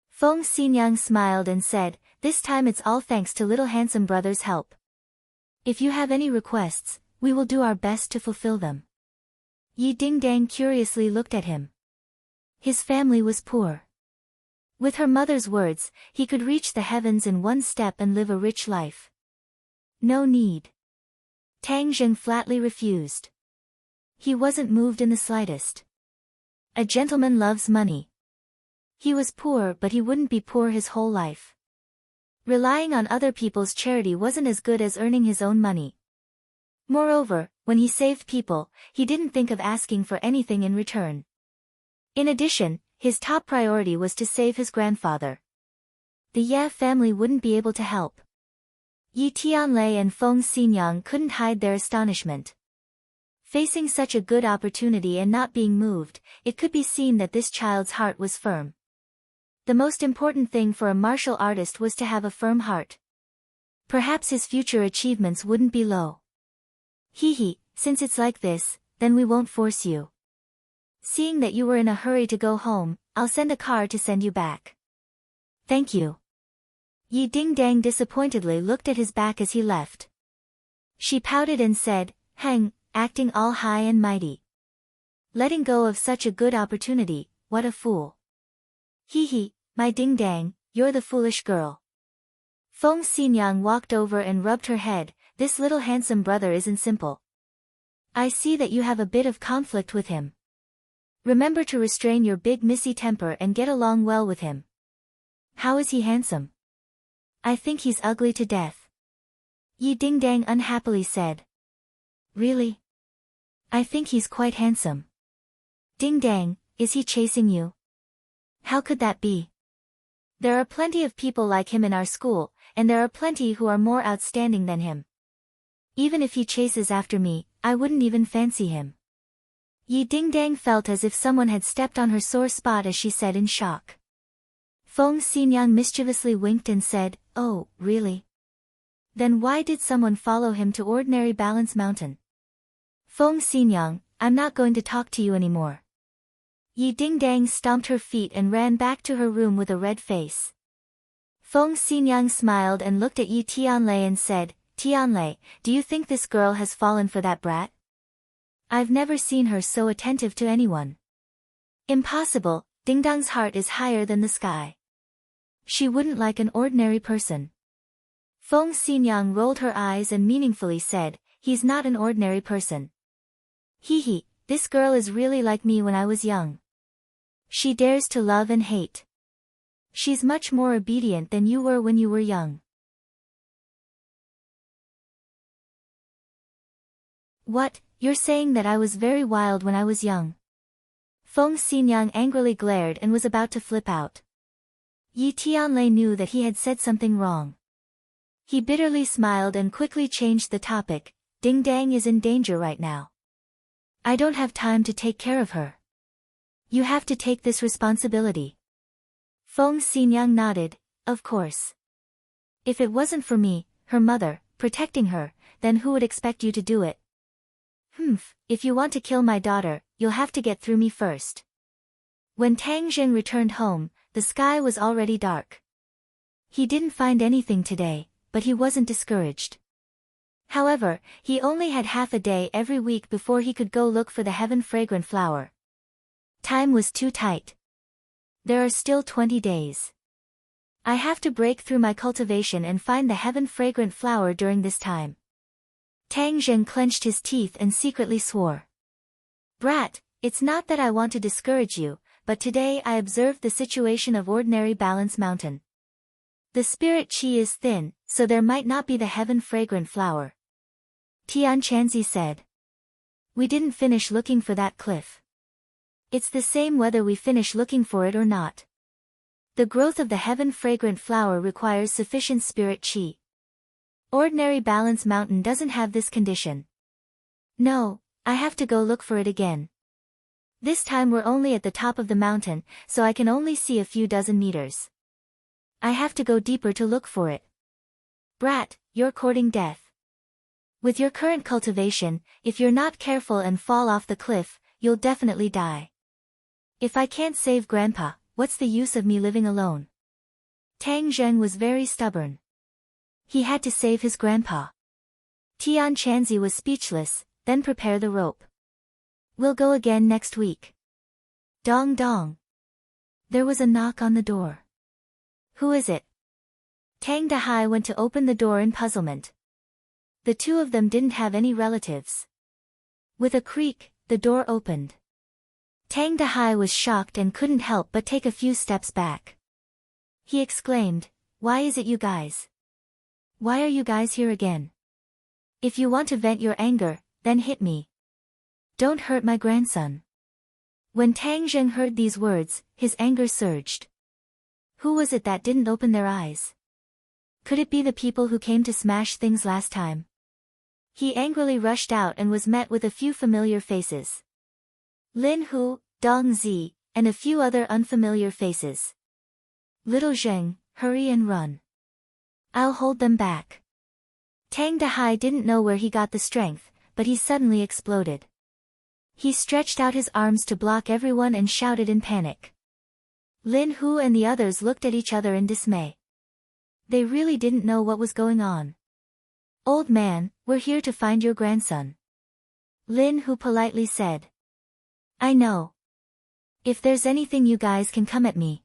Feng Xinyang smiled and said, this time it's all thanks to little handsome brother's help. If you have any requests, we will do our best to fulfill them. Yi Dingdang curiously looked at him. His family was poor. With her mother's words, he could reach the heavens in one step and live a rich life. No need. Tang Zheng flatly refused. He wasn't moved in the slightest. A gentleman loves money. He was poor but he wouldn't be poor his whole life. Relying on other people's charity wasn't as good as earning his own money. Moreover, when he saved people, he didn't think of asking for anything in return. In addition, his top priority was to save his grandfather. The Ye family wouldn't be able to help. Yi Tianlei and Feng Xinyang couldn't hide their astonishment. Facing such a good opportunity and not being moved, it could be seen that this child's heart was firm. The most important thing for a martial artist was to have a firm heart. Perhaps his future achievements wouldn't be low. Hee, since it's like this, then we won't force you. Seeing that you were in a hurry to go home, I'll send a car to send you back. Thank you. Yi Dingdang disappointedly looked at his back as he left. She pouted and said, "Hang, acting all high and mighty. Letting go of such a good opportunity, what a fool. Hee hee, my ding-dang, you're the foolish girl." Feng Xinyang walked over and rubbed her head. "This little handsome brother isn't simple. I see that you have a bit of conflict with him. Remember to restrain your big missy temper and get along well with him." "How is he handsome?" "I think he's ugly to death," Yi Dingdang unhappily said. "Really? I think he's quite handsome." "Dingdang, is he chasing you?" "How could that be? There are plenty of people like him in our school, and there are plenty who are more outstanding than him. Even if he chases after me, I wouldn't even fancy him." Yi Dingdang felt as if someone had stepped on her sore spot as she said in shock. Feng Xinyang mischievously winked and said, "Oh, really? Then why did someone follow him to Ordinary Balance Mountain?" "Feng Xinyang, I'm not going to talk to you anymore." Yi Dingdang stomped her feet and ran back to her room with a red face. Feng Xinyang smiled and looked at Yi Tianlei and said, "Tianlei, do you think this girl has fallen for that brat? I've never seen her so attentive to anyone." "Impossible, Dingdang's heart is higher than the sky. She wouldn't like an ordinary person." Feng Xinyang rolled her eyes and meaningfully said, "He's not an ordinary person. Hee hee, this girl is really like me when I was young. She dares to love and hate. She's much more obedient than you were when you were young." "What, you're saying that I was very wild when I was young?" Feng Xinyang angrily glared and was about to flip out. Yi Tianlei knew that he had said something wrong. He bitterly smiled and quickly changed the topic. "Dingdang is in danger right now. I don't have time to take care of her. You have to take this responsibility." Feng Xinyang nodded, "Of course. If it wasn't for me, her mother, protecting her, then who would expect you to do it?" "Humph, if you want to kill my daughter, you'll have to get through me first." When Tang Zheng returned home, the sky was already dark. He didn't find anything today, but he wasn't discouraged. However, he only had half a day every week before he could go look for the heaven-fragrant flower. Time was too tight. There are still 20 days. I have to break through my cultivation and find the heaven-fragrant flower during this time. Tang Zheng clenched his teeth and secretly swore. "Brat, it's not that I want to discourage you, but today I observed the situation of Ordinary Balance Mountain. The spirit chi is thin, so there might not be the heaven-fragrant flower." Tian Chanzi said. "We didn't finish looking for that cliff. It's the same whether we finish looking for it or not. The growth of the heaven-fragrant flower requires sufficient spirit chi. Ordinary Balance Mountain doesn't have this condition. No, I have to go look for it again. This time we're only at the top of the mountain, so I can only see a few dozen meters. I have to go deeper to look for it. Brat, you're courting death. With your current cultivation, if you're not careful and fall off the cliff, you'll definitely die. If I can't save Grandpa, what's the use of me living alone?" Tang Zheng was very stubborn. He had to save his grandpa. Tian Chanzi was speechless. "Then prepare the rope. We'll go again next week." Dong dong. There was a knock on the door. "Who is it?" Tang Dahai went to open the door in puzzlement. The two of them didn't have any relatives. With a creak, the door opened. Tang Dahai was shocked and couldn't help but take a few steps back. He exclaimed, "Why is it you guys? Why are you guys here again? If you want to vent your anger, then hit me. Don't hurt my grandson." When Tang Zheng heard these words, his anger surged. Who was it that didn't open their eyes? Could it be the people who came to smash things last time? He angrily rushed out and was met with a few familiar faces. Lin Hu, Dong Zi, and a few other unfamiliar faces. "Little Zheng, hurry and run. I'll hold them back." Tang Dahai didn't know where he got the strength, but he suddenly exploded. He stretched out his arms to block everyone and shouted in panic. Lin Hu and the others looked at each other in dismay. They really didn't know what was going on. "Old man, We're here to find your grandson. Lin Hu politely said. I know. If there's anything you guys can come at me.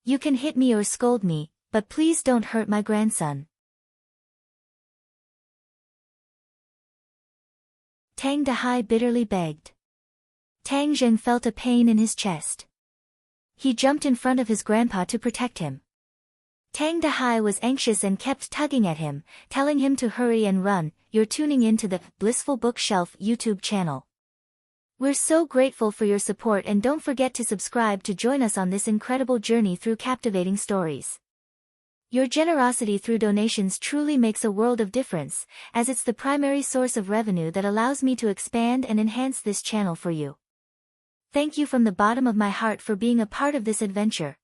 You can hit me or scold me, but please don't hurt my grandson. Tang Dahai bitterly begged. Tang Zheng felt a pain in his chest. He jumped in front of his grandpa to protect him. Tang Dahai was anxious and kept tugging at him, telling him to hurry and run. You're tuning in to the Blissful Bookshelf YouTube channel. We're so grateful for your support, and don't forget to subscribe to join us on this incredible journey through captivating stories. Your generosity through donations truly makes a world of difference, as it's the primary source of revenue that allows me to expand and enhance this channel for you. Thank you from the bottom of my heart for being a part of this adventure.